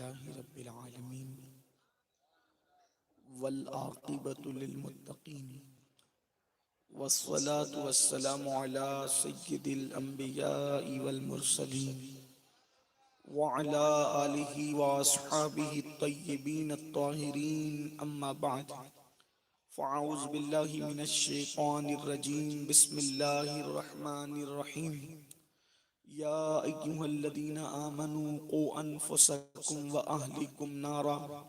لله رب العالمين والعاقبة للمتقين والصلاة والسلام على سيد الأنبياء والمرسلين وعلى آله وأصحابه الطيبين الطاهرين أما بعد فأعوذ بالله من الشيطان الرجيم بسم الله الرحمن الرحيم يا أيها الذين آمنوا قوا أنفسكم وأهلكم نارا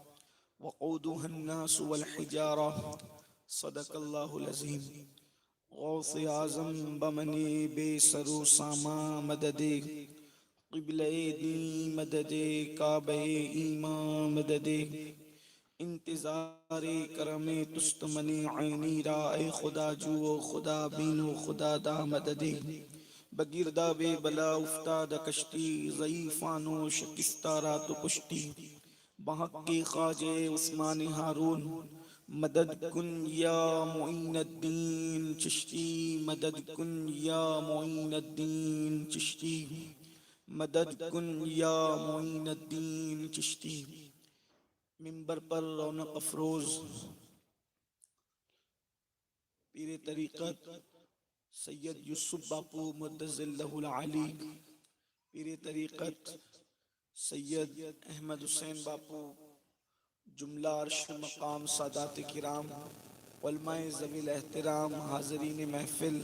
وقودها الناس والحجارة صدق الله العظيم غوث اعظم بمنی بے سرو ساما مدد قبلہ دین مدد کعبہ ایمان مدد انتظار کرم تستمنی عینی رائے خدا جو خدا بینو خدا دا مدد بگردہ بے بلا افتاد کشتی ضعیفانو شکستہ رات پشتی بحق کے خواجہ عثمان ہارون مدد کن یا معین الدین چشتی مدد کن یا معین الدین چشتی مدد کن یا معین الدین چشتی منبر پر رونق افروز پیر طریقت سید یوسف باپو مدظ اللہ العالی، پیر طریقت سید احمد حسین باپو، جملہ عرش مقام سادات کرام، علماء ذوی الاحترام، حاضرین محفل،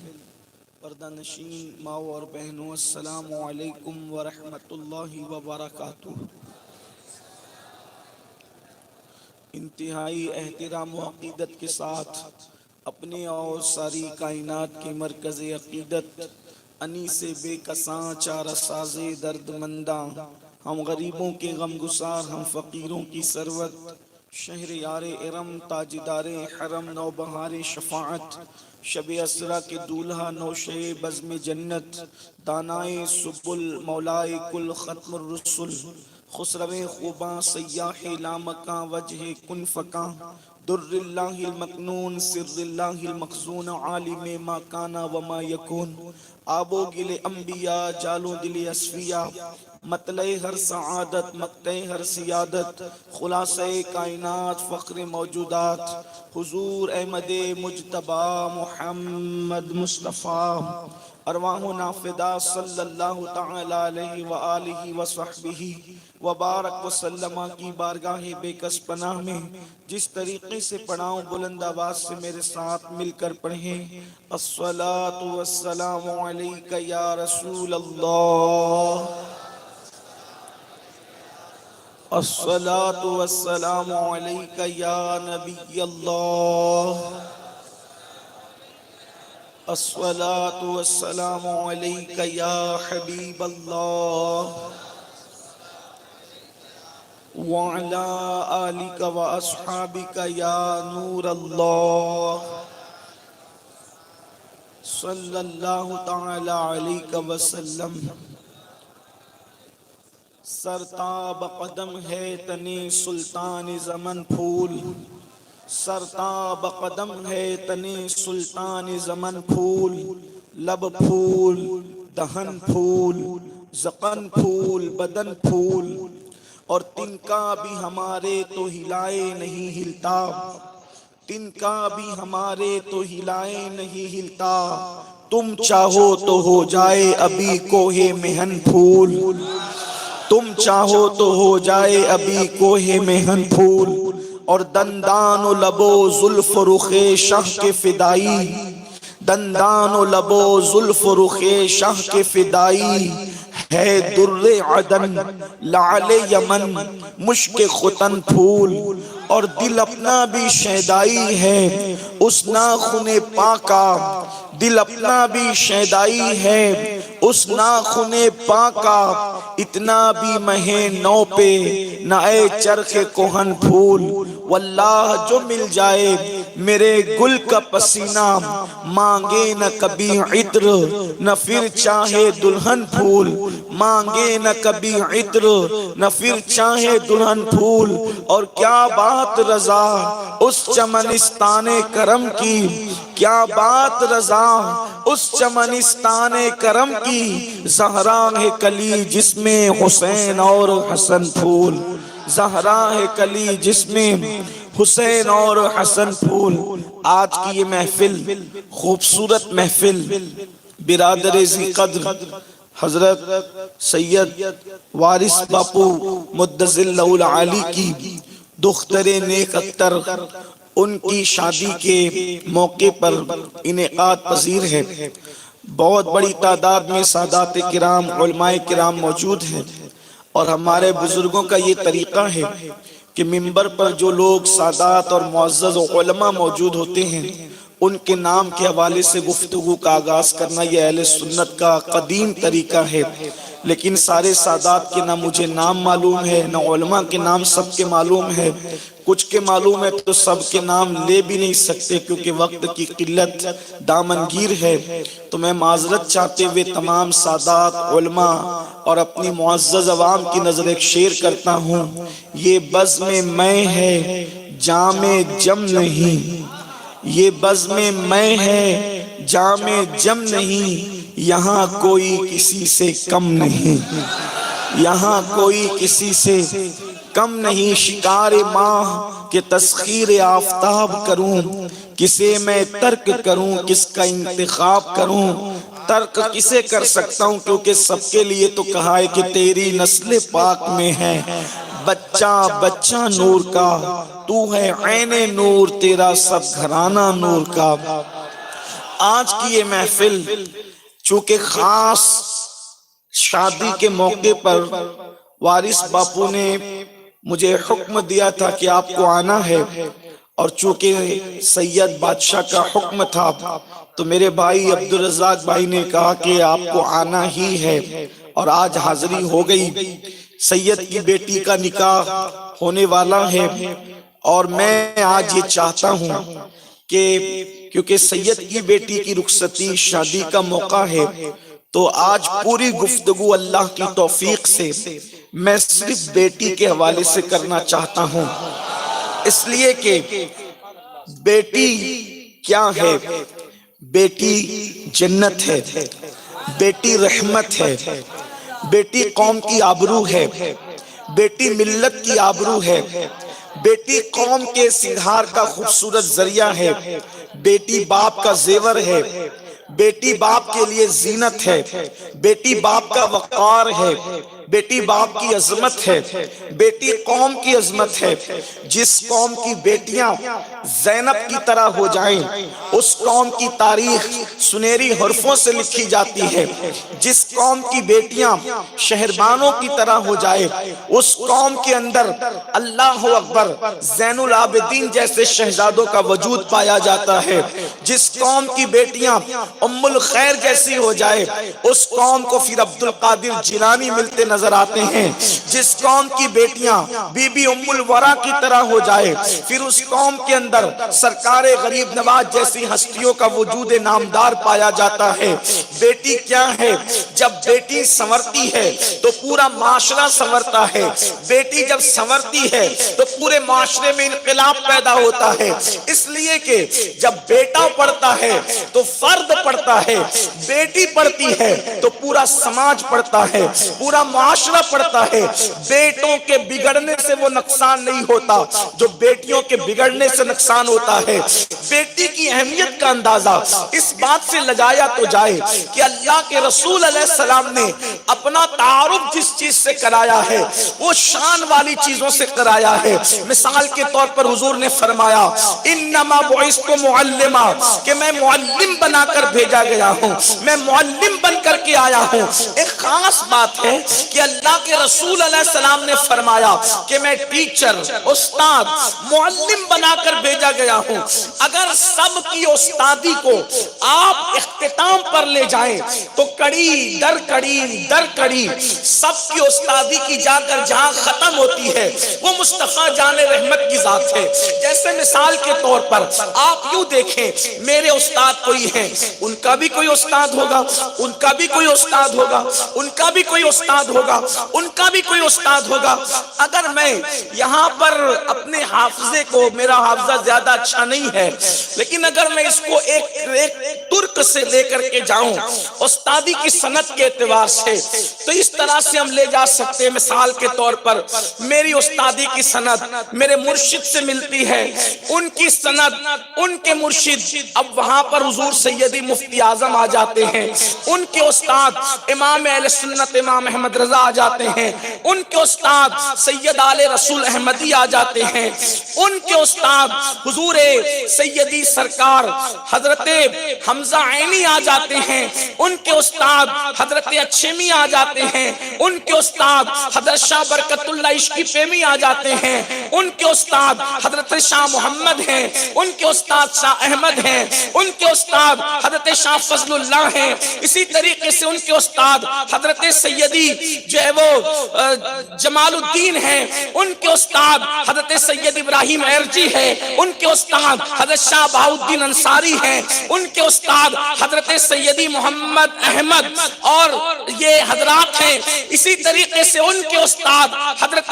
پردہ نشین ماؤں اور بہنوں، السلام علیکم ورحمۃ اللہ وبرکاتہ۔ انتہائی احترام و عقیدت کے ساتھ اپنے اور ساری کائنات کے مرکز عقیدت انیس بے کساں چارہ ساز درد منداں، ہم غریبوں کے غم گسار، ہم فقیروں کی ثروت، شہر یار ارم تاجدار حرم، نوبہار شفاعت، شب اسرا کے دولہا نوشے بزم جنت، دانائے سبل مولائے کل ختم الرسل، خسرو خوباں سیاح لامکاں وجہ کن فکاں، در اللہ المکنون سر اللہ المخزون، عالم ما کانا وما یکون، آبو گل انبیاء جالو دل اصفیاء، مطلع ہر سعادت مقطع ہر سیادت، خلاصہ کائنات فخر موجودات، حضور احمد مجتبی محمد مصطفیٰ، ارواحنا فدا صلی اللہ تعالی علیہ وآلہ وصحبہ وبارک وسلم کی بارگاہ بے کس پناہ میں جس طریقے سے پڑھاؤں بلند آواز سے میرے ساتھ مل کر پڑھیں، الصلاۃ والسلام علیک یا رسول اللہ، الصلاۃ والسلام علیک یا نبی اللہ، الصلاۃ والسلام علیک یا حبیب اللہ، وعلی آلک و اصحابک یا نور اللہ، صلی اللہ تعالی علیہ وسلم۔ سرتاب قدم ہے تنے سلطان زمن پھول، سرتاب قدم ہے تنے سلطان زمن پھول، لب پھول دہن پھول زقن پھول بدن پھول، اور تنکا بھی ہمارے تو ہلائے نہیں ہلتا، تنکا بھی ہمارے تو ہلائے نہیں ہلتا، تم چاہو تو ہو جائے ابھی کوہ مہن پھول، تم چاہو تو ہو جائے ابھی کوہ مہن پھول، اور دندان و لب و زلف رخ شاہ کے فدائی، دندان و لب و زلف رخ شاہ کے فدائی، ہے در عدن لعل یمن مشک ختن پھول، اور دل اپنا بھی شیدائی ہے اس ناخن پاکا، دل اپنا بھی شیدائی ہے اس ناخن پاکا، اتنا بھی مہے نو پہ نہ اے چرخ کوہن پھول، واللہ جو مل جائے میرے گل کا پسینہ، مانگے نہ کبھی عطر نہ پھر چاہے دلہن پھول، مانگے نہ کبھی عطر نہ پھر چاہے دلہن پھول، اور کیا بات رضا اس چمنستان کرم کی، کیا بات رضا اس چمنستان کرم کی، زہرا ہے کلی جس میں حسین اور حسن پھول، زہرا ہے کلی جس میں حسین اور حسن پھول۔ آج کی یہ محفل خوبصورت محفل برادر ذی قدر حضرت سید وارث باپو مدظ اللہ العالی کی دختر نیک اختر ان کی شادی کے موقع پر انعقاد پذیر ہے۔ بہت بڑی تعداد میں سادات کرام علماء کرام موجود ہیں، اور ہمارے بزرگوں کا یہ طریقہ ہے کہ منبر پر جو لوگ سادات اور معزز علماء موجود ہوتے ہیں ان کے نام کے حوالے سے گفتگو کا آغاز کرنا یہ اہل سنت کا قدیم طریقہ ہے۔ لیکن سارے سادات کے نہ مجھے نام معلوم ہے، نہ علماء کے نام سب کے معلوم ہے، کچھ کے معلوم ہے تو سب کے نام لے بھی نہیں سکتے کیونکہ وقت کی قلت دامنگیر ہے۔ تو میں معذرت چاہتے ہوئے تمام سادات علماء اور اپنی معزز عوام کی نظر ایک شعر کرتا ہوں۔ یہ بزم میں ہے جام جم نہیں، یہ بزم میں ہے جام جم نہیں، یہاں کوئی کسی سے کم نہیں، یہاں کوئی کسی سے کم نہیں۔ شکار ماہ کہ تسخیر آفتاب کروں، کسے میں ترک کروں، کس کا انتخاب کروں۔ ترک کسے کر سکتا ہوں کیونکہ سب کے لیے تو کہا ہے کہ تیری نسل پاک میں ہے بچہ بچہ نور کا، تو ہے عین نور، تیرا سب گھرانہ نور کا۔ آج کی یہ محفل چونکہ خاص شادی کے موقع پر وارث باپو نے مجھے حکم دیا تھا کہ آپ کو آنا ہے، اور چونکہ سید بادشاہ کا حکم تھا تو میرے بھائی عبدالرزاق بھائی نے کہا کہ آپ کو آنا ہی ہے، اور آج حاضری ہو گئی۔ سید کی بیٹی کا نکاح ہونے والا ہے، اور میں آج یہ چاہتا ہوں کہ کیونکہ سید کی بیٹی کی رخصتی شادی کا موقع ہے تو آج پوری گفتگو اللہ کی توفیق سے میں صرف بیٹی کے حوالے سے کرنا چاہتا ہوں، اس لیے کہ بیٹی کیا ہے؟ بیٹی جنت ہے، بیٹی رحمت ہے، بیٹی قوم کی آبرو ہے، بیٹی ملت کی آبرو ہے، بیٹی قوم کے سنگھار کا خوبصورت ذریعہ ہے، بیٹی باپ کا زیور ہے، بیٹی باپ کے لیے زینت ہے، بیٹی باپ کا وقار ہے، بیٹی باپ کی عظمت ہے، بیٹی قوم کی عظمت ہے۔ جس قوم کی بیٹیاں زینب کی طرح ہو جائیں اس قوم کی تاریخ سنہری حرفوں سے لکھی جاتی ہے، جس قوم کی بیٹیاں شہربانوں کی طرح ہو جائے اس قوم کے اندر اللہ اکبر زین العابدین جیسے شہزادوں کا وجود پایا جاتا ہے، جس قوم کی بیٹیاں ام الخیر جیسی ہو جائے اس قوم کو پھر عبد القادر جیلانی ملتے نظر آتے ہیں، جس قوم کی بیٹیاں بی بی ام الورا کی طرح ہو جائے پھر اس قوم کے اندر سرکار غریب نواز جیسی ہستیوں کا وجود نامدار پایا جاتا ہے۔ بیٹی کیا ہے؟ جب بیٹی سنورتی ہے تو پورا معاشرہ سنورتا ہے، بیٹی جب سنورتی ہے تو پورے معاشرے میں انقلاب پیدا ہوتا ہے، اس لیے کہ جب بیٹا پڑھتا ہے تو فرد پڑھتا ہے، بیٹی پڑھتی ہے تو پورا سماج پڑھتا ہے، پورا معاشرہ پڑھتا ہے۔ بیٹوں کے بگڑنے سے وہ نقصان نہیں ہوتا جو بیٹیوں کے بگڑنے سے نقصان ہوتا ہے۔ بیٹی کی اہمیت کا اندازہ اس بات سے لگایا تو جائے کہ اللہ کے رسول علیہ السلام نے اپنا تعارف جس چیز سے کرایا ہے وہ شان والی چیزوں سے کرایا ہے۔ مثال کے طور پر حضور نے فرمایا انما بعثت معلما، کہ میں معلم بنا کر بھیجا گیا ہوں، میں معلم بن کر کے آیا ہوں۔ ایک خاص بات ہے کہ اللہ کے رسول علیہ السلام نے فرمایا کہ میں ٹیچر، استاد، معلم بنا کر بھیجا گیا ہوں۔ اگر سب کی استادی کو آپ اختتام پر لے جائیں تو کڑی در کڑی در کڑی سب کی استادی کی جا کر جہاں ختم ہوتی ہے وہ مصطفیٰ جان رحمت کی ذات ہے۔ جیسے مثال کے طور پر آپ یوں دیکھیں میرے استاد کوئی ہیں، ان کا بھی کوئی استاد ہوگا، ان کا بھی کوئی استاد ہوگا، ان کا بھی کوئی استاد ہوگا۔ ہوگا، ان کا بھی کوئی استاد ہوگا۔ اگر میں یہاں پر اپنے حافظے کو، میرا حافظہ زیادہ اچھا نہیں ہے، لیکن اگر میں اس کو ایک ترک سے لے کر کے جاؤں استادی کی سند کے اعتبار سے، تو اس طرح سے ہم لے جا سکتے ہیں۔ مثال کے طور پر میری استادی کی سند میرے مرشد سے ملتی ہے، ان کی سند ان کے مرشد، اب وہاں پر حضور سیدی مفتی اعظم آ جاتے ہیں، ان کے استاد امام اہل سنت امام احمد رضا آ جاتے ہیں، ان کے استاد سید آل رسول احمدی آ جاتے ہیں، ان کے استاد حضور سیدی سرکار حضرت حمزہ عینی آ جاتے ہیں، ان کے استاد حضرت اچھیمی آ جاتے ہیں، ان کے استاد حضرت شاہ برکت اللہ عشقی فیمی آ جاتے ہیں، ان کے استاد حضرت شاہ محمد ہیں، ان کے استاد شاہ احمد ہیں، ان کے استاد حضرت شاہ فضل اللہ ہیں، اسی طریقے سے ان کے استاد حضرت سیدی جو ہے وہ جمال الدین ہیں، ان کے استاد حضرت سید ابراہیم ارجی ہے، ان کے استاد حضرت شاہ بہاؤالدین انصاری ہیں، ان کے استاد حضرت سیدی محمد احمد اور یہ حضرات ہیں، اسی طریقے سے ان کے استاد حضرت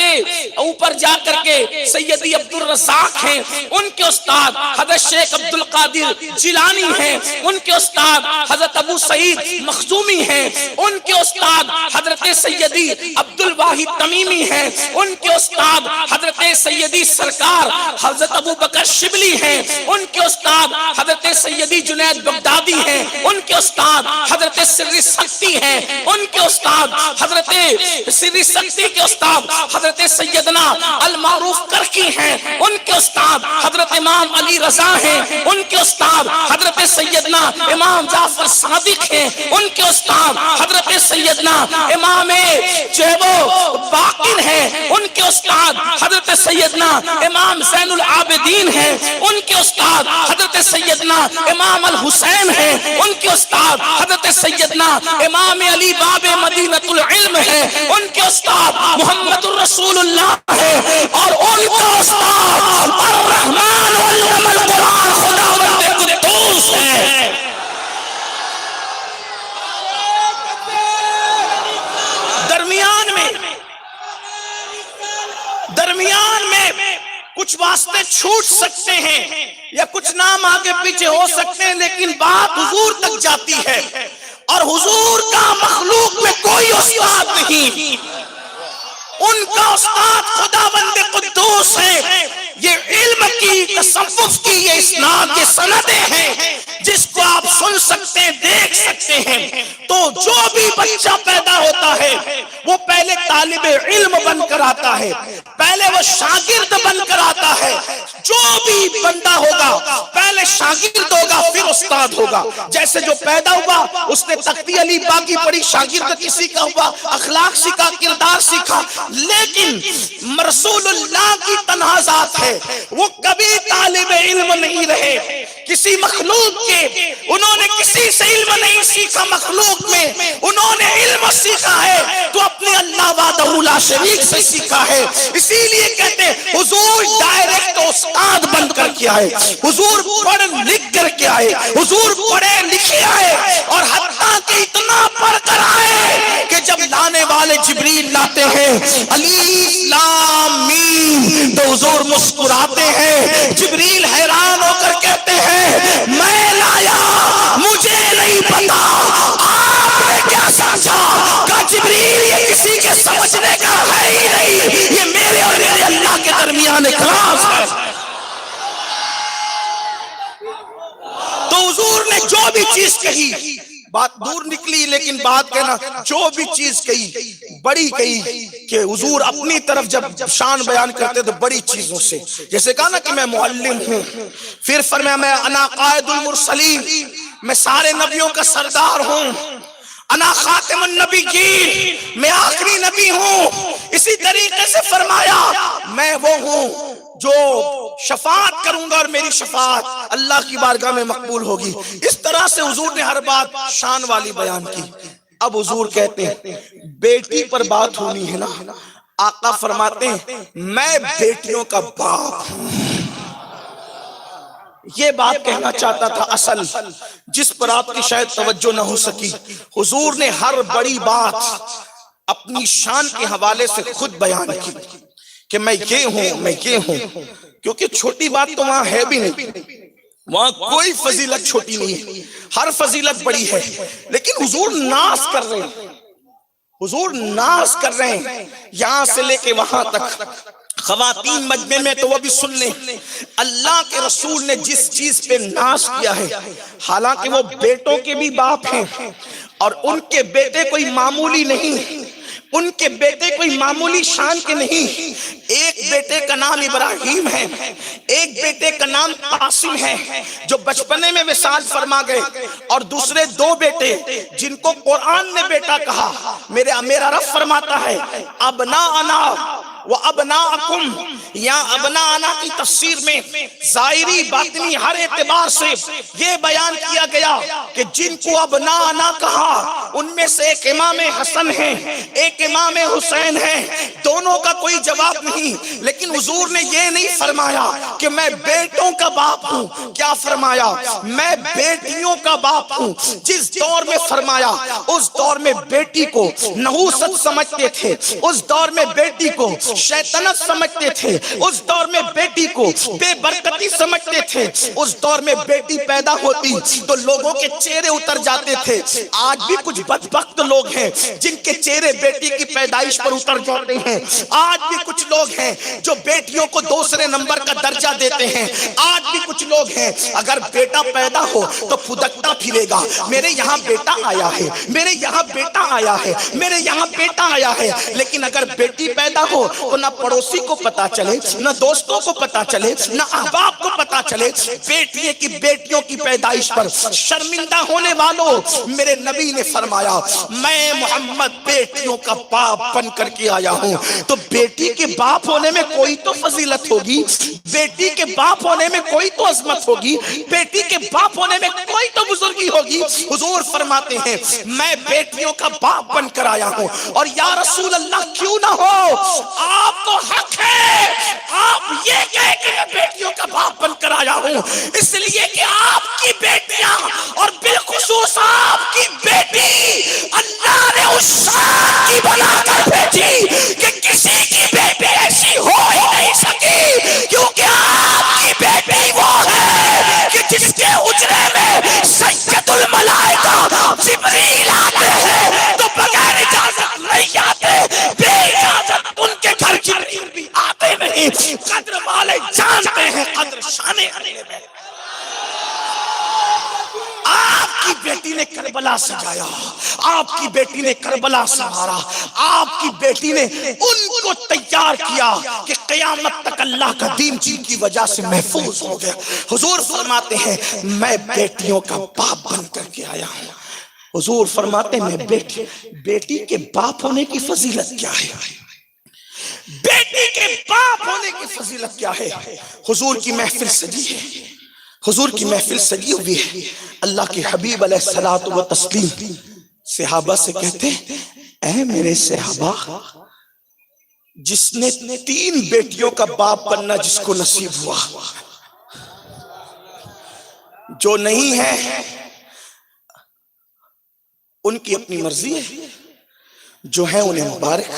اوپر جا کر کے سیدی عبدالرزاق ہیں، ان کے استاد حضرت شیخ عبدالقادر جیلانی ہیں، ان کے استاد حضرت ابو سعید مخزومی ہیں، ان کے استاد حضرت سیدی عبدالواحد تمیمی ہیں، ان کے استاد حضرت سیدی سرکار حضرت ابو بکر شبلی ہیں، ان کے استاد حضرت سیدی جنید بغدادی ہیں، ان کے استاد حضرت سری سختی ہیں، ان کے استاد حضرت سری سختی کے استاد حضرت سیدنا المعروف کرکی ہیں، ان کے استاد حضرت امام علی رضا ہیں، ان کے استاد حضرت سیدنا امام جعفر صادق ہیں، ان کے استاد حضرت سیدنا امام جو ہے وہ باقر ہیں، ان کے استاد حضرت سیدنا امام زین العابدین ہیں، ان کے استاد حضرت سیدنا امام الحسین ہیں، ان کے استاد حضرت سیدنا امام علی باب مدینۃ العلم ہیں، ان کے استاد محمد الرسول اللہ ہے، اور ان کا استاد الرحمن علم القرآن خداوند قدوس ہے۔ درمیان میں کچھ واسطے چھوٹ سکتے ہیں یا کچھ نام آگے پیچھے ہو سکتے ہیں، لیکن بات حضور تک جاتی ہے، اور حضور کا مخلوق میں کوئی استاد نہیں، ان کا استاد خداوند قدوس ہے۔ یہ علم کی، تصوف کی یہ اسناد، یہ سندیں ہیں جس کو آپ سن سکتے ہیں، دیکھ سکتے ہیں۔ تو جو بھی بچہ پیدا ہوتا ہے وہ پہلے طالب علم بن کر آتا ہے، پہلے وہ شاگرد بن کر آتا ہے۔ جو بھی بندہ ہوگا پہلے شاگرد ہوگا پھر استاد ہوگا۔ جیسے جو پیدا ہوا اس نے تختی علی باقی پڑھی، شاگرد کسی کا ہوا، اخلاق سیکھا، کردار سیکھا، لیکن رسول اللہ کی تنہا ذات ہے، وہ کبھی طالب علم نہیں رہے کسی مخلوق کے، انہوں نے کسی سے علم نہیں سیکھا، مخلوق میں انہوں نے علم سیکھا ہے تو اپنے اللہ وحدہ لا شریک سے سیکھا ہے۔ اسی لیے کہتے ہیں حضور ڈائریکٹ استاد بن کر کے آئے، حضور پڑھ لکھ کر کے آئے، حضور پڑھے لکھے آئے، اور حتیٰ کہ اتنا پڑھ کر آئے کہ جب لانے والے جبریل لاتے ہیں الف لام میم تو حضور مسکراتے ہیں، جبریل حیران ہو کر کہتے ہیں میں لایا، مجھے نہیں پتا آپ نے کیا سمجھا؟ کہ جبریل یہ کسی کے سمجھنے کا ہے ہی نہیں، یہ میرے اور میرے اللہ کے درمیان ایک راز ہے۔ تو حضور نے جو بھی چیز کہی، بات دور نکلی لیکن بات کہنا، جو بھی چیز کہی بڑی کہی، کہ حضور اپنی طرف جب شان بیان کرتے تو بڑی چیزوں سے، جیسے کہا نا کہ میں معلم ہوں، پھر فرمایا میں انا قائد المرسلین، میں سارے نبیوں کا سردار ہوں، انا خاتم النبیین، میں آخری نبی ہوں۔ اسی طریقے سے فرمایا میں وہ ہوں جو شفاعت کروں گا اور میری شفاعت اللہ کی بارگاہ میں مقبول ہوگی۔ اس طرح سے حضور نے ہر بات شان والی بیان کی۔ اب حضور کہتے ہیں بیٹی پر بات ہونی ہے نا، آقا فرماتے ہیں میں بیٹیوں کا باپ ہوں۔ یہ بات کہنا چاہتا تھا اصل، جس پر آپ کی شاید توجہ نہ ہو سکی۔ حضور نے ہر بڑی بات اپنی شان کے حوالے سے خود بیان کی کہ میں یہ ہوں، میں یہ ہوں، کیونکہ چھوٹی بات تو وہاں ہے بھی نہیں، وہاں کوئی فضیلت چھوٹی نہیں ہے، ہر فضیلت بڑی ہے، لیکن حضور ناز کر رہے ہیں، حضور ناز کر رہے ہیں یہاں سے لے کے وہاں تک۔ خواتین مجمع میں تو وہ بھی سن لیں، اللہ کے رسول نے جس چیز پہ ناز کیا ہے، حالانکہ وہ بیٹوں کے بھی باپ ہیں، اور ان کے بیٹے کوئی معمولی نہیں، ان کے بیٹے کوئی معمولی شان کے نہیں، ایک بیٹے کا نام ابراہیم ہے، ایک بیٹے کا نام قاسم ہے جو بچپنے میں وصال فرما گئے، اور دوسرے دو بیٹے جن کو قرآن نے بیٹا کہا، میرا رب فرماتا ہے ابناءنا و ابناءکم، یا ابناءنا کی تفسیر میں ظاہری باطنی ہر اعتبار سے یہ بیان کیا گیا کہ جن کو ابناءنا کہا ان میں سے ایک امام حسن ہے، ایک امام حسین ہے، دونوں کا کوئی جواب نہیں، لیکن حضور نے یہ نہیں فرمایا کہ میں بیٹوں کا باپ ہوں، کیا فرمایا؟ میں بیٹیوں کا باپ ہوں۔ جس دور میں فرمایا اس دور میں بیٹی کو نحوست سمجھتے تھے، اس دور میں بیٹی کو شیطنت سمجھتے تھے، اس دور میں بیٹی کو بے برکتی سمجھتے تھے، اس دور میں بیٹی پیدا ہوتی تو لوگوں کے چہرے اتر جاتے تھے۔ آج بھی کچھ بدبخت لوگ ہیں جن کے چہرے بیٹی کی پیدائش پر اتر جاتے ہیں، آج بھی کچھ لوگ ہیں جو بیٹیوں کو دوسرے نمبر کا درجہ دیتے ہیں، آج بھی کچھ لوگ ہیں اگر بیٹا پیدا ہو تو پھدکتا پھرے گا، میرے یہاں بیٹا آیا ہے، میرے یہاں بیٹا آیا ہے، میرے یہاں بیٹا آیا ہے، لیکن اگر بیٹی پیدا ہو تو نہ پڑوسی کو پتا چلے، نہ دوستوں کو پتا چلے، نہ احباب کو پتا چلے۔ بیٹیوں کی پیدائش پر شرمندہ ہونے والوں، میرے نبی نے فرمایا میں محمد بیٹیوں کا باپ بن کر کے آیا ہوں۔ تو بیٹی کے باپ ہونے میں کوئی تو فضیلت ہوگی، بیٹی کے باپ ہونے میں کوئی تو عظمت ہوگی، بیٹی کے باپ ہونے میں کوئی تو بزرگی ہوگی۔ حضور فرماتے ہیں میں بیٹیوں کا باپ بن کر آیا ہوں، اور یا رسول اللہ کیوں نہ ہو، آپ کو حق ہے آپ یہ کہے کہ میں بیٹیوں کا باپ بن کر آیا ہوں، اس لیے کہ آپ کی بیٹیاں اور بالخصوص آپ کی بیٹی اللہ نے اس شان کی بنا کر بھیجی کہ کسی کی بیٹی ایسی ہو ہی نہیں سکی، کیونکہ آپ کی بیٹی وہ ہے کہ جس کے حجرے میں سید الملائکہ جبریل آتے ہیں تو بغیر اجازت نہیں آتے، بے اجازت ان کے گھر جبریل بھی آتے نہیں۔ قدر والے جانتے ہیں قدر شانے والے میں۔ آپ کی بیٹی نے کربلا سجایا، آپ کی بیٹی نے کربلا سنوارا، آپ کی بیٹی نے ان کو تیار کیا کہ قیامت تک اللہ کا دین جن کی وجہ سے محفوظ ہو گیا۔ حضور فرماتے ہیں میں بیٹیوں کا باپ بن کر کے آیا ہوں۔ حضور فرماتے ہیں میں بیٹی کے باپ ہونے کی فضیلت کیا ہے، بیٹی کے باپ ہونے کی فضیلت کیا ہے۔ حضور کی محفل سجی ہے، حضور کی محفل سجی ہوئی ہے، اللہ کے حبیب علیہ الصلوۃ والتسلیم صحابہ سے کہتے ہیں اے میرے صحابہ، جس نے 3 بیٹیوں کا باپ بننا جس کو نصیب ہوا، جو نہیں ہے ان کی اپنی مرضی ہے، جو ہیں انہیں مبارک۔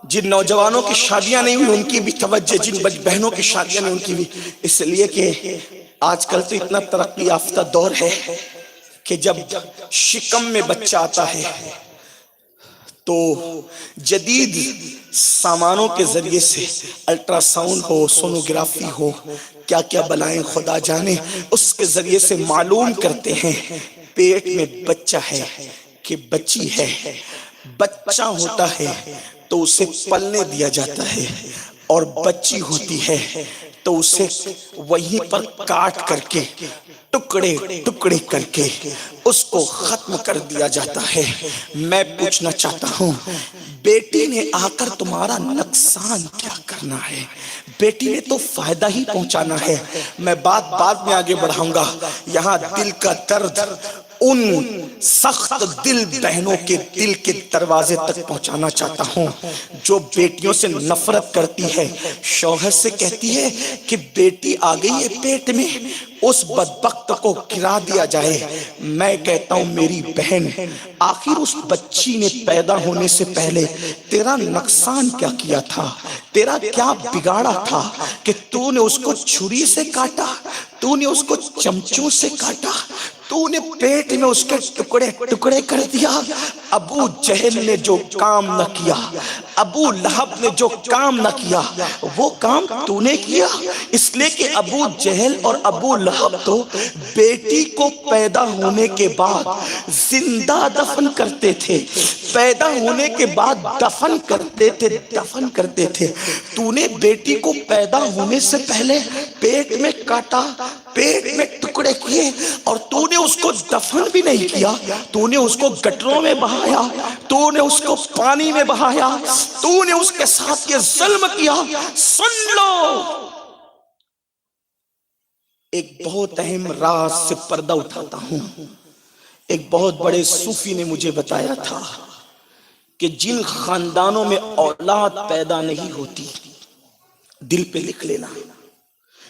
جن نوجوانوں کی شادیاں نہیں ہوئی ان کی بھی توجہ، جن بہنوں کی شادیاں نہیں ان کی بھی، اس لیے کہ آج کل تو اتنا ترقی یافتہ دور ہے کہ جب شکم میں بچہ آتا ہے تو جدید سامانوں کے ذریعے سے الٹرا ساؤنڈ ہو، سونوگرافی ہو، کیا کیا بلائیں خدا جانے، اس کے ذریعے سے معلوم کرتے ہیں پیٹ میں بچہ ہے کہ بچی ہے۔ بچہ ہوتا ہے تو اسے پلنے دیا جاتا ہے، اور بچی ہوتی ہے تو اسے وہیں پر کاٹ کر کے ٹکڑے ٹکڑے کر کے اس کو ختم کر دیا جاتا ہے۔ میں پوچھنا چاہتا ہوں بیٹی نے آ کر تمہارا نقصان کیا کرنا ہے، بیٹی نے تو فائدہ ہی پہنچانا ہے۔ میں بات بعد میں آگے بڑھاؤں گا، یہاں دل کا درد ان سخت دل بہنوں کے دل کے دروازے تک پہنچانا چاہتا ہوں، جو بیٹیوں سے نفرت کرتی ہے، شوہر سے کہتی ہے کہ بیٹی آ گئی ہے پیٹ میں، اس بدبخت کو گرا دیا جائے۔ میں کہتا ہوں میری بہن، آخر اس بچی نے پیدا ہونے سے پہلے تیرا نقصان کیا کیا تھا، تیرا کیا بگاڑا تھا کہ تو نے اس کو چھری سے کاٹا، تو نے اس کو چمچوں سے کاٹا، تو نے پیٹ میں اس کے ٹکڑے ٹکڑے کر دیا۔ ابو جہل نے جو کام نہ کیا، ابو لہب نے جو کام نہ کیا، وہ کام تو نے کیا۔ اس لیے کہ ابو جہل اور ابو لہب تو بیٹی کو پیدا ہونے کے بعد زندہ دفن کرتے تھے، پیدا ہونے کے بعد دفن کرتے تھے۔ تو نے بیٹی کو پیدا ہونے سے پہلے پیٹ میں کاٹا، پیٹ میں ٹکڑے کیے، اور تو نے اس کو دفن بھی نہیں کیا، تو نے اس کو گٹروں میں بہایا، تو نے اس کو پانی میں بہایا، تو نے اس کے ساتھ یہ ظلم کیا۔ سن لو، ایک بہت اہم راز سے پردہ اٹھاتا ہوں۔ ایک بہت بڑے صوفی نے مجھے بتایا تھا کہ جن خاندانوں میں اولاد پیدا نہیں ہوتی، دل پہ لکھ لینا،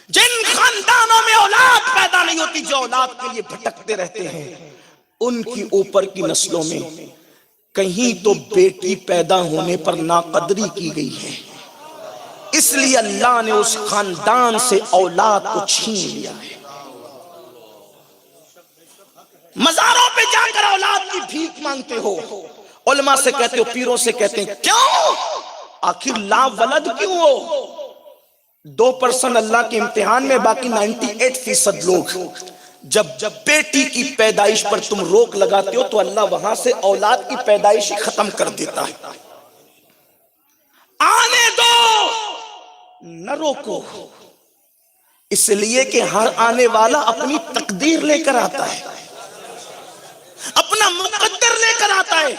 جن خاندانوں میں اولاد پیدا نہیں ہوتی، جو اولاد کے لیے بھٹکتے رہتے ہیں، ان کی اوپر کی نسلوں میں کہیں تو بیٹی پیدا ہونے پر ناقدری کی گئی ہے، اس لیے اللہ نے اس خاندان سے اولاد کو چھین لیا ہے۔ مزاروں پہ جا کر اولاد کی بھیک مانگتے ہو، علماء سے کہتے ہو، پیروں سے کہتے ہیں، کیوں؟ آخر لا ولد کیوں ہو؟ 2% اللہ کے امتحان میں، باقی 98% لوگ، جب بیٹی کی پیدائش پر تم روک لگاتے ہو تو اللہ وہاں سے اولاد کی پیدائش ہی ختم کر دیتا ہے۔ آنے دو، نہ روکو، اس لیے کہ ہر آنے والا اپنی تقدیر لے کر آتا ہے، اپنا مقدر لے کر آتا ہے۔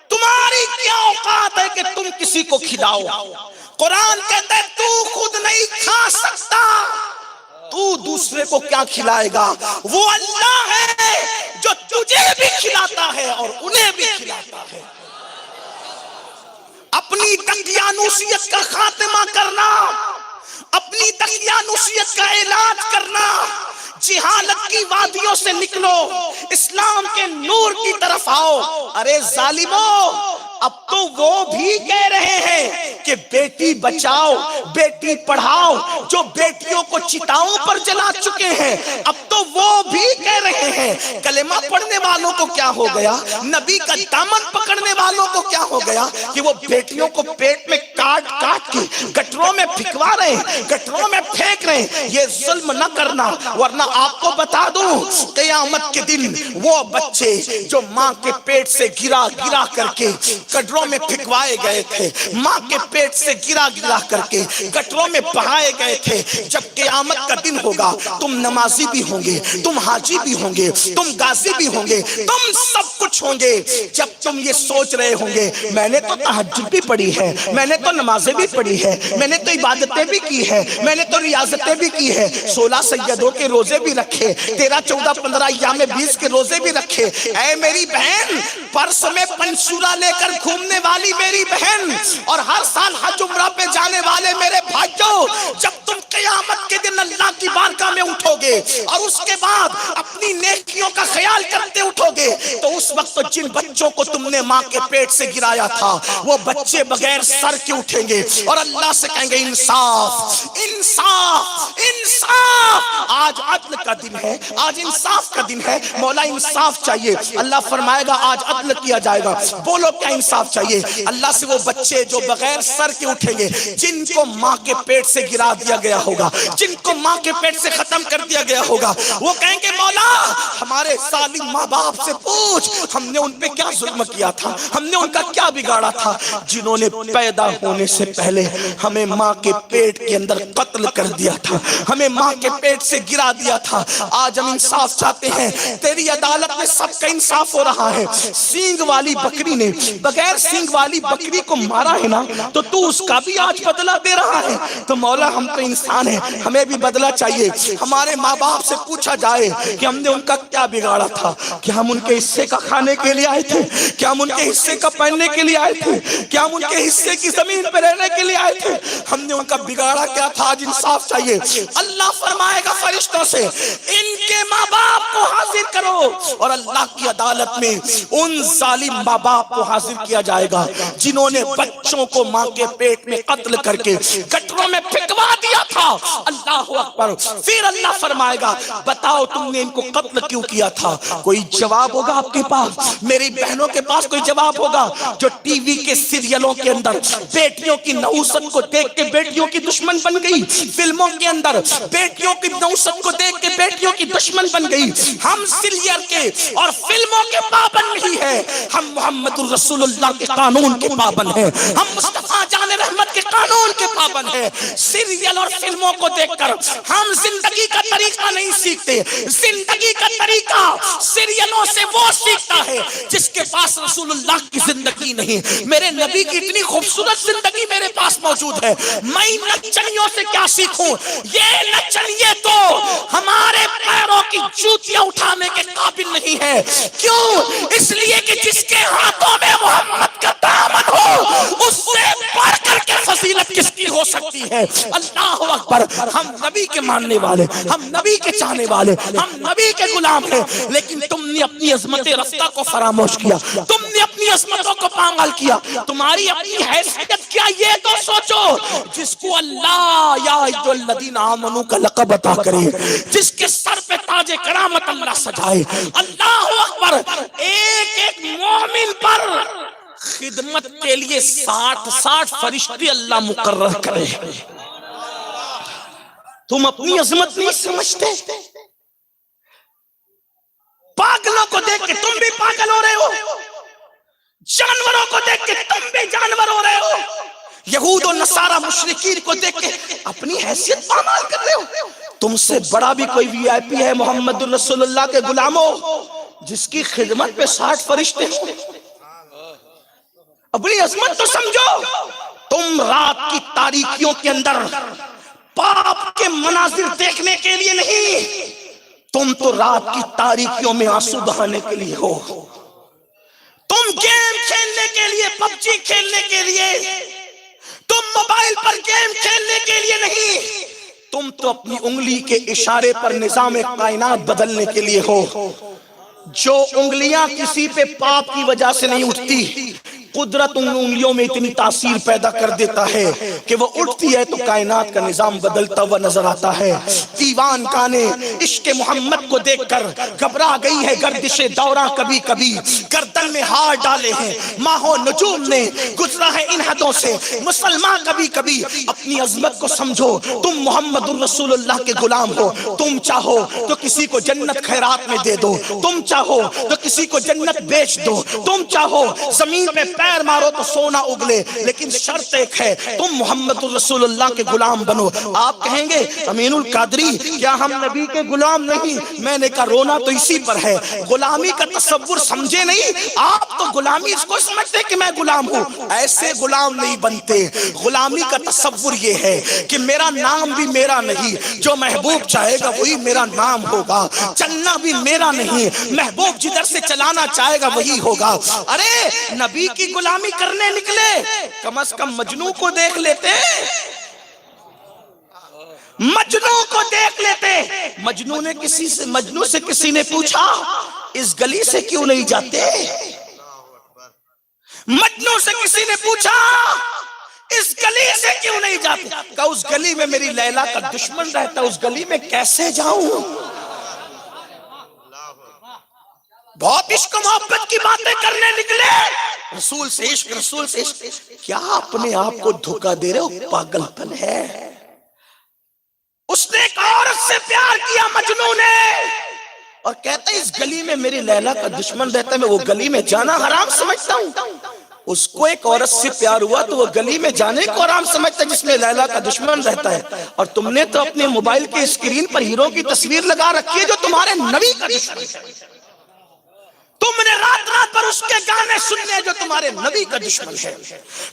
تمہاری کیا اوقات ہے کہ تم کسی کو کھلاؤ؟ قرآن کہتا ہے تو خود نہیں کھا سکتا، تو دوسرے کو کیا کھلائے گا؟ وہ اللہ ہے جو تجھے بھی کھلاتا ہے اور انہیں بھی کھلاتا ہے۔ اپنی دقیانوسیت کا خاتمہ کرنا، اپنی دقیانوسیت کا علاج کرنا، جہالت کی وادیوں سے نکلو، اسلام کے نور کی طرف آؤ۔ ارے ظالموں، اب تو وہ بھی کہہ رہے ہیں کہ بیٹی بچاؤ، بیٹی پڑھاؤ، جو بیٹیوں کو چتاؤں پر جلا چکے ہیں، اب تو وہ بھی کہہ رہے ہیں۔ کلمہ پڑھنے والوں کو کیا ہو گیا؟ نبی کا دامن پکڑنے والوں کو کیا ہو گیا کہ وہ بیٹیوں کو پیٹ میں کاٹ کاٹ کے گٹروں میں پھکوا رہے ہیں، گٹروں میں پھینک رہے ہیں۔ یہ ظلم نہ کرنا، ورنہ آپ کو بتا دوں قیامت کے دن وہ بچے جو ماں کے پیٹ سے گرا گرا کر کے گٹروں میں پھکوائے گئے تھے، ماں کے پیٹ سے گرا گرا کر کے گٹروں میں بہائے گئے تھے، جب قیامت کا دن ہوگا تم نمازی بھی ہوں گے، تم حاجی بھی ہوں گے، تم غازی بھی ہوں گے، تم سب کچھ ہوں گے۔ جب تم یہ سوچ رہے ہوں گے میں نے تو تہجد بھی پڑھی ہے، میں نے تو نمازیں بھی پڑھی ہے، میں نے تو عبادتیں بھی کی ہے، میں نے تو ریاضتیں بھی کی ہے، 16 سیدوں کے روزے بھی رکھے، 13 14 15 ایام 20 کے روزے بھی رکھے۔ اے میری بہن، پرس میں پنسورا لے کر گھومنے والی میری بہن، اور ہر سال حج عمرہ پہ جانے والے میرے بھائیوں، جب تم قیامت کے دن اللہ کی بارگاہ میں اٹھو گے اور اس کے بعد اپنی نیکیوں کا خیال کرتے اٹھو گے، تو اس وقت جن بچوں کو تم نے ماں کے پیٹ سے گرایا تھا وہ بچے بغیر سر کے اٹھیں گے اور اللہ سے کہیں گے انصاف انصاف انصاف۔ آج عدل کا دن ہے، آج انصاف کا دن ہے، مولا انصاف چاہیے۔ اللہ فرمائے گا آج عدل کیا جائے گا، بولو کیا انصاف چاہیے؟ اللہ سے وہ بچے جو بغیر سر کے اٹھیں گے، جن کو ماں کے پیٹ سے گرا دیا گیا ہوگا، جن کو ماں کے پیٹ سے ختم کر دیا گیا ہوگا، وہ کہیں گے مولا ہمارے ظالم ماں باپ سے پوچھ ہم نے ان پہ کیا ظلم کیا تھا، ہم نے ان کا کیا بگاڑا تھا، جنہوں نے پیدا ہونے سے پہلے ہمیں ماں کے پیٹ کے اندر قتل کر دیا تھا، ہمیں ماں کے پیٹ سے گرا دیا تھا۔ آج ہم انصاف چاہتے ہیں، تیری عدالت میں سب کا انصاف ہو رہا ہے۔ سینگ والی بکری نے بغیر سینگ والی بکری کو مارا ہے نا، تو تو اس کا بھی آج بدلہ دے رہا ہے۔ تو مولا ہم تو انصاف انسان ہیں, ہمیں بھی بدلہ چاہیے. ہمارے ماں باپ سے پوچھا جائے کہ ہم نے ان کا کیا بگاڑا تھا, کہ ہم ان کے حصے کا کھانے کے لیے آئے تھے, کیا ہم ان کے حصے کا پہننے کے لیے آئے تھے, کیا ہم ان کے حصے کی زمین پہ رہنے کے لیے آئے تھے, ہم نے ان کا بگاڑا کیا تھا. آج انصاف چاہیے. اللہ فرمائے گا فرشتوں سے ان کے ماں باپ کو حاضر کرو, اور اللہ کی عدالت میں ان ظالم ماں باپ کو حاضر کیا جائے گا جنہوں نے بچوں کو ماں کے پیٹ میں قتل کر کے گٹروں میں پھینکوا دیا تھا. اللہ اکبر. پھر اللہ فرمائے گا بتاؤ تم نے ان کو قتل کیوں کیا تھا؟ کوئی جواب ہوگا آپ کے پاس؟ میری بہنوں کے پاس کوئی جواب ہوگا جو ٹی وی کے سیریلوں کے اندر بیٹیوں کی نحوست کو دیکھ کے بیٹیوں کی دشمن بن گئی, فلموں کے اندر بیٹیوں کی نحوست کو دیکھ کے بیٹیوں کی دشمن بن گئی. ہم سیریل کے اور فلموں کے پابند نہیں ہیں, ہم محمد الرسول اللہ کے قانون کے پابند ہیں, ہم مصطفیٰ جان رحمت کے قانون کے پابند ہیں. سیریل اور فلموں کو دیکھ کر ہم زندگی کا طریقہ نہیں سیکھتے. زندگی کا طریقہ سیریلوں سے وہ سیکھتا ہے جس کے پاس رسول اللہ کی زندگی نہیں. میرے نبی کی اتنی خوبصورت زندگی میرے پاس موجود ہے, میں نچنیوں سے کیا سیکھوں؟ یہ نچنیے تو ہمارے پیروں کی جوتیاں اٹھانے کے قابل نہیں ہے. کیوں؟ اس لیے کہ جس کے ہاتھوں میں محمد کا دامن ہو اس سے بڑھ کر کے فضیلت کس کی ہو سکتی ہے؟ اللہ اکبر. ہم نبی کے ماننے والے, ہم نبی کے چاہنے والے, ہم نبی کے غلام ہیں, لیکن تم نے اپنی عظمت رفتہ کو فراموش کیا, تم نے اپنی عظمتوں کو پامال کیا. تمہاری اپنی حیثیت کیا یہ تو سوچو. جس کو اللہ یا ایھا الذین آمنوا کا لقب عطا کرے, جس کے سر پہ تاج کرامت اللہ سجائے. اللہ اکبر. ایک ایک مومن پر خدمت کے لیے 60 فرشتے اللہ مقرر کرے. تم اپنی عظمت نہیں سمجھتے. پاگلوں کو دیکھ کے تم بھی پاگل ہو رہے ہو, جانوروں کو دیکھ کے تم بھی جانور ہو رہے ہو, یہود و نصارہ مشرکین کو دیکھ کے اپنی حیثیت پامال کر رہے ہو. تم سے بڑا بھی کوئی وی آئی پی ہے محمد الرسول اللہ کے غلاموں, جس کی خدمت پہ 60 فرشتے ہوں. اپنی عظمت تو سمجھو. تم رات کی تاریکیوں کے اندر پاپ کے مناظر دیکھنے کے لیے نہیں, تم تو رات کی تاریکیوں میں آنسو بہانے کے لیے ہو. تم گیم کھیلنے کے لیے, پب جی کھیلنے کے لیے, تم موبائل پر گیم کھیلنے کے لیے نہیں, تم تو اپنی انگلی کے اشارے پر نظام کائنات بدلنے کے لیے ہو. جو انگلیاں کسی پہ پاپ کی وجہ سے نہیں اٹھتی, قدرت ان انگلیوں میں اتنی تاثیر پیدا کر دیتا ہے کہ وہ اٹھتی ہے تو کائنات کا نظام بدلتا ہوا نظر آتا ہے. دیوان کانے عشق محمد کو دیکھ کر گھبرا گئی ہے گردش دوراں, کبھی کبھی گردن میں ہار ڈالے ہیں ماہو نجوم نے, گزرا ہے ان حدوں سے مسلمان کبھی کبھی. اپنی عظمت کو سمجھو. تم محمد الرسول اللہ کے غلام ہو. تم چاہو تو کسی کو جنت خیرات میں دے دو, تم چاہو تو کسی کو جنت بیچ دو, تم چاہو زمین پہ پیر مارو تو سونا اگلے, لیکن شرط ایک ہے, تم محمد الرسول اللہ کے غلام بنو. آپ کہیں گے امین القادری کیا ہم نبی کے غلام نہیں؟ میں نے کہا رونا تو اسی پر ہے. غلامی کا تصور سمجھے نہیں آپ, تو غلامی اس کو سمجھتے کہ میں غلام ہوں. ایسے غلام نہیں بنتے. غلامی کا تصور یہ ہے کہ میرا نام بھی میرا نہیں, جو محبوب چاہے گا وہی میرا نام ہوگا. چلنا بھی میرا نہیں, محبوب جدھر سے چلانا چاہے گا وہی ہوگا. ارے نبی کی غلامی کرنے نکلے, کم از کم مجنوں کو دیکھ لیتے, مجنوں کو دیکھ لیتے. مجنوں سے کسی نے پوچھا اس گلی سے کیوں نہیں جاتے؟ مجنوں سے کسی نے پوچھا اس گلی سے کیوں نہیں جاتے؟ کہا اس گلی میں میری لیلا کا دشمن رہتا, اس گلی میں کیسے جاؤں؟ بہت عشق و محبت کی باتیں کرنے نکلے, رسول سے عشق, رسول سے عشق. کیا اپنے آپ کو دھوکہ دے رہے ہو؟ پاگل پن ہے. اس نے ایک عورت سے پیار کیا مجنوں نے, اور کہتا ہے اس گلی میں میری لیلا کا دشمن رہتا ہے, میں وہ گلی میں جانا حرام سمجھتا ہوں. اس کو ایک عورت سے پیار ہوا تو وہ گلی میں جانے کو حرام سمجھتا ہے جس میں لیلا کا دشمن رہتا ہے. اور تم نے تو اپنے موبائل کے اسکرین پر ہیرو کی تصویر لگا رکھی ہے جو تمہارے نبی کا دشمن ہے. تم نے رات رات پر اس کے گانے سننے جو تمہارے نبی کا دشمن ہے،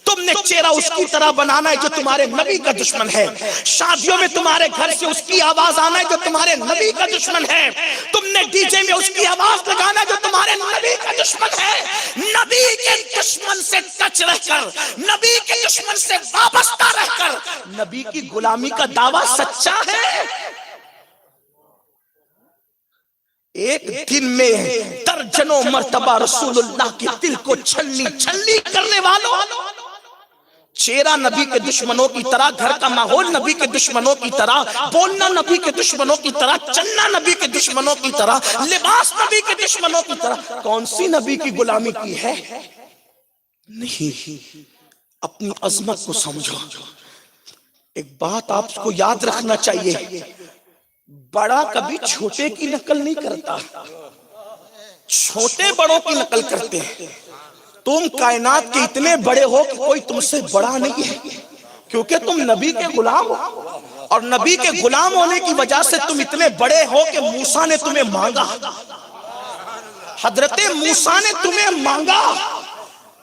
تم نے چہرہ اس کی طرح بنانا ہے جو تمہارے نبی کا دشمن ہے، شادیوں میں تمہارے گھر سے اس کی آواز آنا ہے جو تمہارے نبی کا دشمن ہے، تم نے ڈی جے میں اس کی آواز لگانا ہے جو تمہارے نبی کا دشمن ہے۔ نبی کے دشمن سے ٹچ رہ کر، نبی کے دشمن سے وابستہ رہ کر نبی کی غلامی کا دعویٰ سچا ہے۔ ایک دن میں درجنوں مرتبہ رسول اللہ کے دل کو چھلنی چھلنی کرنے والوں، چہرہ نبی کے دشمنوں کی طرح، گھر کا ماحول نبی کے دشمنوں کی طرح، بولنا نبی کے دشمنوں کی طرح، چلنا نبی کے دشمنوں کی طرح، لباس نبی کے دشمنوں کی طرح، کون سی نبی کی غلامی کی ہے؟ نہیں۔ اپنی عظمت کو سمجھو۔ ایک بات آپ کو یاد رکھنا چاہیے، بڑا کبھی چھوٹے کی نقل نہیں کرتا، چھوٹے بڑوں کی نقل کرتے ہیں۔ تم کائنات کے اتنے بڑے ہو کہ کوئی تم سے بڑا نہیں ہے، کیونکہ تم نبی کے غلام ہو، اور نبی کے غلام ہونے کی وجہ سے تم اتنے بڑے ہو کہ موسیٰ نے تمہیں مانگا، حضرت موسیٰ نے تمہیں مانگا۔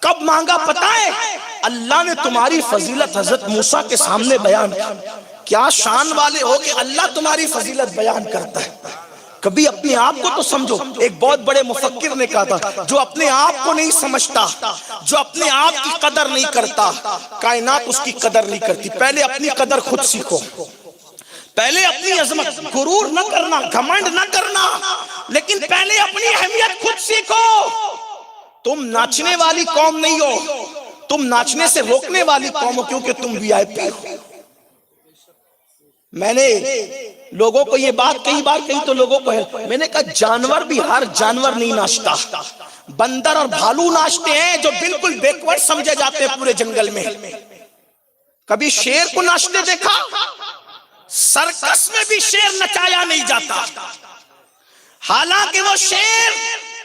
کب مانگا پتہ ہے؟ اللہ نے تمہاری فضیلت حضرت موسیٰ کے سامنے بیان کی۔ کیا شان والے ہو کہ اللہ تمہاری فضیلت بیان کرتا ہے۔ کبھی اپنے آپ کو تو سمجھو۔ ایک بہت بڑے مفکر نے کہا تھا، جو اپنے آپ کو نہیں سمجھتا، جو اپنے آپ کی قدر نہیں کرتا، کائنات اس کی قدر نہیں کرتی۔ پہلے اپنی قدر خود سیکھو، پہلے اپنی عظمت، غرور نہ کرنا، گھمنڈ نہ کرنا، لیکن پہلے اپنی اہمیت خود سیکھو۔ تم ناچنے والی قوم نہیں ہو، تم ناچنے سے روکنے والی قوم ہو، کیونکہ تم وی آئی پی ہو۔ میں نے لوگوں کو یہ بات کئی بار کہی تو لوگوں کو ہے، میں نے کہا جانور بھی، ہر جانور نہیں ناچتا، بندر اور بھالو ناچتے ہیں جو بالکل بیکورڈ سمجھے جاتے ہیں پورے جنگل میں۔ کبھی شیر کو ناچتے دیکھا؟ سرکس میں بھی شیر نچایا نہیں جاتا، حالانکہ وہ شیر،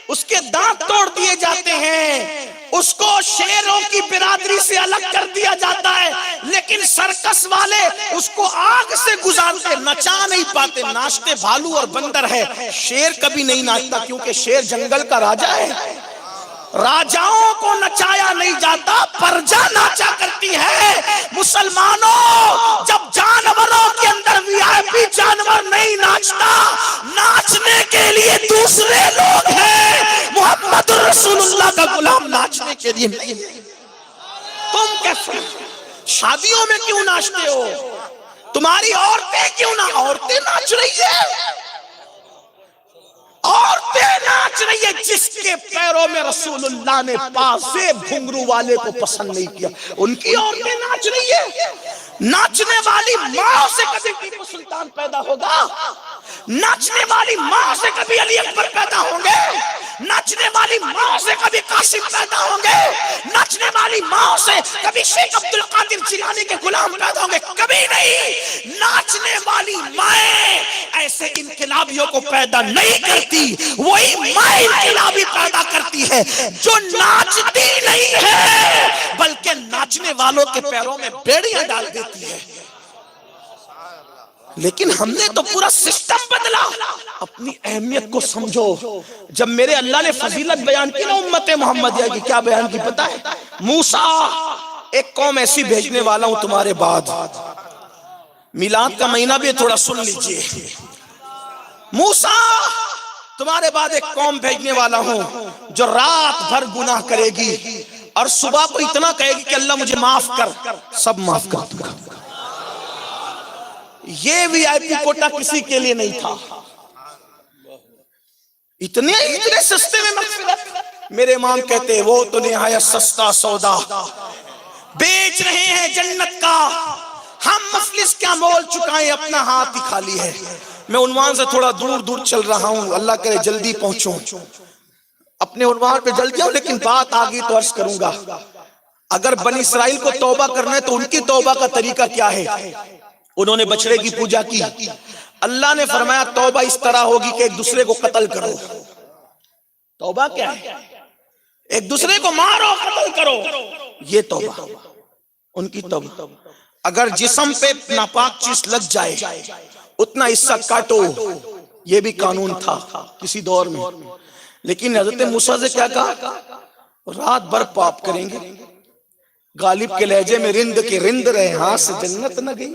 اس کے دانت توڑ دیے جاتے ہیں، اس کو شیروں کی برادری سے الگ کر دیا جاتا ہے، لیکن سرکس والے اس کو آگ سے گزارتے، نچا نہیں پاتے۔ ناچتے بھالو اور بندر ہے، شیر کبھی نہیں ناچتا، کیونکہ شیر جنگل کا راجا ہے۔ راجاؤں کو نچایا نہیں جاتا، پرجا ناچا کرتی ہے۔ مسلمانوں، جب جانوروں کے اندر وی آئی پی جانور نہیں ناچتا، ناچنے کے لیے دوسرے لوگ ہیں۔ محمد رسول اللہ کا غلام ناچنے کے لیے نہیں۔ تم کیسے شادیوں میں کیوں ناچتے ہو؟ تمہاری عورتیں کیوں نہ، عورتیں ناچ رہی ہے، عورتیں ناچ رہی ہے۔ جس کے پیروں میں رسول اللہ نے پازیب گھنگرو والے کو پسند نہیں کیا، ان کی عورتیں ناچ رہی ہے۔ ناچنے والی ماں سے کبھی ٹیپو سلطان پیدا ہوگا؟ ناچنے والی ماں سے کبھی علی اکبر پیدا ہوں گے؟ ناچنے والی ماں سے کبھی قاسم پیدا ہوں گے؟ ناچنے والی ماں سے کبھی شیخ عبد القادر جیلانی کے غلام پیدا ہوں گے؟ کبھی نہیں۔ ناچنے والی مائیں ایسے انقلابیوں کو پیدا نہیں کرتی، وہی ماں انقلابی پیدا کرتی ہے جو ناچتی نہیں ہے بلکہ ناچنے والوں کے پیروں میں بیڑیاں ڈال دیتی ہے۔ لیکن ہم نے تو پورا سسٹم بدلا۔ اپنی اہمیت کو سمجھو۔ جب میرے اللہ نے فضیلت بیان کی نا امت محمدیہ کی، کیا بیان کی پتہ ہے؟ موسیٰ، ایک قوم ایسی بھیجنے والا ہوں تمہارے بعد۔ میلاد کا مہینہ بھی تھوڑا سن لیجئے۔ موسیٰ، تمہارے بعد ایک قوم بھیجنے والا ہوں جو رات بھر گناہ کرے گی اور صبح کو اتنا کہے گی کہ اللہ مجھے معاف کر، سب معاف کر دوں گا۔ یہ وی آئی پی کوٹا کسی کے لیے نہیں تھا۔ اتنے سستے میں مغفرت۔ میرے امام کہتے ہیں وہ تو نہایت سستا سودا بیچ رہے ہیں جنت کا، ہم مفلس کیا مول چکائیں، اپنا ہاتھ ہی خالی ہے۔ میں عنوان سے تھوڑا دور دور چل رہا ہوں، اللہ کرے جلدی پہنچوں، اپنے عنوان پہ جلدی ہوں، لیکن بات آگئی تو عرض کروں گا۔ اگر بنی اسرائیل کو توبہ کرنا ہے تو ان کی توبہ کا طریقہ کیا ہے؟ انہوں نے بچڑے کی پوجا کی، اللہ نے فرمایا توبہ اس طرح ہوگی کہ ایک دوسرے کو قتل کرو۔ توبہ کیا ہے؟ ایک دوسرے کو مارو، قتل کرو، یہ توبہ، ان کی توبہ۔ اگر جسم پہ ناپاک چیز لگ جائے اتنا حصہ کاٹو، یہ بھی قانون تھا کسی دور میں۔ لیکن حضرت موسیٰ سے کیا کہا؟ رات بھر پاپ کریں گے، غالب کے لہجے میں رند کے رند رہے ہاتھ سے جنت نہ گئی۔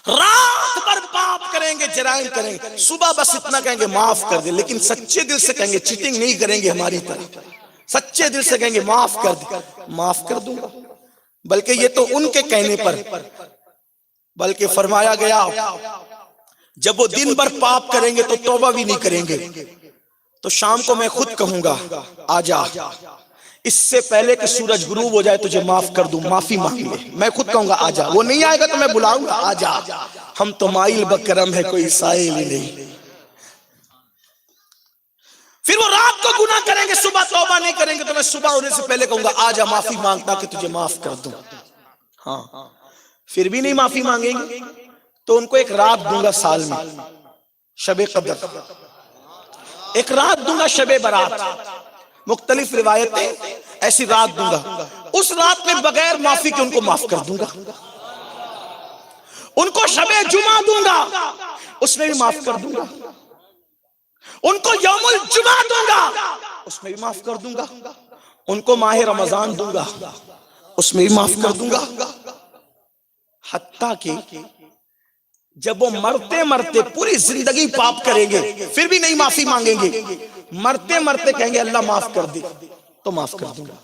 رات بھر پاپ کریں گے، جرائم کریں گے، صبح بس اتنا کہیں گے معاف کر دے، لیکن سچے دل سے کہیں گے چیٹنگ نہیں کریں گے ہماری طرح، سچے دل سے کہیں گے معاف کر دے، معاف کر دوں گا۔ بلکہ یہ تو ان کے کہنے پر، بلکہ فرمایا گیا جب وہ دن بھر پاپ کریں گے تو توبہ بھی نہیں کریں گے، تو شام کو میں خود کہوں گا آجا، اس سے پہلے کہ سورج غروب ہو جائے تجھے معاف کر دوں، معافی مانگ لے۔ میں خود کہوں گا آجا، وہ نہیں آئے گا تو میں بلاؤں گا آجا، ہم تو مائل بکرم ہے کوئی سائل ہی نہیں۔ پھر وہ رات کو گناہ کریں گے، صبح توبہ نہیں کریں گے، تو میں صبح ہونے سے پہلے کہوں گا آجا معافی مانگتا کہ تجھے معاف کر دوں۔ ہاں پھر بھی نہیں معافی مانگیں گے تو ان کو ایک رات دوں گا سال میں، شب قدر، ایک رات دوں گا شب برات، مختلف روایتیں ایسی رات دوں گا، اس رات میں بغیر معافی کے ان کو معاف کر دوں گا۔ ان کو شب جمعہ دوں گا، اس میں بھی معاف کر دوں گا۔ ان کو یوم الجمعہ دوں گا، اس میں بھی معاف کر دوں گا۔ ان کو ماہ رمضان دوں گا، اس میں بھی معاف کر دوں گا۔ حتیٰ کہ جب وہ مرتے مرتے پوری زندگی پاپ کریں گے پھر بھی نہیں معافی مانگیں گے، مرتے مرتے کہیں گے اللہ معاف کر دے تو معاف کر دوں گا،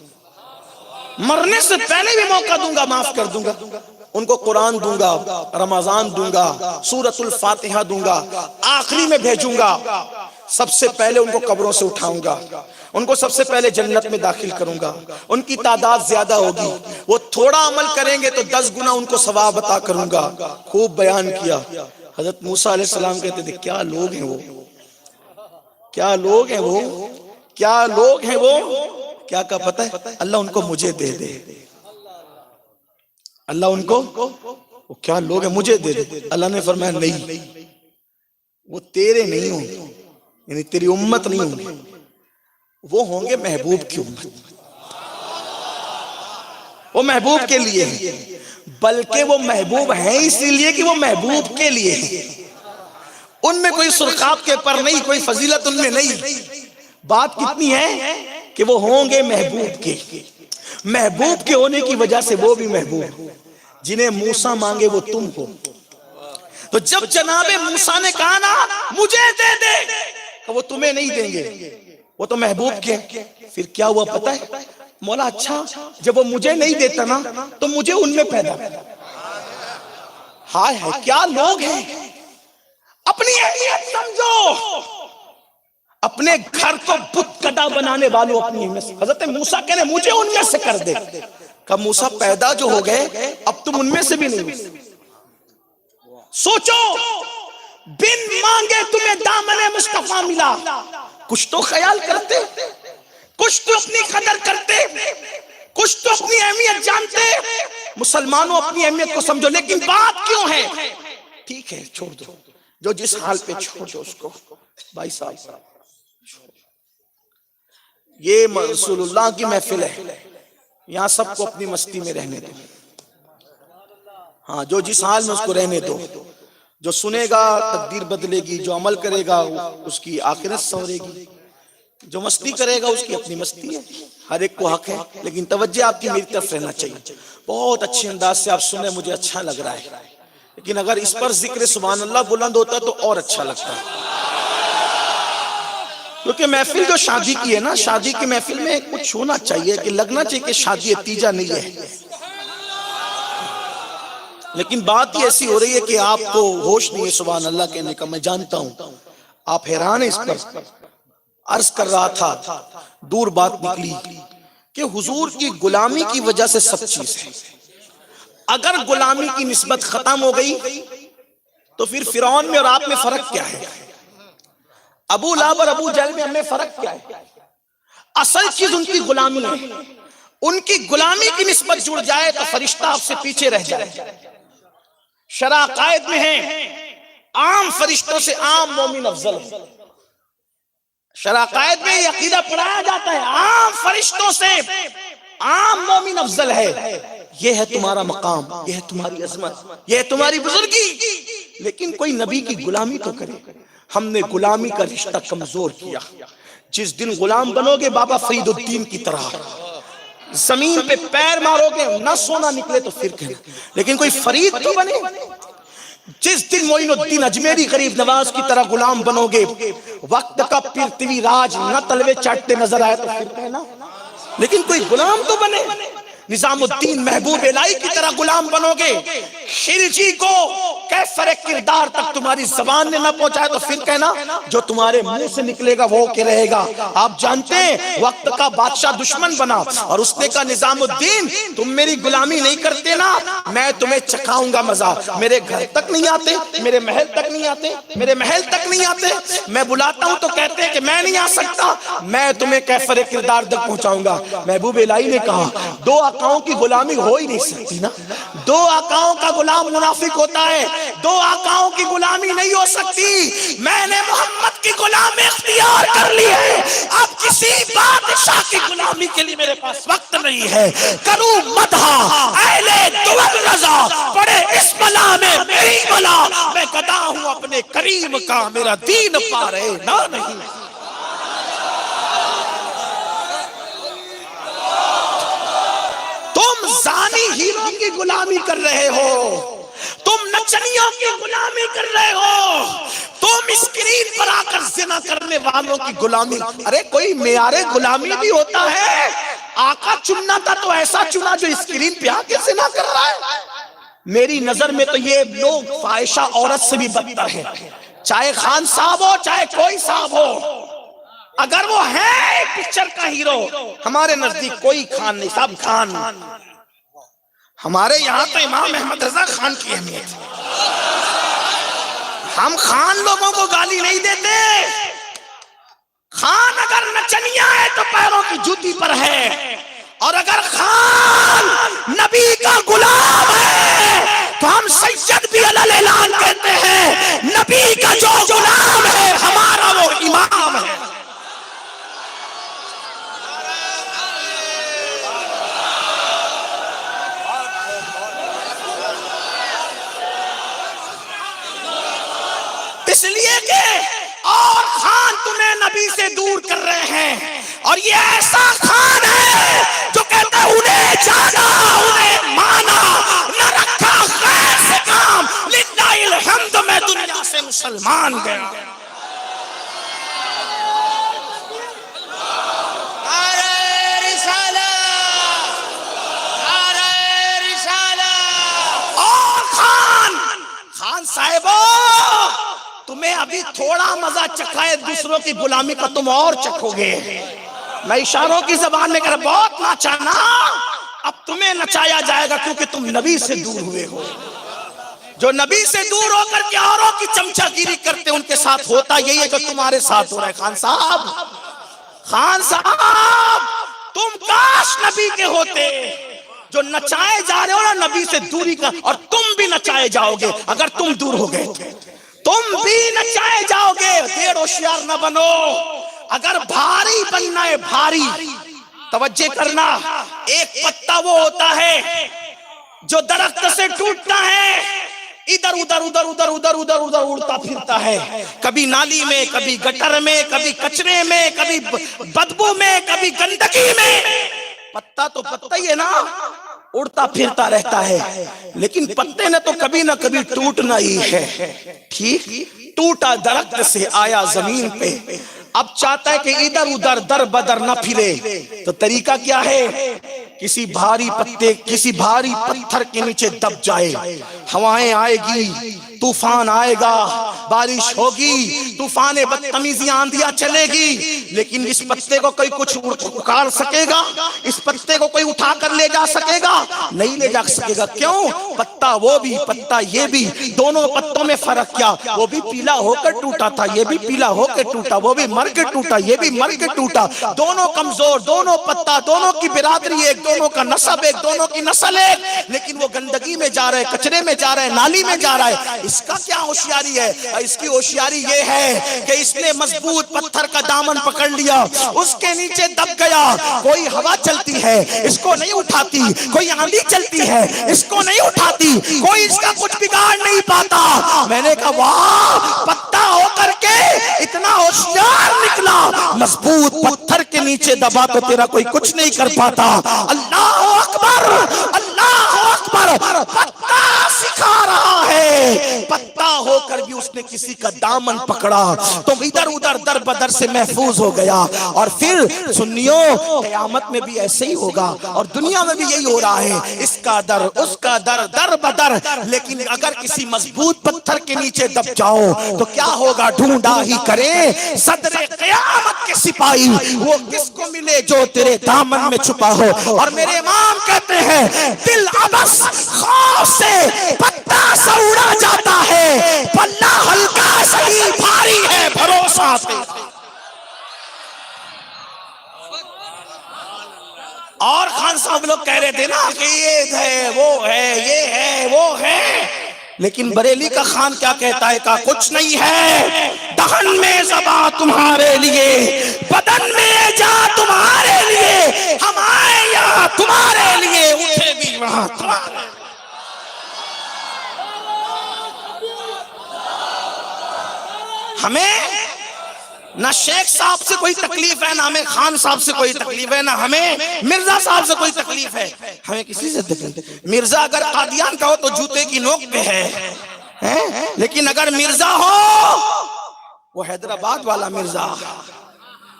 مرنے سے پہلے بھی موقع دوں گا، معاف کر دوں گا۔ ان کو قرآن دوں گا، رمضان دوں گا، سورۃ الفاتحہ دوں گا، آخری میں بھیجوں گا، سب سے پہلے ان کو قبروں سے اٹھاؤں گا، ان کو سب سے پہلے جنت میں داخل کروں گا۔ ان کی تعداد زیادہ ہوگی، وہ تھوڑا عمل کریں گے تو 10 گنا ان کو ثواب عطا کروں گا۔ خوب بیان کیا۔ حضرت موسیٰ علیہ السلام کہتے تھے کیا لوگ ہیں وہ، کیا لوگ ہیں وہ، کیا لوگ ہیں وہ۔ کیا کہا پتہ ہے؟ اللہ ان کو مجھے دے دے، اللہ ان کو، وہ کیا لوگ ہیں مجھے دے دے۔ اللہ نے فرمایا نہیں، وہ تیرے نہیں ہوں گے، یعنی تیری امت نہیں ہوں گے، وہ ہوں گے محبوب کی امت، وہ محبوب کے لیے ہیں، بلکہ وہ محبوب ہیں اسی لیے کہ وہ محبوب کے لیے ہیں۔ ان میں کوئی سرخاب کے پر نہیں، کوئی فضیلت ان میں نہیں۔ بات کتنی ہے کہ وہ ہوں گے محبوب کے، محبوب کے ہونے کی وجہ سے وہ بھی محبوب، جنہیں موسیٰ مانگے وہ تم ہو۔ تو جب جناب موسیٰ نے کہا نا مجھے دے دے، تو وہ تمہیں نہیں دیں گے، وہ تو محبوب کے۔ پھر کیا ہوا پتہ ہے؟ مولا اچھا جب وہ مجھے نہیں دیتا نا تو مجھے ان میں پیدا۔ ہائے ہائے کیا لوگ ہیں، اپنی اہمیت سمجھو، اپنے گھر کو بت کدا بنانے والوں اپنی اہمیت۔ حضرت موسیٰ کہنے مجھے ان میں سے کر دے، کہ موسیٰ پیدا جو ہو گئے اب تم ان میں سے بھی نہیں۔ سوچو بن مانگے تمہیں دامن مصطفیٰ ملا، کچھ تو خیال کرتے، کچھ تو اپنی قدر کرتے، کچھ تو اپنی اہمیت جانتے۔ مسلمانوں اپنی اہمیت کو سمجھو، لیکن بات کیوں ہے؟ ٹھیک ہے چھوڑ دو، جو جس حال پہ چھوڑ دو اس کو۔ بھائی صاحب یہ رسول اللہ کی محفل ہے، یہاں سب کو اپنی مستی میں رہنے دو۔ ہاں جو جس حال میں اس کو رہنے دو، جو سنے گا تقدیر بدلے گی، جو عمل کرے گا اس کی آخرت سنورے گی، جو مستی کرے گا اس کی اپنی مستی ہے، ہر ایک کو حق ہے، لیکن توجہ آپ کی میری طرف رہنا چاہیے۔ بہت اچھے انداز سے آپ سنیں، مجھے اچھا لگ رہا ہے، لیکن اگر اس پر ذکر سبحان اللہ بلند ہوتا تو اور اچھا لگتا ہے، کیونکہ محفل جو شادی کی ہے نا، شادی کی محفل میں کچھ ہونا چاہیے کہ لگنا چاہیے کہ شادی نتیجہ نہیں ہے۔ لیکن بات یہ ایسی ہو رہی ہے کہ آپ کو ہوش نہیں ہے سبحان اللہ کہنے کا، میں جانتا ہوں آپ حیران ہیں اس پر۔ عرض کر رہا تھا دور بات نکلی کہ حضور کی غلامی کی وجہ سے سب چیز ہے۔ اگر غلامی کی نسبت ختم ہو گئی تو پھر فرعون میں اور آپ میں فرق کیا ہے؟ ابو لہب اور ابو جہل میں ہمیں فرق کیا ہے؟ اصل چیز ان کی غلامی ہے، ان کی غلامی کی نسبت جڑ جائے تو فرشتہ آپ سے پیچھے رہ جائے۔ شرع عقائد میں ہیں عام فرشتوں سے عام مومن افضل ہے، شرع عقائد میں یہ عقیدہ پڑھایا جاتا ہے عام فرشتوں سے عام مومن افضل ہے۔ یہ ہے تمہارا مقام، یہ ہے تمہاری عظمت، یہ ہے تمہاری بزرگی، لیکن کوئی نبی کی غلامی تو کرے، ہم نے غلامی کا رشتہ کمزور کیا. جس دن غلام بنو گے بابا فرید الدین کی طرح زمین پہ پیر مارو گے نہ سونا نکلے تو پھر کہنا, لیکن کوئی فرید تو بنے. جس دن معین الدین اجمیری غریب نواز کی طرح غلام بنو گے, وقت کا پرتوی راج نہ تلوے چاٹتے نظر آئے تو پھر کہنا, لیکن کوئی غلام تو بنے. نظام الدین محبوب الہی کی طرح غلام بنو گے, خلجی کو کیفر کردار تک تمہاری زبان نے نہ پہنچایا تو پھر کہنا جو تمہارے منہ سے نکلے گا وہ کہ رہے گا. آپ جانتے ہیں وقت کا بادشاہ دشمن بنا اور اس نے کہا نظام الدین تم میری غلامی نہیں کرتے نا, میں تمہیں چکھاؤں گا مزہ. میرے گھر تک نہیں آتے, میرے محل تک نہیں آتے, میرے محل تک نہیں آتے, میں بلاتا ہوں تو کہتے ہیں کہ میں نہیں آ سکتا, میں تمہیں کیفر کردار تک پہنچاؤں گا. محبوب الہی نے کہا دو آقاؤں کی غلامی ہو ہی نہیں سکتی نا, دو آقاؤں کا غلام منافق ہوتا ہے, دو آقاؤں کی غلامی نہیں ہو سکتی. میں نے محمد کی غلامی اختیار کر لی ہے, اب کسی بادشاہ کی غلامی کے لیے میرے پاس وقت نہیں ہے. کروں مدح اہل دول رضا, پڑے اس بلا میں میری بلا, میں گدا ہوں اپنے کریم کا, میرا دین پا رہے نہ نہیں. تم زانی ہیروں کی غلامی کر رہے ہو, تم نچنیوں کی غلامی کر رہے ہو, تم اسکرین پر آ کر زنا کرنے والوں کی غلامی. ارے کوئی معیار غلامی بھی ہوتا ہے. آقا چننا تھا تو ایسا چنا جو اسکرین پہ آ کے زنا کر رہا ہے. میری نظر میں تو یہ لوگ فاحشہ عورت سے بھی بدتر ہیں, چاہے خان صاحب ہو چاہے کوئی صاحب ہو. اگر وہ ہے پکچر کا ہیرو, ہمارے نزدیک کوئی خان نہیں, سب خان. ہمارے یہاں تو امام احمد رضا خان کی اہمیت ہے. ہم خان لوگوں کو گالی نہیں دیتے. خان اگر نچنیا ہے تو پیروں کی جوتی پر ہے, اور اگر خان نبی کا غلام ہے تو ہم سید بھی علی اعلان کہتے ہیں نبی کا جو غلام ہے ہمارا وہ امام ہے. اس لیے کہ اور خان تمہیں نبی سے دور کر رہے ہیں, اور یہ ایسا خان ہے جو کہتا ہے انہیں جانا انہیں مانا نہ رکھا غیر سے کام, للہ الحمد میں دنیا سے مسلمان گیا. اور خان صاحبوں تمہیں ابھی تھوڑا مزہ چکھا ہے, دوسروں کی غلامی کا تم اور چکھو گے. میں اشاروں کی زبان میں کہہ رہا بہت ناچانا, اب تمہیں نچایا جائے گا کیونکہ تم نبی سے دور ہوئے ہو. جو نبی سے دور ہو کر کے اوروں کی چمچا گیری کرتے ان کے ساتھ ہوتا یہی ہے کہ تمہارے ساتھ ہو رہا ہے. خان صاحب تم کاش نبی کے ہوتے. جو نچائے جا رہے ہو نا نبی سے دوری کا, اور تم بھی نچائے جاؤ گے اگر تم دور ہو گئے, تم بھی نچائے جاؤ گے. دیر ہوشیار نہ بنو. اگر بھاری بننا ہے بھاری, توجہ کرنا, ایک پتا وہ ہوتا ہے جو درخت سے ٹوٹتا ہے, ادھر ادھر ادھر ادھر ادھر ادھر ادھر اڑتا پھرتا ہے, کبھی نالی میں, کبھی گٹر میں, کبھی کچرے میں, کبھی بدبو میں, کبھی گندگی میں. پتا تو پتا ہی ہے نا, اڑتا پھرتا رہتا ہے, لیکن پتے نے تو کبھی نہ کبھی ٹوٹنا ہی ہے. ٹھیک, ٹوٹا درخت سے آیا زمین پہ, اب چاہتا ہے کہ ادھر ادھر در بدر نہ پھرے, تو طریقہ کیا ہے, کسی بھاری پتے کسی بھاری پتھر کے نیچے دب جائے. ہوائیں آئے گی, طوفان آئے گا, بارش ہوگی, طوفان بدتمیزیاں آندھیاں چلے گی, لیکن اس پتے کو کوئی کچھ اکھاڑ سکے گا, اس پتے کو کوئی اٹھا کر لے جا سکے گا, نہیں لے جا سکے گا. کیوں؟ پتا وہ بھی پتا یہ بھی, دونوں پتوں میں فرق کیا, وہ بھی پیلا ہو کر ٹوٹا تھا, یہ بھی پیلا ہو کے ٹوٹا, وہ بھی مر کے ٹوٹا, یہ بھی مر کے ٹوٹا. دونوں کمزور, دونوں پتا, دونوں کی برادری ایک, دونوں کا نسب ایک, دونوں کی نسل ایک, لیکن وہ گندگی میں جا رہے, کچرے میں جا رہے, نالی میں جا رہا ہے. اس کا کیا ہوشیاری ہے؟ اس کی ہوشیاری یہ ہے کہ اس نے مضبوط پتھر کا دامن پکڑ لیا, اس کے نیچے دب گیا. کوئی ہوا چلتی ہے اس کو نہیں اٹھاتی, کوئی آندھی چلتی ہے اس کو نہیں اٹھاتی, کوئی اس کا کچھ بگاڑ نہیں پاتا. میں نے کہا واہ, پتا ہو کر کے ہوشیار نکلا. مضبوط پتھر کے نیچے دبا تو تیرا کوئی کچھ نہیں کر پاتا. اللہ اکبر، اللہ اکبر. پتا سکھا رہا ہے، پتا ہو کر بھی اس نے کسی کا دامن پکڑا تو ادھر ادھر در بدر سے محفوظ ہو گیا. اور پھر سنیو، قیامت میں بھی ایسے ہی ہوگا اور دنیا میں بھی یہی ہو رہا ہے. اس کا در اس کا در در بدر. لیکن اگر کسی مضبوط پتھر کے نیچے دب جاؤ تو کیا ہوگا؟ ڈھونڈا ہی کرے صدر قیامت کے سپاہی، وہ کس کو ملے جو تیرے دامن میں چھپا ہو. اور میرے امام کہتے ہیں دل ابس خوف سے پتا سا اڑا جاتا ہے، پلہ ہلکا صحیح بھاری ہے بھروسہ پہ. اور خان صاحب لوگ کہہ رہے تھے نا کہ یہ ہے وہ ہے یہ ہے وہ ہے، لیکن بریلی کا خان کیا کہتا ہے؟ کہ کچھ نہیں ہے. دہن میں زباں تمہارے لیے، بدن میں جا تمہارے لیے، ہم آئے یہاں تمہارے لیے، اٹھے بھی وہاں تمہارے لیے. ہمیں نہ شیخ صاحب سے کوئی تکلیف ہے، نہ ہمیں خان صاحب سے کوئی تکلیف ہے، نہ ہمیں مرزا صاحب سے کوئی تکلیف ہے. ہمیں کسی سے تکلیف. مرزا اگر قادیان کا ہو تو جوتے کی نوک پہ ہے، لیکن اگر مرزا ہو وہ حیدرآباد والا مرزا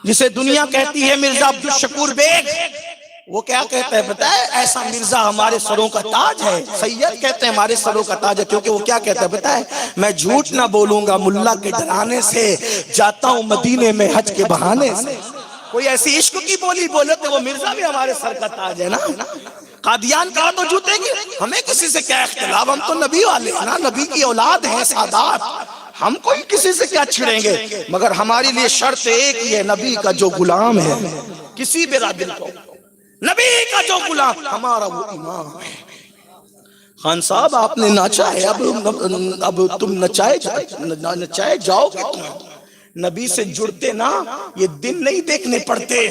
جسے دنیا کہتی ہے مرزا عبدالشکور بیگ، وہ کیا کہتا ہے پتہ ہے؟ ایسا مرزا ہمارے سروں کا تاج ہے. سید کہتے ہیں ہمارے سروں کا تاج ہے، کیونکہ وہ کیا کہتا ہے پتہ ہے؟ میں جھوٹ نہ بولوں گا ملا کے ڈرانے سے، جاتا ہوں مدینے میں حج کے بہانے سے. کوئی ایسی عشق کی بولی بولے تو وہ مرزا بھی ہمارے سر کا تاج ہے نا. قادیان کہا تو جوتے گی، ہمیں کسی سے کیا اختلاف؟ ہم تو نبی والے ہیں نا، نبی کی اولاد ہیں سادات، ہم کوئی کسی سے کیا چھڑیں گے. مگر ہماری لیے شرط ایک ہی ہے، نبی کا جو غلام ہے، کسی برادری کو نبی کا جو غلام، ہمارا وہ امام ہے. خان صاحب آپ نے ناچا ہے، اب تم نچائے جاؤ گے. تم نبی سے جڑتے نا، یہ دن نہیں دیکھنے پڑتے.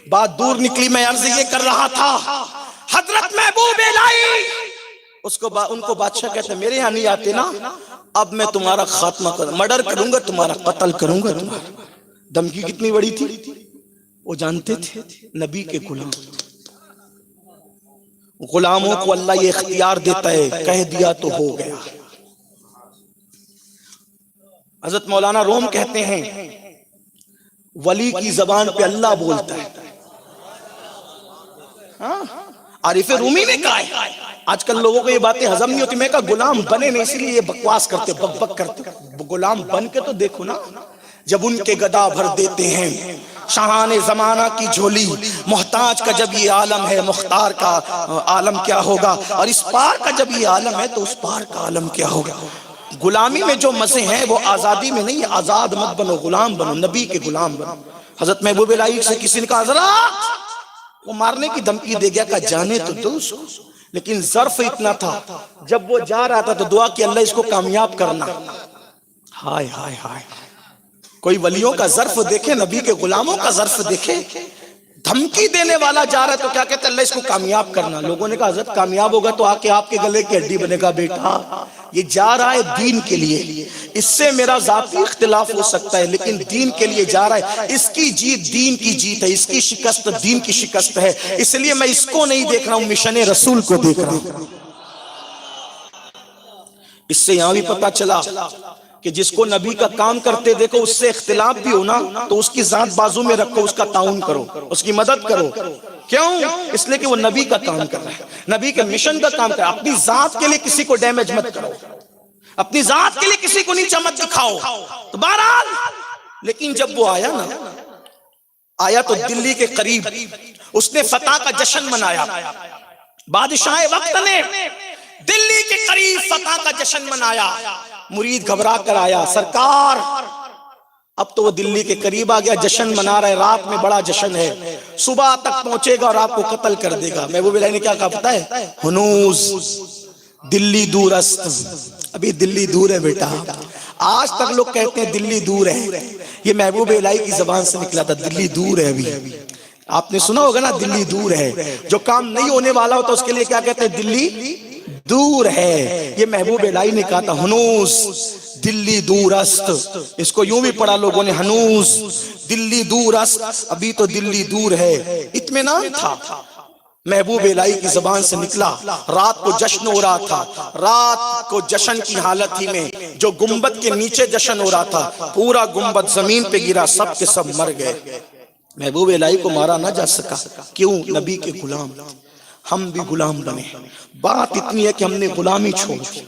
بات دور نکلی، میں عرض یہ کر رہا تھا حضرت محبوب الہی ان کو بادشاہ کہتے ہیں میرے یہاں نہیں آتے نا، اب میں تمہارا خاتمہ کروں، مرڈر کروں گا، تمہارا قتل کروں گا. تمہارا دھمکی کتنی بڑی تھی، وہ جانتے تھے نبی کے غلام. غلاموں کو اللہ یہ اختیار دیتا ہے، کہہ دیا تو ہو گیا. حضرت مولانا روم کہتے ہیں ولی کی زبان پہ اللہ بولتا ہے. عارف رومی نے کہا ہے. آج کل لوگوں کو یہ باتیں ہضم نہیں ہوتی. میں کہا غلام بنے نہیں، اسی لیے یہ بکواس کرتے، بک بک کرتے. غلام بن کے تو دیکھو نا، جب ان کے گدا بھر دیتے ہیں شاہان زمانہ کی جھولی. محتاج کا جب یہ عالم ہے، مختار کا عالم کیا ہوگا؟ اور اس پار کا جب یہ عالم ہے تو اس پار کا عالم کیا ہوگا؟ غلامی میں جو مزے ہیں وہ آزادی میں نہیں. آزاد مت بنو، غلام بنو، نبی کے غلام بنو. حضرت محبوب الہی سے کسی نے کہا حضرات، وہ مارنے کی دھمکی دے گیا، کہا جانے تو دو اس کو. لیکن ظرف اتنا تھا، جب وہ جا رہا تھا تو دعا کی اللہ اس کو کامیاب کرنا. ہائے ہائے ہائے، کوئی ولیوں کا ظرف دیکھے، نبی کے غلاموں کا ظرف دیکھے. دھمکی دینے والا جا رہا ہے تو کیا کہتے ہیں؟ اللہ اس کو کامیاب کرنا. لوگوں نے کہا حضرت کامیاب ہوگا تو آ کے آپ کے گلے کی ہڈی بنے گا. بیٹا یہ جا رہا ہے دین کے لیے، اس سے میرا ذاتی اختلاف ہو سکتا ہے لیکن دین کے لیے جا رہا ہے. اس کی جیت دین کی جیت ہے، اس کی شکست دین کی شکست ہے. اس لیے میں اس کو نہیں دیکھ رہا ہوں، مشن رسول کو دیکھ رہا ہوں. اس سے یہاں بھی پتا چلا کہ جس کو نبی کا کام کرتے دیکھو، اس سے اختلاف بھی ہونا تو اس کی ذات بازو میں رکھو، اس کا تعاون کرو، اس کی مدد کرو. کیوں؟ اس لیے کہ وہ نبی کا کام کر رہا ہے، نبی کے مشن کا کام کر رہا ہے. اپنی ذات کے لیے کسی کو ڈیمیج مت کرو، اپنی ذات کے لیے کسی کو نیچا مت دکھاؤ. تو بہرحال لیکن جب وہ آیا تو دلی کے قریب اس نے فتح کا جشن منایا. بادشاہ وقت نے دلی کے قریب فتح کا جشن منایا. مرید گھبرا کر آیا، سرکار اب تو وہ دلی کے قریب آ گیا، جشن منا رہا ہے، رات میں بڑا جشن ہے، صبح تک پہنچے گا اور آپ کو قتل کر دے گا. محبوب الہی نے کیا کہا پتہ ہے؟ ہنوز دلی دور است، ابھی دلی دور ہے بیٹا. آج تک لوگ کہتے ہیں دلی دور ہے، یہ محبوب الہی کی زبان سے نکلا تھا، دلی دور ہے. ابھی آپ نے سنا ہوگا نا دلی دور ہے. جو کام نہیں ہونے والا ہوتا اس کے لیے کیا کہتے ہیں؟ دلی دور ہے. یہ محبوب الہی نے کہا تھا ہنوز دلی دور است، اس کو یوں بھی پڑھا لوگوں نے، ہنوز دلی دور است، ابھی تو دلی دور ہے، اطمینان تھا محبوب الہی کی زبان سے نکلا۔ رات کو جشن ہو رہا تھا، رات کو جشن کی حالت ہی میں جو گنبد کے نیچے جشن ہو رہا تھا، پورا گنبد زمین پہ گرا، سب کے سب مر گئے۔ محبوب الہی کو مارا نہ جا سکا، کیوں؟ نبی کے غلام۔ ہم بھی غلام بنے، بات اتنی ہے کہ ہم نے غلامی چھوڑ دی۔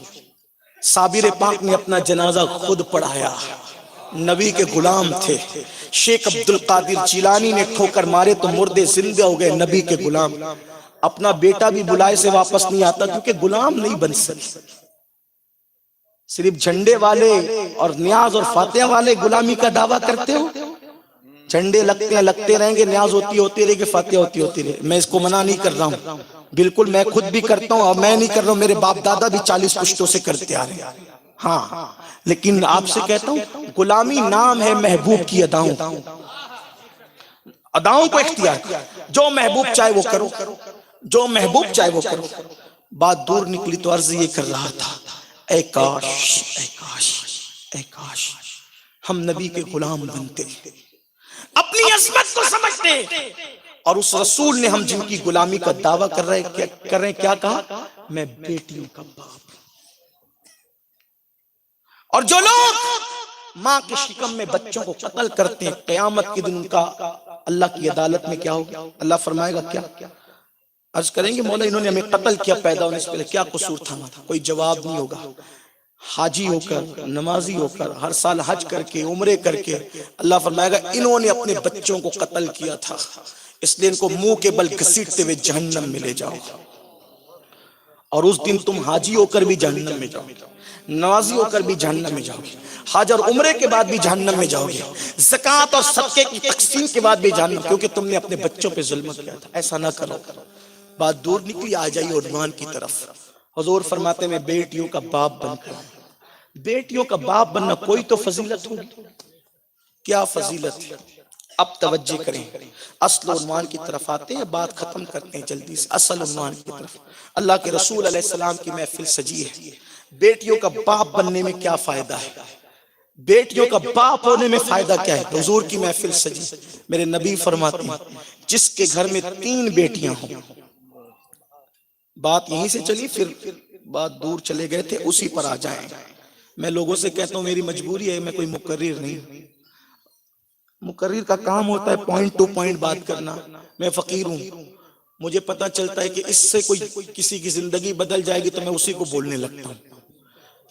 صابر پاک نے اپنا جنازہ خود پڑھایا، نبی کے غلام تھے۔ شیخ عبد القادر جیلانی نے ٹھوکر مارے تو مردے زندہ ہو گئے، نبی کے غلام۔ اپنا بیٹا بھی بلائے سے واپس نہیں آتا کیونکہ غلام نہیں بن سکے۔ صرف جھنڈے والے اور نیاز اور فاتحہ والے غلامی کا دعویٰ کرتے ہو؟ جھنڈے لگتے رہیں گے، نیاز ہوتی رہے گی، فاتحہ ہوتی رہے۔ میں اس کو منع نہیں کر رہا ہوں، بالکل میں خود بھی کرتا ہوں، اور میں نہیں کر رہا ہوں، میرے باپ دادا بھی 40 پشتوں سے کرتے آ رہے ہیں۔ ہاں، لیکن آپ سے کہتا ہوں غلامی نام ہے محبوب کی اداؤں کو اختیار کرو، جو محبوب چاہے وہ کرو، جو محبوب چاہے وہ کرو۔ بات دور نکلی تو عرض یہ کر رہا تھا، اے کاش اے کاش اے کاش ہم نبی کے غلام بنتے، اپنی عظمت کو سمجھتے، اور اس رسول نے ہم جن کی غلامی کا دعویٰ کر رہے ہیں کیا کہا؟ میں بیٹیوں کا باپ۔ اور جو لوگ ماں کے شکم میں بچوں کو قتل کرتے ہیں، قیامت کے دن ان کا اللہ کی عدالت میں کیا ہوگا؟ اللہ فرمائے گا کیا؟ عرض کریں گے مولا انہوں نے ہمیں قتل کیا، پیدا ہونے سے پہلے کیا قصور تھا ہمارا؟ کوئی جواب نہیں ہوگا۔ حاجی ہو کر، نمازی ہو کر، ہر سال حج کر کے، عمرے کر کے، اللہ فرمائے گا انہوں نے اپنے بچوں کو قتل کیا تھا، اس لیے ان کو منہ کے بل گھسیٹتے ہوئے جہنم میں لے جاؤ۔ اور اس دن تم حاجی ہو کر بھی جہنم میں جاؤ گے، نمازی ہو کر بھی جہنم میں جاؤ گے، حج اور عمرے کے بعد بھی جہنم میں جاؤ گے، زکوٰۃ اور صدقے کی تقسیم کے بعد بھی جہنم، کیونکہ تم نے اپنے بچوں پہ ظلم کیا تھا۔ ایسا نہ کرو۔ بات دور نکلی، آ جائیے عنوان کی طرف۔ حضور فرماتے میں بیٹیوں کا باپ بن کر، بیٹیوں کا باپ بننا کوئی تو فضیلت ہوگی۔ کیا فضیلت ہے؟ اب توجہ کریں، اصل عنوان کی طرف آتے ہیں، بات ختم کرتے ہیں جلدی سے، اصل عنوان کی طرف۔ اللہ کے رسول علیہ السلام کی محفل سجی ہے، بیٹیوں کا باپ بننے میں کیا فائدہ ہے، بیٹیوں کا باپ ہونے میں فائدہ کیا ہے؟ حضور کی محفل سجی، میرے نبی فرماتے ہیں جس کے گھر میں 3 بیٹیاں ہوں، بات یہیں سے چلی، پھر بات دور چلے گئے تھے، اسی پر آ جائیں۔ میں لوگوں سے کہتا ہوں میری مجبوری ہے، میں کوئی مقرر نہیں، مقرر کا کام ہوتا ہے پوائنٹ ٹو پوائنٹ بات کرنا، میں فقیر ہوں، مجھے پتا چلتا ہے کہ اس سے کوئی کسی کی زندگی بدل جائے گی تو میں اسی کو بولنے لگتا ہوں،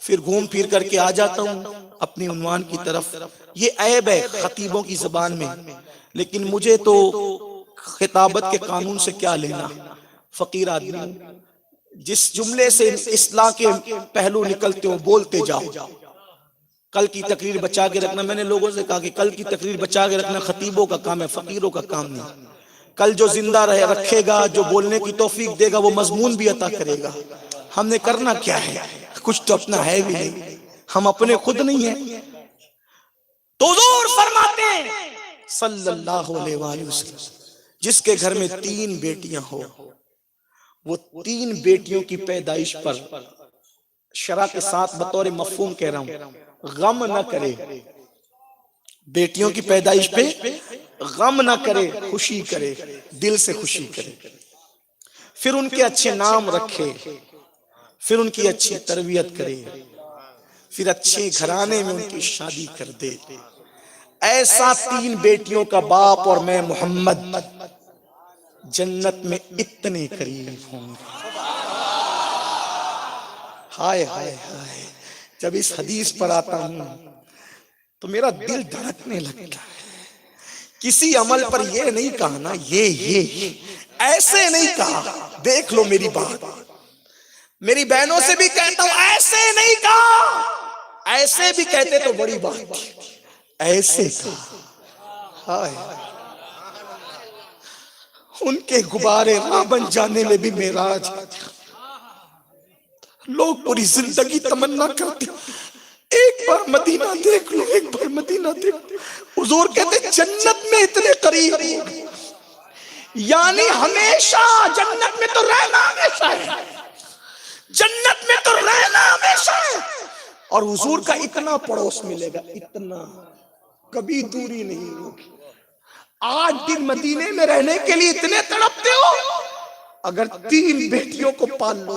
پھر گھوم پھر کر کے آ جاتا ہوں اپنی عنوان کی طرف۔ یہ عیب ہے خطیبوں کی زبان میں، لیکن مجھے تو خطابت کے قانون سے کیا لینا، فقیر آدمی ہوں، جس جملے سے اصلاح کے پہلو نکلتے ہو بولتے جاؤ۔ کل کی تقریر بچا کے رکھنا، میں نے لوگوں سے کہا کہ کل کی تقریر بچا کے رکھنا خطیبوں کا کام ہے، فقیروں کا کام نہیں۔ کل جو زندہ رکھے گا، جو بولنے کی توفیق دے گا، وہ مضمون بھی عطا کرے گا۔ ہم نے کرنا کیا ہے؟ کچھ تو اپنا ہے بھی نہیں، ہم اپنے خود نہیں ہیں۔ تو حضور فرماتے ہیں صلی اللہ علیہ وآلہ وسلم جس کے گھر میں 3 بیٹیاں ہو، وہ 3 بیٹیوں کی پیدائش پر شرع کے ساتھ بطور مفہوم کہہ رہا ہوں، غم نہ کرے، بیٹیوں کی پیدائش پہ غم نہ کرے، خوشی کرے، دل سے خوشی کرے، پھر ان کے اچھے نام رکھے، پھر ان کی اچھی تربیت کرے، پھر اچھے گھرانے میں ان کی شادی کر دے۔ ایسا 3 بیٹیوں کا باپ اور میں محمد جنت میں اتنے قریب ہوں گے۔ ہائے ہائے ہائے، جب اس حدیث پر آتا ہوں تو میرا دل دھڑکنے لگتا ہے۔ کسی عمل پر یہ نہیں کہا نا، یہ ایسے نہیں کہا، دیکھ لو میری بات، میری بہنوں سے بھی کہتا ہوں ایسے نہیں کہا، ایسے بھی کہتے تو بڑی بات، ایسے کہا۔ ہائے، ان کے غبارے راہ بن جانے میں بھی معراج ہے۔ لوگ پوری زندگی تمنا کرتے ایک بار مدینہ دیکھ لو، ایک بار مدینہ دیکھ لو۔ حضور کہتے جنت میں اتنے قریب، یعنی ہمیشہ جنت میں تو رہنا ہمیشہ ہے، جنت میں تو رہنا ہمیشہ ہے۔ اور حضور کا اتنا پڑوس ملے گا، اتنا، کبھی دوری نہیں ہوگی۔ 8 دن مدینے میں رہنے کے لیے اتنے تڑپتے ہو، اگر 3 بیٹیوں کو پال لو،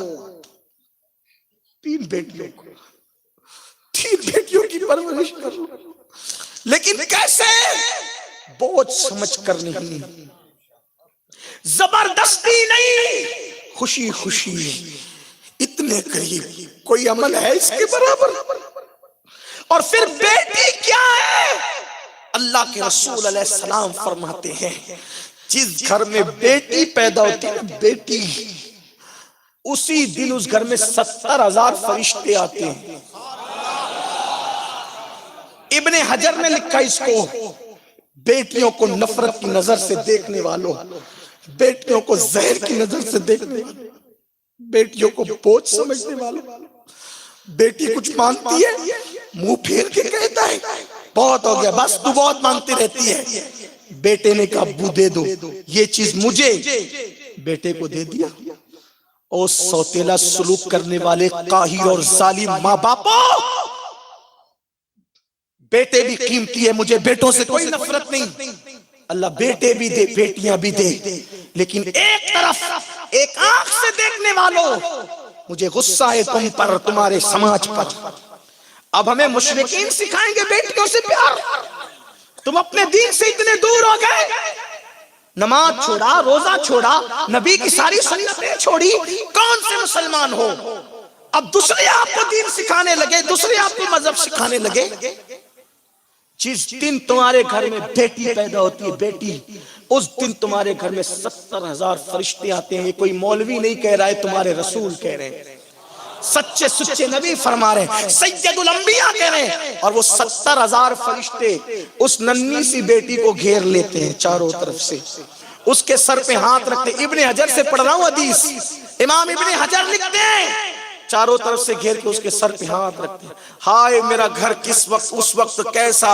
3 بیٹیوں کو، 3 بیٹیوں کی پرورش کر لو، لیکن کیسے؟ بوجھ سمجھ کر نہیں، زبردستی نہیں، خوشی خوشی، اتنے قریب، کوئی عمل ہے اس کے برابر؟ اور پھر بیٹی کیا ہے؟ اللہ کے رسول علیہ السلام فرماتے ہیں جس گھر میں بیٹی پیدا ہوتی ہے، بیٹی، اسی دن اس گھر میں 70,000 فرشتے آتے ہیں۔ ابن حجر نے لکھا اس کو، بیٹیوں کو نفرت کی نظر سے دیکھنے والوں، بیٹیوں کو زہر کی نظر سے دیکھنے والوں، بیٹیوں کو بوجھ سمجھنے والوں، بیٹی کچھ مانتی ہے منہ پھیر کے کہتا ہے بہت ہو گیا، بس تو بہت مانتی رہتی ہے۔ بیٹے نے کہا ابو دے دو یہ چیز مجھے، بیٹے کو دے دیا۔ او سوتیلا سلوک کرنے والے قاہر اور ظالم ماں باپوں، بیٹے بھی قیمتی ہے، مجھے بیٹوں سے کوئی نفرت نہیں، اللہ بیٹے بھی دے بیٹیاں بھی دے، لیکن ایک طرف ایک آنکھ سے دیکھنے والوں، مجھے غصہ ہے تم پر، تمہارے سماج پر۔ اب ہمیں مشرکین سکھائیں گے بیٹیوں سے پیار، تم اپنے دین سے اتنے دور ہو گئے، نماز چھوڑا، روزہ چھوڑا، نبی کی ساری سنتیں چھوڑی، کون سے مسلمان ہو؟ اب دوسرے آپ کو دین سکھانے لگے، دوسرے آپ کو مذہب سکھانے لگے۔ جس دن تمہارے گھر میں بیٹی پیدا ہوتی ہے، بیٹی، اس دن تمہارے گھر میں 70,000 فرشتے آتے ہیں۔ یہ کوئی مولوی نہیں کہہ رہا ہے، تمہارے رسول کہہ رہے ہیں، سچے سچے نبی فرما رہے ہیں، سید الانبیاء کہہ رہے ہیں، اور وہ 70,000 فرشتے اس ننھی سی بیٹی کو گھیر لیتے ہیں چاروں طرف سے، اس کے سر پہ ہاتھ رکھتے ہیں۔ ابن حجر سے پڑھ رہا ہوں حدیث، امام ابن حجر لکھتے ہیں چاروں طرف سے گھیر کے اس کے سر پہ ہاتھ رکھتے ہیں، ہائے میرا گھر کس وقت، اس وقت کیسا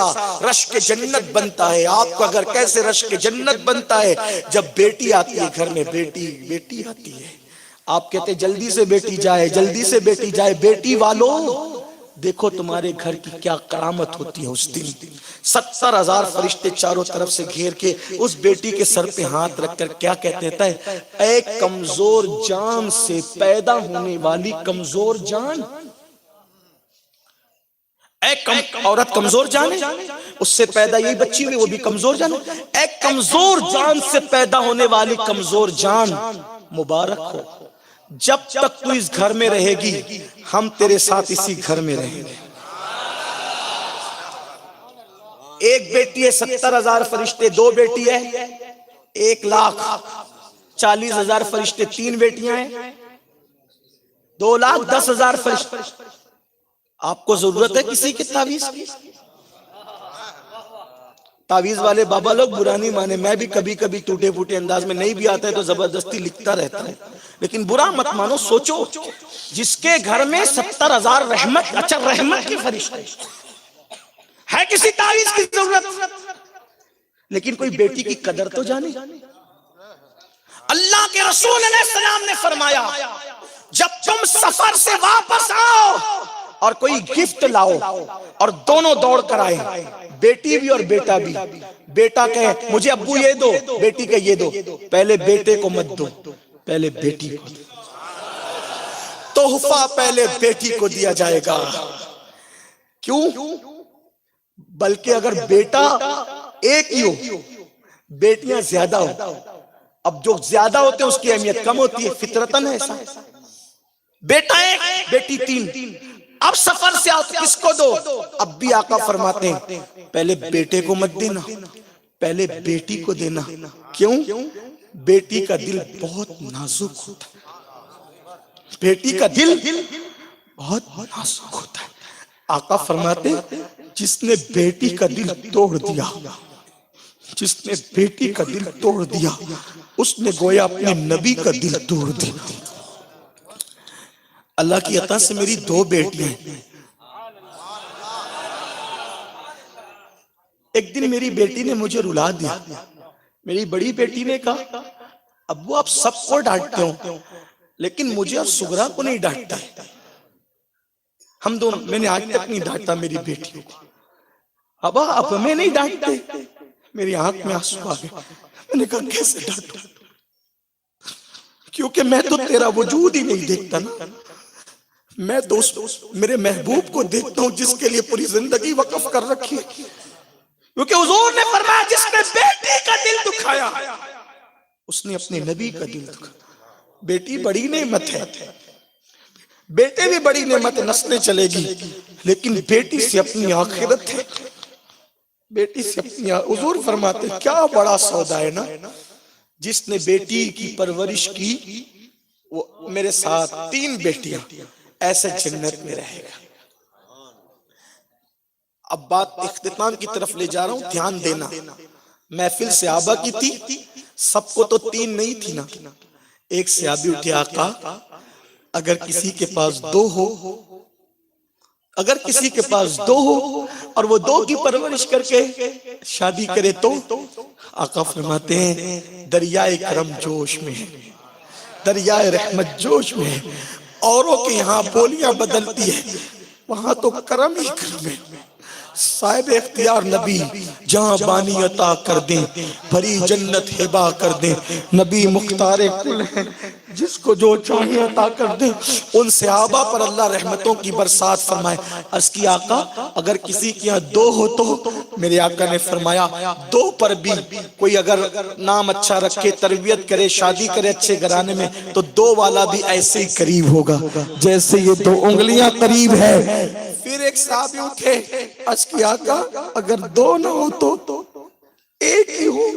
رشک جنت بنتا ہے، آپ کا گھر کیسے رشک جنت بنتا ہے جب بیٹی آتی ہے گھر میں، بیٹی آتی ہے۔ آپ کہتے جلدی سے بیٹی جائے، جلدی سے بیٹی جائے، بیٹی والوں دیکھو تمہارے گھر کی کیا کرامت ہوتی ہے اس دن۔ 70,000 فرشتے چاروں طرف سے گھیر کے اس بیٹی کے سر پہ ہاتھ رکھ کر کیا کہتے ہیں؟ اے کمزور جان سے پیدا ہونے والی کمزور جان، عورت کمزور جان ہے، اس سے پیدا یہی بچی ہوئی، وہ بھی کمزور جان ہے۔ اے کمزور جان سے پیدا ہونے والی کمزور جان مبارک ہو، جب تک تو اس گھر میں رہے گی ہم تیرے ساتھ اسی گھر میں رہیں گے۔ ایک بیٹی ہے 70,000 فرشتے، 2 بیٹی ہے 1,40,000 فرشتے، 3 بیٹیاں ہیں 2,10,000 فرشتے۔ آپ کو ضرورت ہے کسی کی تعویذ کی؟ تعویذ والے بابا لوگ برا نہیں مانے، میں بھی کبھی کبھی ٹوٹے پھوٹے انداز میں نہیں بھی آتا ہے تو زبردستی لکھتا رہتا ہے، لیکن برا مت مانو، سوچو جس کے گھر میں 70,000 رحمت، اچھا رحمت کی فرشتے ہے، کسی تعویذ کی ضرورت؟ لیکن کوئی بیٹی کی قدر تو جانے۔ اللہ کے رسول علیہ السلام نے فرمایا جب تم سفر سے واپس آؤ اور کوئی گفٹ لاؤ اور دونوں دوڑ کر آئے، بیٹی بھی اور بیٹا بھی، بیٹا کہے مجھے ابو یہ دو، بیٹی کہے یہ دو، پہلے بیٹے کو مت دو، پہلے بیٹی کو دو، تحفہ پہلے بیٹی کو دیا جائے گا۔ کیوں؟ بلکہ اگر بیٹا ایک ہی ہو، بیٹیاں زیادہ ہو، اب جو زیادہ ہوتے ہیں اس کی اہمیت کم ہوتی ہے، فطرتاً ایسا۔ بیٹا ایک، بیٹی 3، اب سفر سے آؤ تو کس کو دو؟ اب بھی آقا فرماتے ہیں پہلے بیٹے کو مت دینا، پہلے بیٹی کو دینا۔ کیوں؟ بیٹی کا دل بہت نازک ہوتا ہے، بیٹی کا دل بہت نازک ہوتا ہے۔ آقا فرماتے ہیں جس نے بیٹی کا دل توڑ دیا، جس نے بیٹی کا دل توڑ دیا، اس نے گویا اپنے نبی کا دل توڑ دیا۔ اللہ کی عطا سے میری 2 بیٹیاں ہیں۔ ایک دن میری بیٹی نے مجھے رلا دیا، میری بڑی بیٹی نے کہا ابو آپ سب کو ڈانٹتے ہو لیکن مجھے اور سغرا کو نہیں ڈانٹتا ہے۔ ہم دونوں، میں نے آج تک نہیں ڈانٹا میری بیٹیوں کو، ابا اب ہمیں نہیں ڈانٹتے. میری آنکھ میں آنسو آ گئے. میں نے کہا کیسے ڈانٹوں، کیونکہ میں تو تیرا وجود ہی نہیں دیکھتا نا، میں تو میرے محبوب کو دیکھتا ہوں جس کے لیے پوری زندگی وقف کر رکھی ہے. کیونکہ حضور نے فرمایا جس نے بیٹی کا دل دکھایا اس نے اپنے نبی کا دل دکھایا. بیٹی بڑی نعمت ہے، بیٹے بھی بڑی نعمت ہے، نسلیں چلے گی، لیکن بیٹی سے اپنی آخرت ہے. بیٹی سے اپنی حضور فرماتے کیا بڑا سودا ہے نا، جس نے بیٹی کی پرورش کی وہ میرے ساتھ 3 بیٹیاں ایسے جنت میں رہے گا. اب بات اختتام کی طرف لے جا رہا ہوں، دھیان دینا. محفل صحابہ کی تھی، سب کو تو 3 نہیں تھی نا. ایک صحابی اٹھے، آقا اگر کسی کے پاس 2 ہو، اگر کسی کے پاس 2 ہو اور وہ 2 کی پرورش کر کے شادی کرے تو؟ آقا فرماتے ہیں دریائے کرم جوش میں ہے، دریائے رحمت جوش میں ہے. اوروں کے یہاں بولیاں بدلتی ہے، وہاں تو کرم ہی کرم ہے. صاحب اختیار نبی جہاں بانی عطا کر دیں، بھری جنت ہبا کر دیں. نبی مختار کل ہیں، جس کو جو چاہیں عطا کر دیں. ان صحابہ پر اللہ رحمتوں کی برسات فرمائے. عرض کی آقا اگر کسی کے یہاں 2 ہو تو؟ میرے آقا نے فرمایا 2 پر بھی کوئی اگر نام اچھا رکھے، تربیت کرے، شادی کرے اچھے گھرانے میں، تو 2 والا بھی ایسے ہی قریب ہوگا جیسے یہ 2 انگلیاں قریب ہے. پھر ایک صحابی اٹھے، عرض کی آقا اگر 2 نہ ہو تو 1 ہی ہو،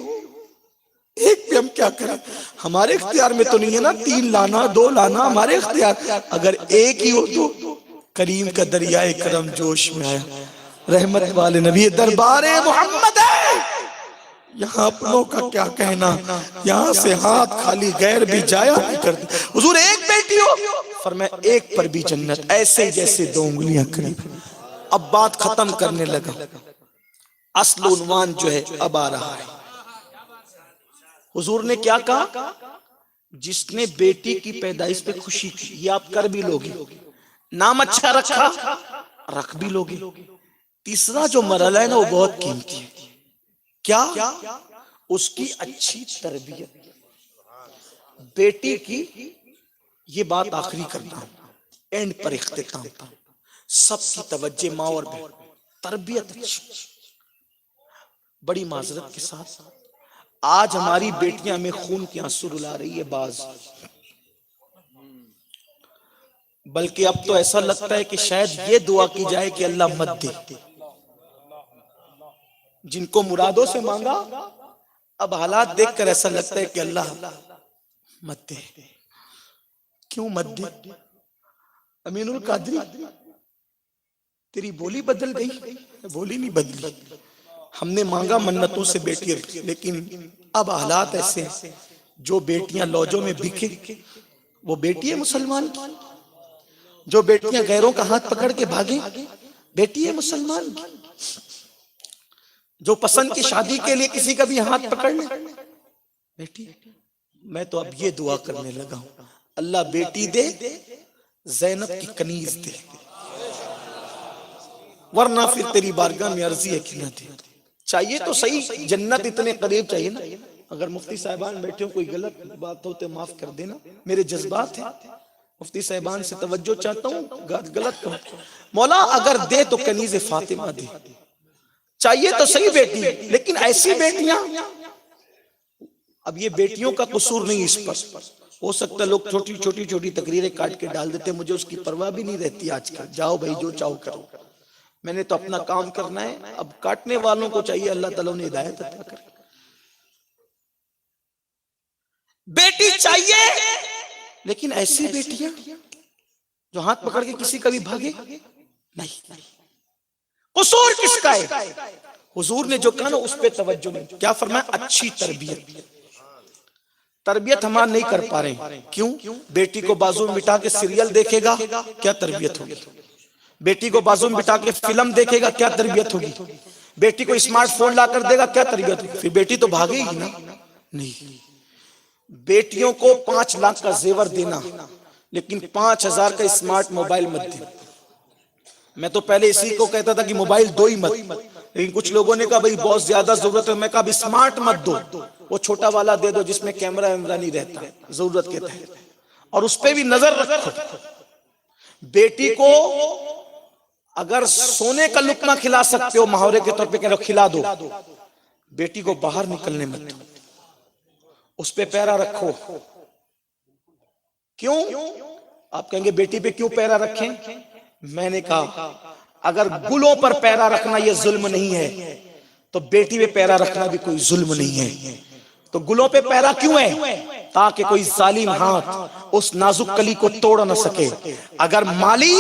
1 پہ ہم کیا کریں؟ ہمارے اختیار میں تو نہیں ہے نا 3 لانا 2 لانا، ہمارے اختیار. اگر 1 ہی ہو تو کریم کا دریائے کرم جوش میں آیا. رحمت والے نبی دربار محمد ہے، یہاں اپنوں کا کیا کہنا، یہاں سے ہاتھ خالی غیر بھی جایا نہیں کرتے. حضور 1 بیٹی ہو، فرمایا 1 پر بھی جنت، ایسے جیسے 2 انگلیاں قریب. اب بات ختم کرنے لگا، اصل عنوان جو ہے اب آ رہا ہے. حضور نے کیا کہا؟ جس نے بیٹی کی پیدائش پہ خوشی کی، یہ آپ کر بھی لوگے، نام اچھا رکھا رکھ بھی لوگے. تیسرا جو مرحلہ ہے نا وہ بہت قیمتی ہے. کیا؟ اس کی اچھی تربیت. بیٹی کی، یہ بات آخری کرتا ہوں، اینڈ پر اختتام پر سب کی توجہ ماں اور بہن، تربیت اچھی. بڑی معذرت کے ساتھ آج ہماری بیٹیاں میں خون کے آنسو رلا رہی ہے بعض، بلکہ اب تو ایسا لگتا ہے کہ شاید یہ دعا کی جائے کہ اللہ مت دے. جن کو مرادوں سے مانگا اب حالات دیکھ کر ایسا لگتا ہے کہ اللہ مت دے. کیوں مت دے؟ امین القادری تیری بولی بدل گئی؟ بولی نہیں بدلی، ہم نے مانگا منتوں سے بیٹی رکھی، لیکن اب حالات ایسے ہیں جو بیٹیاں لوجوں میں بکھے، وہ بیٹی ہے مسلمان کی. جو بیٹیاں غیروں کا ہاتھ پکڑ کے بھاگیں، بیٹی ہے مسلمان کی. جو پسند کی شادی کے لیے کسی کا بھی ہاتھ پکڑ لے، بیٹی. میں تو اب یہ دعا کرنے لگا ہوں اللہ بیٹی دے، زینب کی کنیز دے، ورنہ پھر تیری بارگاہ میں عرضی ہے کہ نہ دے. چاہیے تو صحیح، جنت اتنے قریب چاہیے نا. اگر مفتی صاحبان بیٹھے ہو کوئی غلط بات ہو تو معاف کر دینا، میرے جذبات ہیں. مفتی صاحبان سے توجہ چاہتا ہوں، غلط کہوں. مولا اگر دے تو کنیز فاطمہ دے. چاہیے تو صحیح بیٹی، لیکن ایسی بیٹیاں، اب یہ بیٹیوں کا قصور نہیں اس پر. ہو سکتا ہے لوگ چھوٹی چھوٹی چھوٹی تقریریں کاٹ کے ڈال دیتے، مجھے اس کی پرواہ بھی نہیں رہتی. آج کل جاؤ بھائی جو چاہو کرو، میں نے تو اپنا کام کرنا ہے. اب کاٹنے والوں کو چاہیے اللہ تعالیٰ نے ہدایت عطا کرے. بیٹی چاہیے، لیکن ایسی بیٹیاں جو ہاتھ پکڑ کے کسی کا بھی بھاگے نہیں. قصور کس کا ہے؟ حضور نے جو کہا نا اس پہ توجہ نہیں. کیا فرمایا؟ اچھی تربیت. تربیت ہمارا نہیں کر پا رہے ہیں. کیوں؟ بیٹی کو بازو میں بٹھا کے سیریل دیکھے گا، کیا تربیت ہوگی؟ بیٹی کو بازو میں بٹھا کے فلم دیکھے گا، کیا تربیت ہوگی؟ بیٹی کو اسمارٹ فون لا کر دے گا، کیا تربیت ہوگی؟ پھر بیٹی تو بھاگے ہی نا. نہیں. بیٹیوں کو 5 لاکھ کا زیور دینا، لیکن 5,000 کا اسمارٹ موبائل مت دینا. میں تو پہلے اسی کو کہتا تھا کہ موبائل دو ہی مت، لیکن کچھ لوگوں نے کہا بھئی بہت زیادہ ضرورت ہے، میں کہا اب اسمارٹ مت دو، وہ چھوٹا والا دے دو جس میں کیمرہ ویمرہ نہیں رہتا ضرورت کے تحت، اور اس پہ بھی نظر رکھو۔ بیٹی کو اگر سونے کا لقمہ کھلا سکتے ہو محاورے کے طور پہ کہہ رہے ہو کھلا دو، بیٹی کو باہر نکلنے مت دو، اس پہ پیرا رکھو۔ کیوں؟ آپ کہیں گے بیٹی پہ کیوں پیرا رکھیں؟ میں نے کہا اگر گلوں پر پیرا رکھنا یہ ظلم نہیں ہے تو بیٹی پہ پیرا رکھنا بھی کوئی ظلم نہیں ہے۔ تو گلوں پہ پیرا کیوں ہے؟ تاکہ کوئی ظالم ہاتھ اس نازک کلی کو توڑ نہ سکے۔ اگر مالی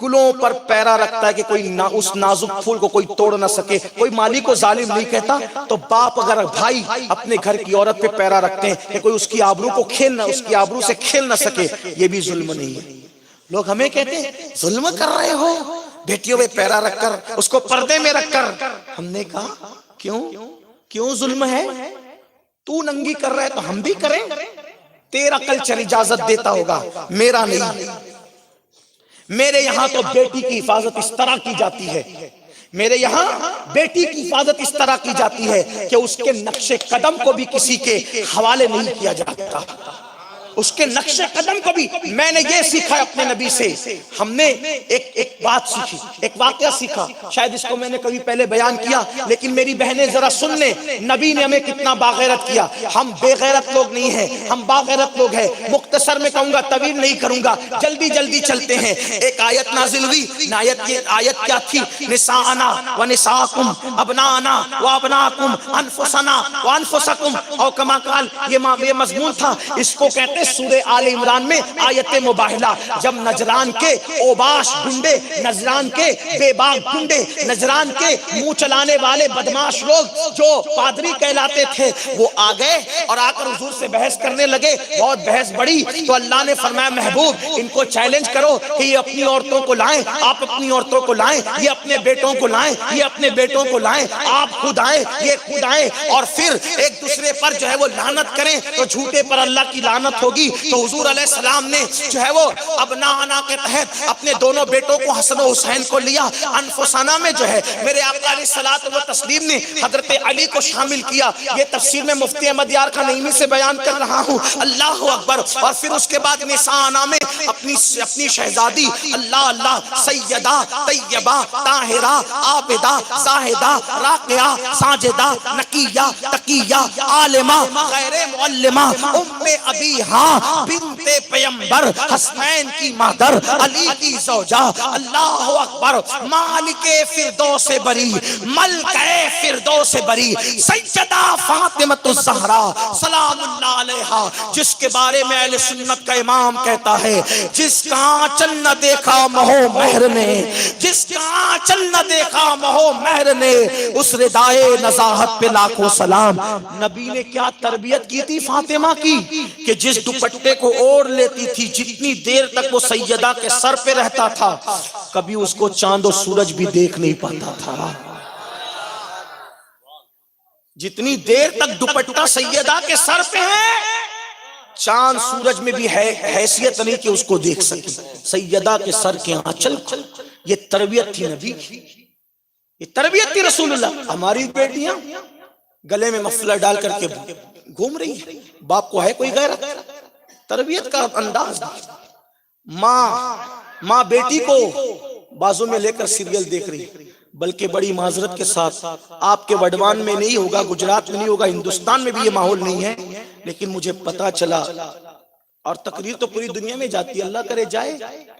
گلوں پر پیرا رکھتا ہے کہ کوئی اس نازک پھول کو کوئی توڑ نہ سکے، کوئی مالی کو ظالم نہیں کہتا، تو باپ اگر بھائی اپنے گھر کی عورت پہ پیرا رکھتے ہیں کہ کوئی اس کی آبرو کو اس کی آبرو سے کھیل نہ سکے، یہ بھی ظلم نہیں ہے۔ لوگ ہمیں کہتے ہیں ظلم کر رہے ہو بیٹیوں پہ پیرا رکھ کر، اس کو پردے میں رکھ کر۔ ہم نے کہا کیوں ظلم ہے؟ تو ننگی کر رہا ہے تو ہم بھی کریں؟ تیرا کلچر اجازت دیتا ہوگا، میرا نہیں۔ میرے یہاں تو بیٹی کی حفاظت اس طرح کی جاتی ہے، میرے یہاں بیٹی کی حفاظت اس طرح کی جاتی ہے کہ اس کے نقش قدم کو بھی کسی کے حوالے نہیں کیا جاتا، اس کے نقش قدم کو بھی۔ میں نے یہ سیکھا اپنے نبی سے، ہم نے ایک بات سیکھی، ایک واقعہ سیکھا، شاید اس کو میں نے کبھی پہلے بیان کیا، لیکن میری بہنیں ذرا سن لیں، نبی نے ہمیں کتنا باغیرت کیا۔ ہم بے غیرت لوگ نہیں ہیں، ہم باغیرت لوگ ہیں۔ مختصر میں کہوں گا، طویل نہیں کروں گا، جلدی چلتے ہیں۔ ایک آیت نازل ہوئی، آیت کیا تھی؟ نساءنا و نساءکم ابناءنا و ابناءکم انفسنا و انفسکم، او کما قال، یہ مضمون تھا۔ اس کو کہتے سورہ آل عمران میں آیت مباہلہ، جب نجران کے اوباش گنڈے، نجران کے بے باک گنڈے، نجران کے منہ چلانے والے بدماش لوگ جو پادری کہلاتے تھے، وہ آ گئے اور آ کر حضور سے بحث کرنے لگے، بہت بحث بڑی، تو اللہ نے فرمایا محبوب ان کو چیلنج کرو کہ یہ اپنی عورتوں کو لائیں، آپ اپنی عورتوں کو لائیں، یہ اپنے بیٹوں کو لائیں، یہ اپنے بیٹوں کو لائیں، آپ خود آئیں، یہ خود آئیں، اور پھر ایک دوسرے پر جو ہے وہ لعنت کریں، تو جھوٹے پر اللہ کی لعنت ہوگی۔ تو حضور علیہ السلام نے جو ہے وہ ابناءنا کے تحت اپنے دونوں بیٹوں کو حسن و حسین کو لیا، انفسنا میں جو ہے میرے آقا علیہ الصلوۃ والتسلیم نے حضرت علی کو شامل کیا۔ یہ تفسیر میں مفتی احمد یار خانیمی سے بیان کر رہا ہوں، اللہ اکبر۔ اور پھر اس کے بعد نساءنا میں اپنی شہزادی اللہ سیدہ طیبہ طاہرہ عابدہ زاہدہ راقیہ ساجدہ نقیہ تقیہ عالمہ غیر معلمہ ام ابیہا بنت پیمبر حسنین کی مادر علی کی زوجہ، اللہ اکبر، مالک فردوس بری، ملکہ فردوس بری، سیدہ فاطمہ الزہرا سلام اللہ علیہا، جس کے بارے میں اہل سنت کا امام کہتا ہے جس کا آنچل نہ دیکھا مہو مہر نے، جس کا آنچل نہ دیکھا مہو مہر نے، اس ردائے نزاہت پہ لاکھوں سلام۔ نبی نے کیا تربیت کی تھی فاطمہ کی کہ جس دوپٹے کو اوڑھ لیتی تھی جتنی دیر تک وہ سیدہ کے سر پہ رہتا تھا کبھی اس کو چاند و سورج بھی دیکھ نہیں پاتا تھا۔ جتنی دیر تک دوپٹہ سیدہ کے سر پہ ہے چاند سورج میں بھی حیثیت نہیں کہ اس کو دیکھ سکے، سیدہ کے سر کے آنچل۔ یہ تربیت تھی نبی کی، یہ تربیت تھی رسول اللہ۔ ہماری بیٹیاں گلے میں مفلر ڈال کر کے گھوم رہی ہے، باپ کو ہے کوئی غیرت؟ تربیت کا انداز۔ ماں بیٹی کو بازو میں لے کر سیریل دیکھ رہی، بلکہ بڑی معذرت کے ساتھ آپ کے وڈوان میں نہیں ہوگا، گجرات میں نہیں ہوگا، ہندوستان میں بھی یہ ماحول نہیں ہے، لیکن مجھے پتا چلا، اور تقریر تو پوری دنیا میں جاتی ہے، اللہ کرے جائے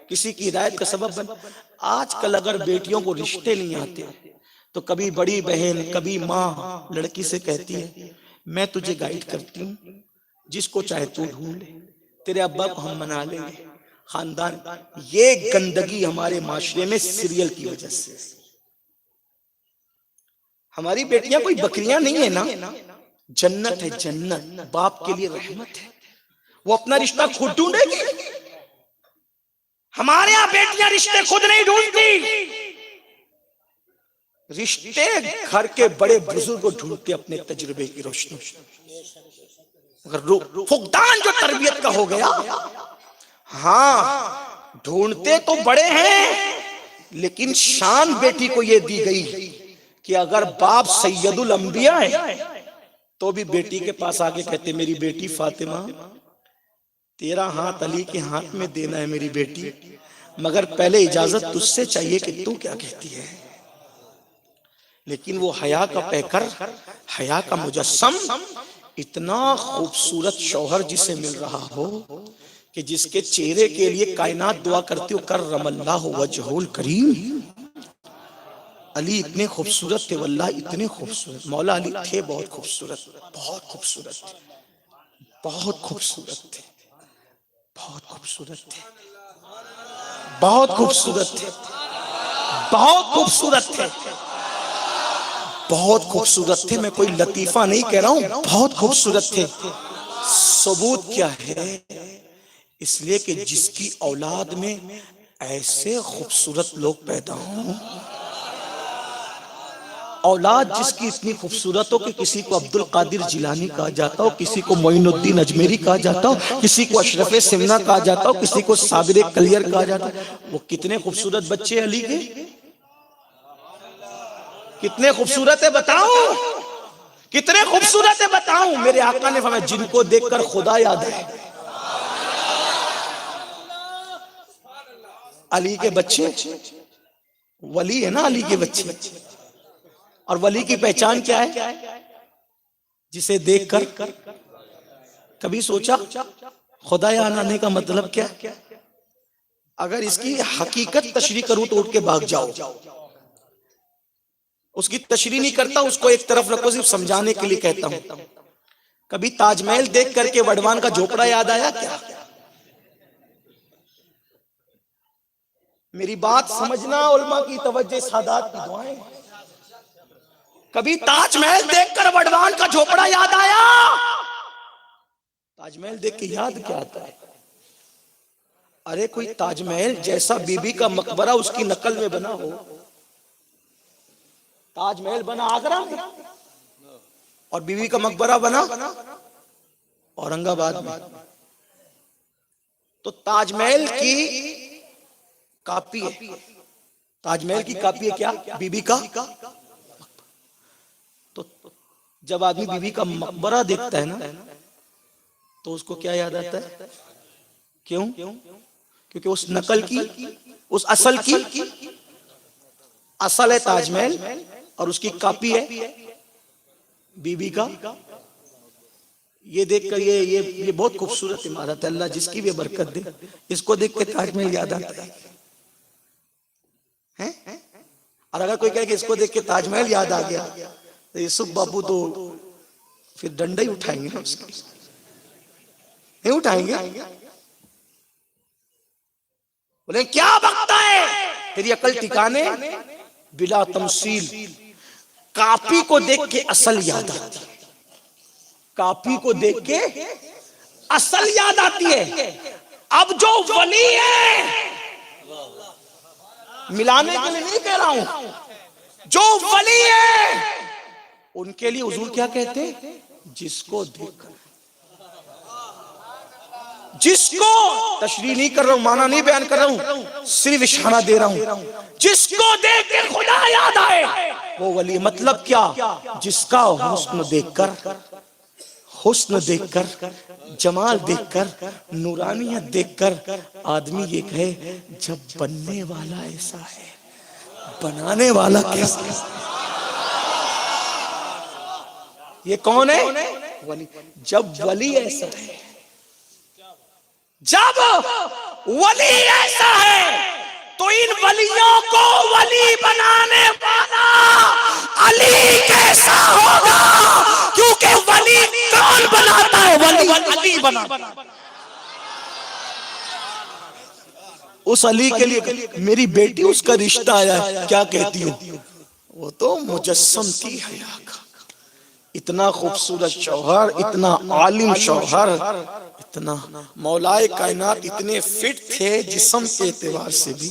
کسی کی ہدایت کا سبب بن۔ آج کل اگر بیٹیوں کو رشتے نہیں آتے تو کبھی بڑی بہن کبھی ماں لڑکی سے کہتی ہے میں تجھے گائیڈ کرتی ہوں، جس کو چاہے تو ڈھونڈ لے، تیرے ابا کو ہم منا لیں گے، خاندان۔ یہ گندگی ہمارے معاشرے میں سیریل کی وجہ سے۔ ہماری بیٹیاں کوئی بکریاں نہیں ہیں نا، جنت ہے جنت، باپ کے لیے رحمت ہے، وہ اپنا رشتہ خود ڈھونڈے گی۔ ہمارے یہاں بیٹیاں رشتے خود نہیں ڈھونڈتی، رشتے گھر کے بڑے بزرگ ڈھونڈتے اپنے تجربے کی روشنی۔ فقدان جو تربیت کا ہو گیا، ہاں ڈھونڈتے تو بڑے ہیں لیکن شان بیٹی کو یہ دی گئی کہ اگر باپ سید الانبیاء ہے تو بھی بیٹی کے پاس آگے کہتے میری بیٹی فاطمہ تیرا ہاتھ علی کے ہاتھ میں دینا ہے میری بیٹی، مگر پہلے اجازت تجھ سے چاہیے کہ تو کیا کہتی ہے۔ لیکن وہ حیا کا پیکر، حیا کا مجسم، اتنا خوبصورت شوہر جسے مل رہا ہو کہ جس کے چہرے کے لیے کائنات دعا کرتی ہو کرم اللہ وجہہ الکریم۔ علی اتنے خوبصورت تھے، واللہ اتنے خوبصورت، مولا علی تھے بہت خوبصورت، بہت خوبصورت تھے، بہت خوبصورت تھے، بہت خوبصورت تھے، بہت خوبصورت تھے، بہت خوبصورت تھے، بہت خوبصورت تھے۔ میں کوئی لطیفہ نہیں کہہ رہا ہوں، بہت خوبصورت تھے۔ ثبوت کیا ہے؟ اس لیے کہ جس کی اولاد میں ایسے خوبصورت لوگ پیدا ہوں، اولاد جس کی اتنی خوبصورت ہو کہ کسی کو عبد القادر جیلانی کہا جاتا ہو، کسی کو معین الدین اجمیری کہا جاتا ہو، کسی کو اشرف سمنہ کہا جاتا ہو، کسی کو صابر کلیر کہا جاتا ہو۔ وہ کتنے خوبصورت بچے علی کے، کتنے خوبصورت ہے بتاؤں، کتنے خوبصورت ہے بتاؤں۔ میرے آقا نے فرمایا جن کو دیکھ کر خدا یاد ہے۔ علی کے بچے ولی ہے نا، علی کے بچے، اور ولی کی پہچان کیا ہے؟ جسے دیکھ کر کبھی سوچا خدا یاد آنے کا مطلب کیا؟ اگر اس کی حقیقت تشریح کروں تو اٹھ کے بھاگ جاؤ۔ اس کی تشریح نہیں کرتا، اس کو ایک طرف رکھو، صرف سمجھانے کے لیے کہتا ہوں۔ کبھی تاج محل دیکھ کر کے وڈوان کا جھوپڑا یاد آیا کیا؟ میری بات سمجھنا، علماء کی توجہ، سادات کی دعائیں۔ کبھی تاج محل دیکھ کر وڈوان کا جھوپڑا یاد آیا؟ تاج محل دیکھ کے یاد کیا آتا ہے؟ ارے کوئی تاج محل جیسا بی بی کا مقبرہ اس کی نقل میں بنا ہو۔ تاج محل بنا آگرہ میں اور بی بی کا مقبرہ بنا اورنگ آباد میں، تو تاج محل کی کاپی ہے، تاج محل کی کاپی ہے کیا؟ بی بی کا۔ تو جب آدمی بی بی کا مقبرہ دیکھتا ہے نا تو اس کو کیا یاد آتا ہے؟ کیوں؟ کیونکہ اس نقل کی، اس اصل کی، اصل ہے تاج محل اور اس کی کاپی ہے بی بی کا۔ یہ دیکھ کر یہ بہت خوبصورت عمارت ہے، اللہ جس کی بھی برکت دے۔ اس کو دیکھ کے تاج محل یاد آتا ہے۔ اور اگر کوئی کہے کہ اس کو دیکھ کے تاج محل یاد آ گیا تو یوسف بابو تو پھر ڈنڈا ہی اٹھائیں گے نا، اس کا نہیں اٹھائیں گے؟ بولے کیا بکتا ہے، تیری عقل ٹھکانے، بلا تمثیل۔ کاپی کو دیکھ کے اصل یاد آتی ہے، کاپی کو دیکھ کے اصل یاد آتی ہے۔ اب جو ولی ہے، ملانے کے لیے نہیں کہہ رہا ہوں، جو ولی ہے ان کے لیے حضور کیا کہتے ہیں؟ جس کو دیکھ کر، جس کو، تشریح نہیں کر رہا ہوں، معنی نہیں بیان کر رہا ہوں، صرف اشارہ دے رہا ہوں، جس کو دیکھ کے خدا یاد آئے وہ ولی۔ مطلب کیا؟ جس کا حسن دیکھ کر، حسن دیکھ کر، جمال دیکھ کر، نورانیت دیکھ کر آدمی یہ کہے جب بننے والا ایسا ہے بنانے والا کیسا ہے۔ یہ کون ہے؟ ولی۔ جب ولی ایسا ہے، جب ولی ایسا ہے تو ان ولیوں کو ولی بنانے والا علی کیسا ہوگا؟ کیونکہ ولی کون بناتا ہے؟ ولی علی بناتا ہے۔ اس علی کے لیے میری بیٹی، اس کا رشتہ آیا ہے، کیا کہتی ہوں؟ وہ تو مجسم تھی حیا کا، اتنا خوبصورت شوہر، اتنا عالم شوہر، اتنا مولائے کائنات، اتنے فٹ تھے جسم کے اعتبار سے بھی،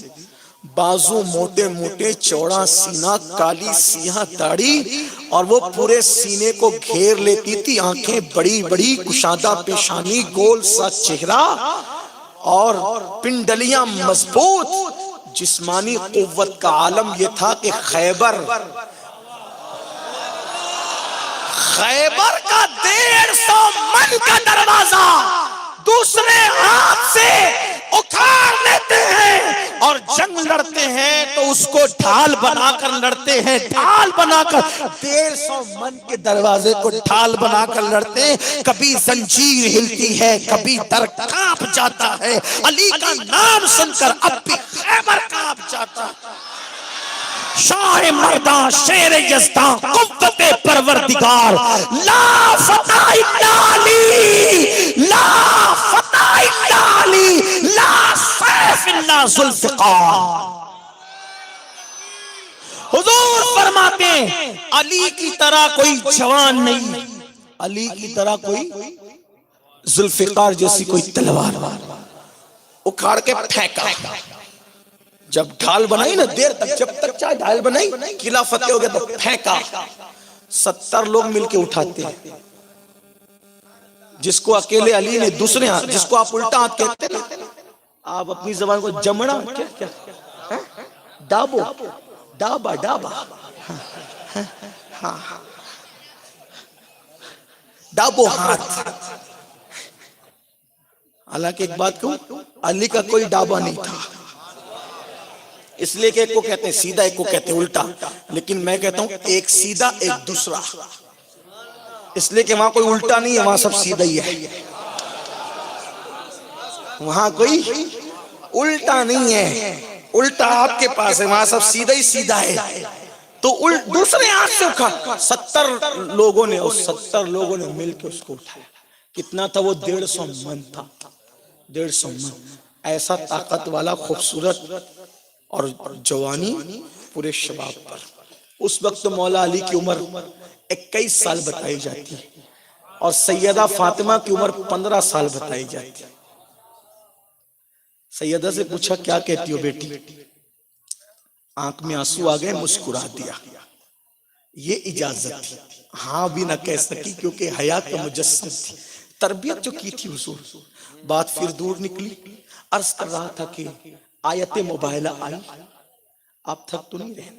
بازو موٹے موٹے، چوڑا سینہ، کالی سیاہ داڑھی، اور وہ پورے سینے کو گھیر لیتی تھی، آنکھیں بڑی بڑی، کشادہ پیشانی، گول سا چہرہ، اور پنڈلیاں مضبوط. جسمانی قوت کا عالم یہ تھا کہ خیبر کا 150 من کا دروازہ دوسرے ہاتھ سے اکھاڑ لیتے ہیں اور جنگ لڑتے ہیں تو اس کو ڈھال بنا کر لڑتے ہیں. ڈھال بنا کر 150 من کے دروازے کو ڈھال بنا کر لڑتے ہیں. کبھی زنجیر ہلتی ہے, کبھی در کانپ جاتا ہے. علی کا نام سن کر اب بھی خیبر کانپ جاتا ہے. شاہ مرداں شیر یزداں قوت پروردگار, لا فتح الا علی, لا فتح الا علی, لا سیف الا ذوالفقار. حضور فرماتے ہیں علی کی طرح کوئی جوان نہیں, علی کی طرح کوئی ذوالفقار جیسی کوئی تلوار. اکھاڑ کے پھینکا. جب ڈھال بنائی نا, دیر تک جب تک چاہے ڈھال بنائی, قلعہ فتح ہو گیا تو پھینکا. 70 لوگ مل کے اٹھاتے ہیں. جس کو اکیلے علی نے دوسرے ہاتھ, جس کو آپ الٹا ہاتھ کہتے ہیں نا, آپ اپنی زبان کو جمڑا کیا ڈابو, ڈابا ڈابا ڈابو ہاتھ. حالانکہ ایک بات کہوں, علی کا کوئی ڈابا نہیں تھا, اس لیے کہ ایک کو کہتے ہیں سیدھا, ایک کو کہتے ہیں الٹا. لیکن میں کہتا ہوں ایک سیدھا ایک دوسرا, اس لیے کہ وہاں کوئی الٹا نہیں ہے, وہاں سب سیدھا ہی ہے. وہاں کوئی الٹا نہیں ہے, الٹا آپ کے پاس ہے, وہاں سب سیدھا ہی سیدھا ہے. تو دوسرے ہاتھ سے اٹھا. 70 لوگوں نے مل کے اس کو اٹھایا. کتنا تھا وہ؟ 150 من تھا. 150 من. ایسا طاقت والا, خوبصورت اور جوانی پورے شباب پر. اس وقت مولا علی کی عمر 21 سال بتائی جاتی ہے اور سیدہ فاطمہ کی عمر 15 سال بتائی جاتی ہے. سیدہ سے پوچھا کیا کہتی ہو بیٹی؟ آنکھ میں آنسو آ گئے, مسکرا دیا. یہ اجازت تھی, ہاں بھی نہ کہہ سکی کیونکہ حیا کا مجسم تھی. تربیت جو کی تھی حضور. بات پھر دور نکلی. عرض کر رہا تھا کہ آیت مباہلہ آئی. آپ تھک تو نہیں رہے؟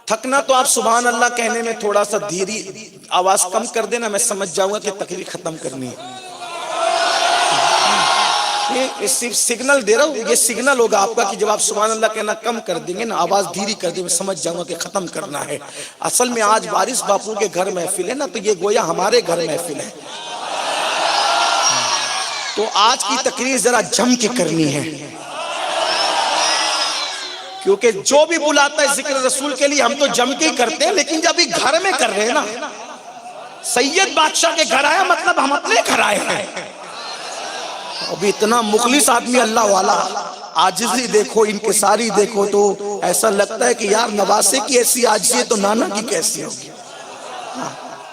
تھکنا تو آپ سبحان اللہ کہنے میں تھوڑا سا دھیری آواز کم کر دینا, میں سمجھ جاؤں گا کہ تقریر ختم کرنی ہے. یہ صرف سگنل دے رہا ہوں, یہ سگنل ہوگا آپ کا کہ جب آپ سبحان اللہ کہنا کم کر دیں گے نا, آواز دھیری کر دیں گے, میں سمجھ جاؤں گا کہ ختم کرنا ہے. اصل میں آج وارث باپو کے گھر محفل ہے نا, تو یہ گویا ہمارے گھر محفل ہے. تو آج کی تقریر ذرا جم کے کرنی ہے, کیونکہ جو بھی بلاتا ہے ذکر رسول کے لیے ہم تو جم کے ہی کرتے ہیں, لیکن جب ہی گھر میں کر رہے ہیں نا, سید بادشاہ کے گھر آیا مطلب ہم اپنے گھر آئے ہیں. ابھی اتنا مخلص آدمی اللہ والا, عاجزی دیکھو, انکساری دیکھو, تو ایسا لگتا ہے کہ یار نواسے کی ایسی عاجزی ہے تو نانا کی کیسی ہوگی.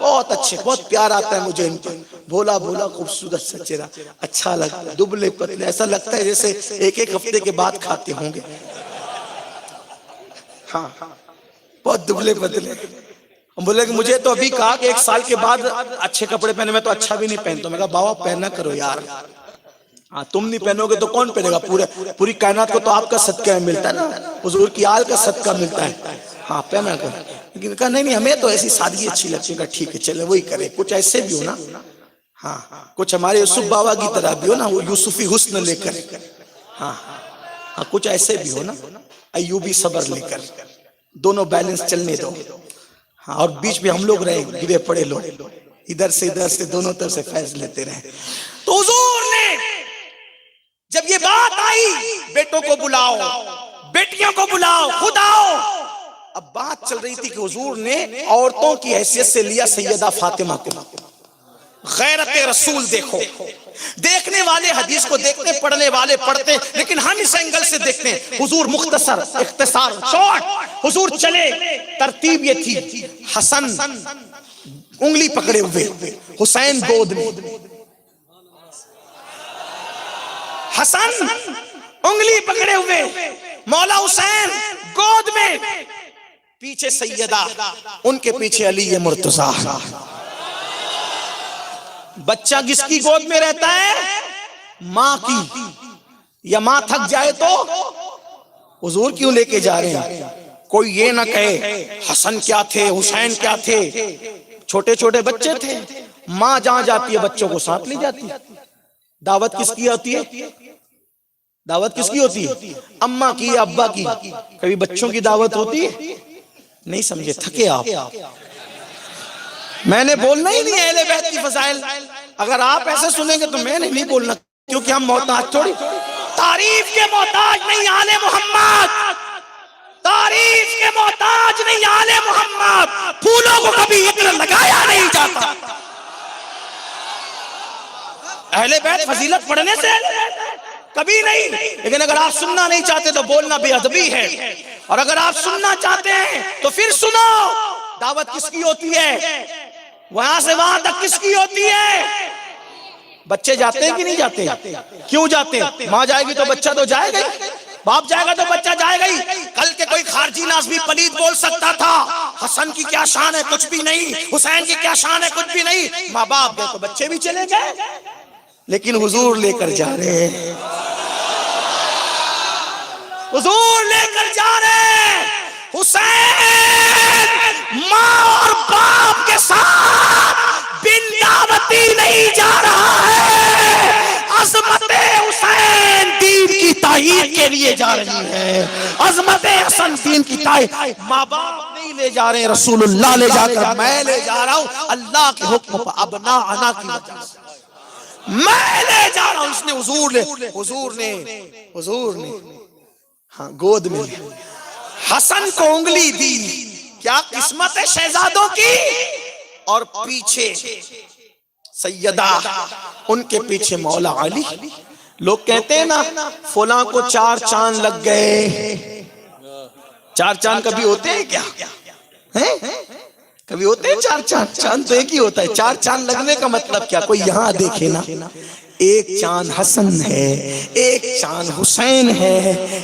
بہت اچھے, بہت پیار آتا ہے مجھے ان پر. بھولا بھولا خوبصورت سا چہرہ, اچھا لگتا ہے. دبلے پتلے, ایسا لگتا ہے جیسے ایک ہفتے کے بعد کھاتے ہوں گے. ہاں بہت دبلے پتلے. ہم بولے کہ مجھے تو ابھی کہا کہ 1 سال کے بعد اچھے کپڑے پہنے, میں تو اچھا بھی نہیں پہنتا. میں کہا بابا پہنا کرو یار, ہاں تم نہیں پہنو گے تو کون پہنے گا؟ پوری کائنات کو تو آپ کا صدقہ ملتا ہے نا, حضور کی آل کا صدقہ ملتا ہے. ہاں پہنا کرو. لیکن کہا نہیں ہمیں تو ایسی سادگی اچھی لگتی ہے. ٹھیک ہے چلے وہی کرے. کچھ ایسے بھی ہو نا, ہاں کچھ ہمارے یوسف بابا کی طرح بھی ہو نا, وہ یوسفی حسن لے کر. ہاں کچھ ایسے بھی ہو نا, ایوبی صبر لے کر. دونوں بیلنس چلنے دو. ہاں اور بیچ میں ہم لوگ رہے گرے پڑے لوگ, ادھر سے دونوں طرف سے فیض لیتے رہے. تو حضور نے جب یہ بات آئی, بیٹوں کو بلاؤ, بیٹیوں کو بلاؤ, خود آؤ. اب بات چل رہی تھی کہ حضور نے عورتوں کی حیثیت سے لیا سیدہ فاطمہ کو. غیرت رسول دیکھو, دیکھنے والے حدیث کو دیکھتے, پڑھنے والے پڑھتے, لیکن ہم اس اینگل سے دیکھتے ہیں. حضور مختصر, اختصار, شارٹ. حضور چلے, ترتیب یہ تھی, حسن انگلی پکڑے ہوئے, حسین گود میں. حسن انگلی پکڑے ہوئے, مولا حسین گود میں, پیچھے سیدہ, ان کے پیچھے علی مرتضیٰ. بچہ کس کی گود میں رہتا ہے؟ ماں کی. یا ماں تھک جائے تو حضور کیوں لے کے جا رہے ہیں؟ کوئی یہ نہ کہے حسن کیا تھے، حسین کیا تھے، چھوٹے چھوٹے بچے تھے. ماں جہاں جاتی ہے بچوں کو ساتھ لے جاتی ہے. دعوت کس کی ہوتی ہے؟ دعوت کس کی ہوتی ہے؟ اماں کی، ابا کی. کبھی بچوں کی دعوت ہوتی ہے؟ نہیں سمجھے، تھکے آپ. میں نے بولنا ہی نہیں اہل بیت کی فضائل. اگر آپ ایسے سنیں گے تو میں نے نہیں بولنا، کیونکہ ہم محتاج تھوڑی. تعریف کے محتاج نہیں آل محمد، تعریف کے محتاج نہیں آل محمد. پھولوں کو کبھی عطر لگایا نہیں جاتا. اہل بیت فضیلت پڑھنے سے کبھی نہیں. لیکن اگر آپ سننا نہیں چاہتے تو بولنا بے ادبی ہے، اور اگر آپ سننا چاہتے ہیں تو پھر سنو. دعوت کس کی ہوتی ہے؟ وہاں سے وہاں تک کس کی ہوتی ہے؟ بچے جاتے ہیں کہ نہیں جاتے؟ کیوں جاتے ہیں؟ ماں جائے گی تو بچہ تو جائے گا ہی، باپ جائے گا تو بچہ جائے گا ہی. کل کے کوئی خارجی ناز بھی پلید بول سکتا تھا، حسن کی کیا شان ہے، کچھ بھی نہیں. حسین کی کیا شان ہے، کچھ بھی نہیں. ماں باپ گئے تو بچے بھی چلے گئے. لیکن حضور لے کر جا رہے ہیں، حضور لے کر جا رہے ہیں. حسین ماں اور باپ کے ساتھ بن دعوتی نہیں جا رہا ہے. عظمت حسین دین کی تائید کے لیے جا رہی ہے، عظمت حسن دین کی تائید. ماں باپ نہیں لے جا رہے ہیں، رسول اللہ لے جا کر. میں لے جا رہا ہوں اللہ کے حکم پر، ابناءنا کی وجہ سے میں لے جا رہا ہوں. اس نے حضور نے ہاں گود میں حسن کو انگلی دی. کیا قسمت ہے شہزادوں کی. اور پیچھے سیدہ، ان کے پیچھے مولا علی. لوگ کہتے ہیں نا فلاں کو 4 چاند لگ گئے. 4 چاند کبھی ہوتے ہیں کیا؟ کبھی ہوتے ہیں 4 چاند؟ چاند تو ایک ہی ہوتا ہے. 4 چاند لگنے کا مطلب کیا؟ کوئی یہاں دیکھے نا، ایک چاند حسن ہے، ایک چاند حسین ہے،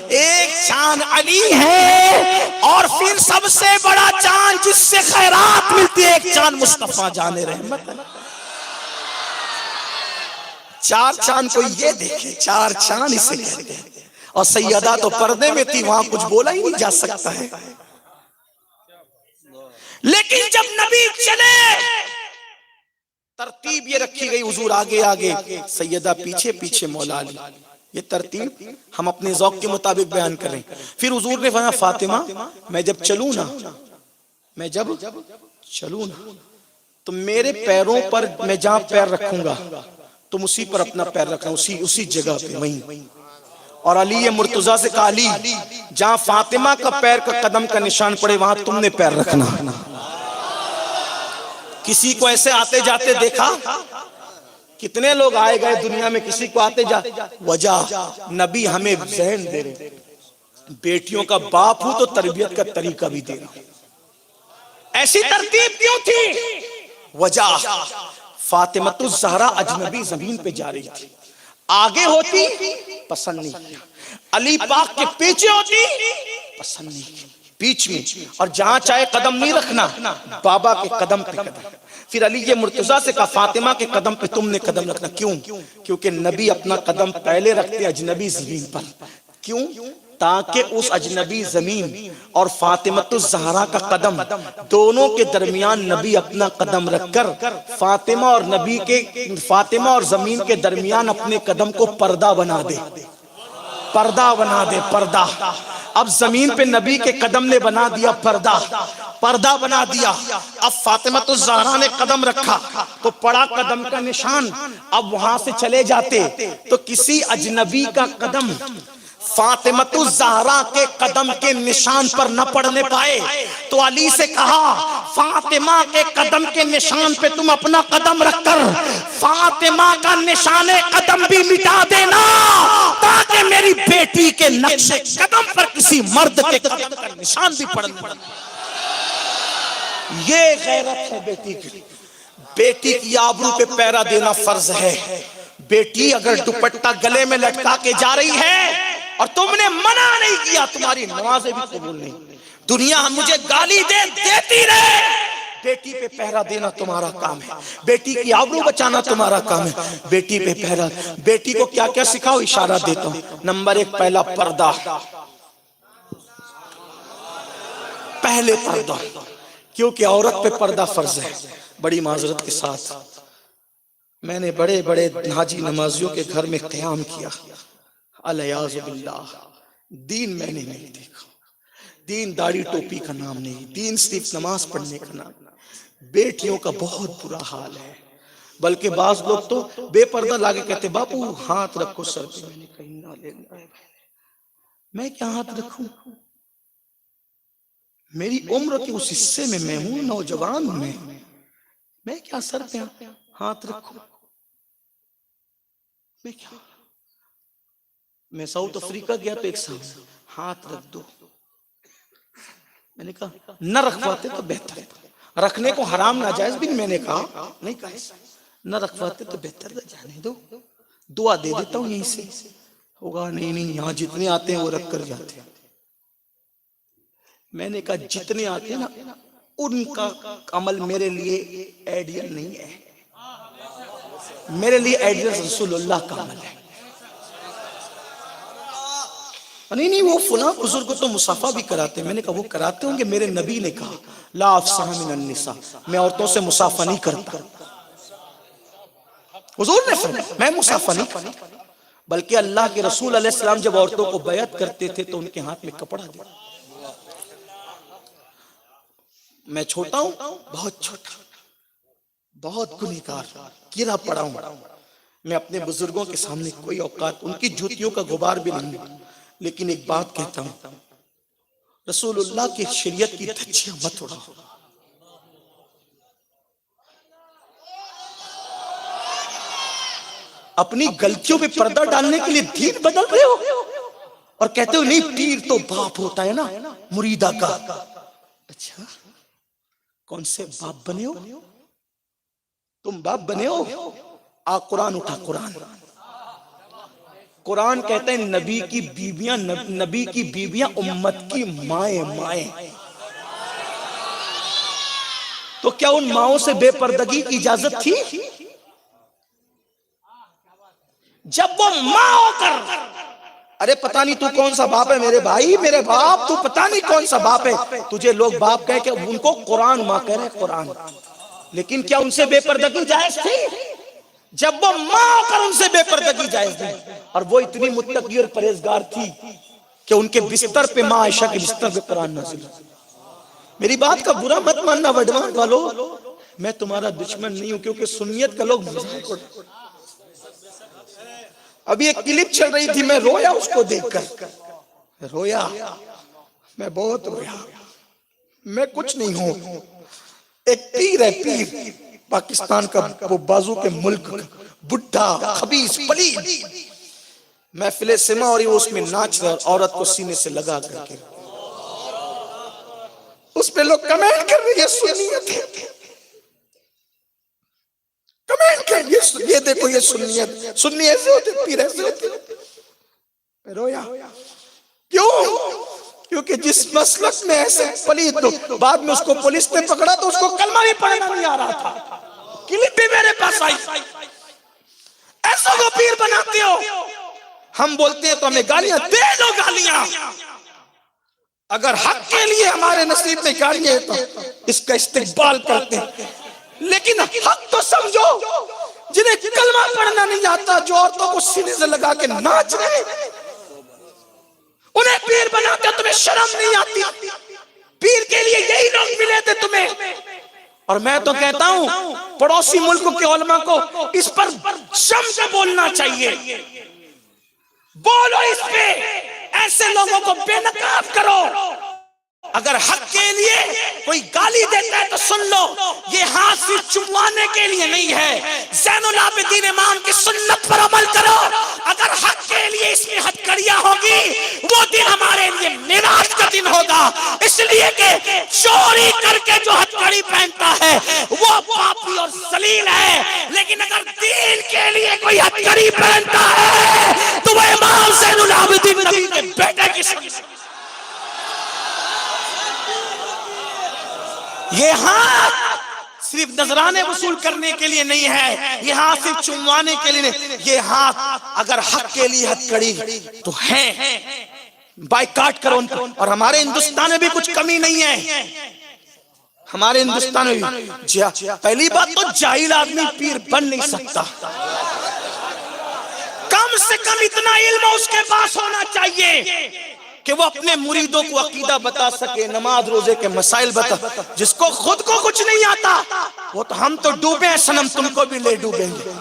ایک چاند علی ہے، اور پھر سب سے بڑا چاند جس سے خیرات ملتی ہے، ایک چاند مصطفیٰ جان رحمت. 4 چاند کوئی یہ دیکھے، 4 چاند اسے کہتے ہیں. اور سیدہ تو پردے میں تھی، وہاں کچھ بولا ہی نہیں جا سکتا ہے. لیکن جب نبی چلے ترتیب یہ رکھی گئی، حضور آگے آگے، سیدہ پیچھے پیچھے، مولا علی. یہ ترتیب ہم اپنے ذوق کے مطابق بیان کریں. پھر حضور نے فرمایا فاطمہ میں جب چلوں نا تو میرے پیروں پر میں جہاں پیر رکھوں گا تم اسی پر اپنا پیر رکھنا، اسی جگہ پہ وہیں. اور علی مرتضیٰ سے کہا علی جہاں فاطمہ کا پیر کا قدم کا نشان پڑے وہاں تم نے پیر رکھنا. کسی کو ایسے آتے جاتے دیکھا؟ کتنے لوگ آئے گئے دنیا میں، کسی کو آتے جاتے. وجہ نبی ہمیں ذہن دے رہے، بیٹیوں کا باپ ہوں تو تربیت کا طریقہ بھی دے رہا. ایسی ترتیب کیوں تھی؟ وجہ فاطمۃ الزہرا اجنبی زمین پہ جا رہی تھی. آگے ہوتی پسند نہیں، علی پاک کے پیچھے ہوتی پسند نہیں، بیچ میں. اور جہاں چاہے قدم نہیں رکھنا، بابا کے قدم پہ قدم. پھر علی یہ مرتضیٰ سے کہا فاطمہ کے قدم پہ تم نے قدم رکھنا. کیوں؟ کیونکہ نبی اپنا قدم پہلے رکھتے اجنبی زمین پر. کیوں؟ تاکہ اس اجنبی زمین اور فاطمۃ الزہرا کا قدم دونوں کے درمیان نبی اپنا قدم رکھ کر فاطمہ اور زمین کے درمیان اپنے قدم کو پردہ بنا دے. پردہ. اب زمین پہ نبی کے قدم نے بنا دیا پردہ بنا دیا. اب فاطمۃ الزہرا نے قدم رکھا تو پڑا قدم کا نشان. اب وہاں سے چلے جاتے تو کسی اجنبی کا قدم فاطمۃ الزہرا کے قدم کے نشان پر نہ پڑنے پائے. تو علی سے کہا فاطمہ کے قدم کے نشان پہ تم اپنا قدم رکھ کر فاطمہ کا نشان قدم بھی مٹا دینا، تاکہ میری بیٹی کے نقش قدم پر کسی مرد کے قدم کا نشان بھی پڑنے پائے. یہ غیرت ہے بیٹی کی. بیٹی کی آبرو پہ پیرا دینا فرض ہے. بیٹی اگر دوپٹہ گلے میں لٹکا کے جا رہی ہے اور تم نے منع نہیں کیا، تمہاری نمازیں بھی قبول نہیں. دنیا مجھے گالی دیتی رہے، بیٹی پہ پہرا دینا تمہارا کام ہے، بیٹی کی آبرو بچانا تمہارا کام ہے، بیٹی پہ پہرا۔ بیٹی کو کیا کیا سکھاؤ، اشارہ دیتا ہوں۔ نمبر 1، پہلا پردہ، پہلے پردہ، کیونکہ عورت پہ پردہ فرض ہے۔ بڑی معذرت کے ساتھ میں نے بڑے بڑے حاجی نمازیوں کے گھر میں قیام کیا، الیاذ باللہ، دین میں نے نہیں دیکھا۔ دین داڑھی ٹوپی کا نام نہیں، دین صرف نماز پڑھنے کا نام۔ بیٹیوں کا بہت برا حال ہے، بلکہ بعض لوگ تو بے پردہ لاگے کہتے باپو ہاتھ رکھو سر پہ۔ میں نے کہا نہ لینا ہے، میں کیا ہاتھ رکھوں؟ میری عمر کے اس حصے میں میں ہوں، نوجوان ہوں، میں کیا سر پہ ہاتھ رکھوں؟ میں کیا؟ میں ساؤتھ افریقہ گیا تو ایک صاحب ہاتھ رکھ دو، میں نے کہا نہ رکھواتے تو بہتر ہے، رکھنے کو حرام ناجائز بھی میں نے کہا نہیں کہا، نہ رکھواتے تو بہتر ہے، جانے دو، دعا دے دیتا ہوں یہیں سے ہوگا۔ نہیں یہاں جتنے آتے ہیں وہ رکھ کر جاتے ہیں۔ میں نے کہا جتنے آتے ہیں نا ان کا عمل میرے لیے ایڈیل نہیں ہے، میرے لیے ایڈیل رسول اللہ کا عمل ہے۔ نہیں وہ فلاں بزرگ تو مصافحہ بھی کراتے ہیں۔ میں نے کہا وہ کراتے ہوں گے، میرے نبی نے کہا لا افصح من النساء، میں عورتوں سے مصافحہ نہیں کرتا۔ حضور نے فرمایا میں مصافحہ نہیں کرتا، بلکہ اللہ کے رسول علیہ السلام جب عورتوں کو بیعت کرتے تھے تو ان کے ہاتھ میں کپڑا دیا۔ میں چھوٹا ہوں، بہت چھوٹا، بہت گنہگار، گرا پڑا ہوں۔ میں اپنے بزرگوں کے سامنے کوئی اوقات ان کی جوتیوں کا غبار بھی نہیں، لیکن ایک بات کہتا ہوں، رسول اللہ کی شریعت کی دھجیاں مت اڑاؤ۔ اپنی غلطیوں پہ پردہ ڈالنے کے لیے دین بدل رہے ہو اور کہتے ہو نہیں پیر تو باپ ہوتا ہے نا مریدہ کا۔ اچھا کون سے باپ بنے ہو تم؟ باپ بنے ہو؟ قرآن اٹھا، قرآن کہتے ہیں نبی کی بیویاں امت کی مائیں۔ تو کیا ان ماؤں سے بے پردگی کی اجازت تھی؟ جب وہ ماں ہو کر، ارے پتہ نہیں تو کون سا باپ ہے میرے بھائی، میرے باپ، تو پتہ نہیں کون سا باپ ہے، تجھے لوگ باپ کہہ کہ ان کو قرآن ماں کہہ رہے، قرآن، لیکن کیا ان سے بے پردگی جائز تھی؟ جب وہ ماں ہو کر ان سے بے پردگی جائز نہیں، اور وہ اتنی متقی اور پرہیزگار تھی کہ ان کے بستر پہ ماں عائشہ کے بستر پہ قرآن نازل۔ میری بات کا برا مت ماننا وڈوان والو، میں تمہارا دشمن نہیں ہوں، کیونکہ سنیت کا لوگ مذاق اڑاتے۔ ابھی ایک کلپ چل رہی تھی، میں رویا اس کو دیکھ کر، رویا، میں بہت رویا۔ میں کچھ نہیں ہوں، ایک پیر ہے، پیر پاکستان کا، وہ بازو کے ملک، بڈھا خبیث پلید، محفل سما اور یہ اس میں ناچ رہا، عورت کو سینے سے لگا کر کے، اس پہ لوگ کمنٹ کر رہے ہیں سنیت ہے، کمنٹ کر یہ دیکھو یہ سنیت، سنی ایسے ہوتے، پیر ایسے ہوتے۔ میں رویا، کیوں؟ کیونکہ جس مسلک میں ایسے پلید لوگ، بعد میں اس کو پولیس نے پکڑا تو اس کو کلمہ بھی پڑھنا نہیں آ رہا تھا، کلپ بھی میرے پاس آئی، ایسا کو پیر بناتے ہو۔ ہم بولتے ہیں تو ہمیں گالیاں دے دو، گالیاں، اگر حق کے لیے ہمارے نصیب میں گالیاں ہیں تو اس کا استقبال کرتے ہیں، لیکن حق تو سمجھو، جنہیں کلمہ پڑھنا نہیں آتا، جو عورتوں کو سینے سے لگا کے ناچ رہے، انہیں پیر بناتے تمہیں شرم نہیں آتی؟ پیر کے لیے یہی لوگ ملے تھے تمہیں۔ اور میں تو کہتا ہوں پڑوسی ملک کے علماء کو اس پر شم سے بولنا چاہیے، بولو اس پہ، ایسے لوگوں کو بے نقاب کرو۔ اگر حق کے لیے کوئی گالی دیتا ہے تو سن لو، یہ ہاتھ صرف چموانے کے لیے نہیں ہے، زین العابدین امام کی سنت پر عمل کرو۔ اگر حق کے لیے اس میں ہتھکڑیاں ہوگی، وہ دن ہمارے لیے معراج کا دن ہوگا، اس لیے کہ چوری کر کے جو ہتھکڑی پہنتا ہے وہ پاپی اور ذلیل ہے، لیکن اگر دین کے لیے کوئی ہتھکڑی پہنتا ہے تو وہ امام زین العابدین نبی کے بیٹے کی سنت۔ یہ ہاتھ صرف نذرانے وصول کرنے کے لیے نہیں ہے، یہ ہاتھ صرف چموانے کے لیے نہیں، یہ ہاتھ اگر حق کے لیے ہتھ کڑی تو ہے، بائیکاٹ کرو ان کو۔ اور ہمارے ہندوستان میں بھی کچھ کمی نہیں ہے، ہمارے ہندوستان میں بھی پہلی بات تو جاہل آدمی پیر بن نہیں سکتا، کم سے کم اتنا علم اس کے پاس ہونا چاہیے کہ وہ اپنے مریدوں کو عقیدہ بتا سکے، نماز روزے کے مسائل بتا۔ جس کو خود کو کچھ نہیں آتا وہ تو ہم تو ڈوبے ہیں صنم، تم کو بھی لے ڈوبیں گے،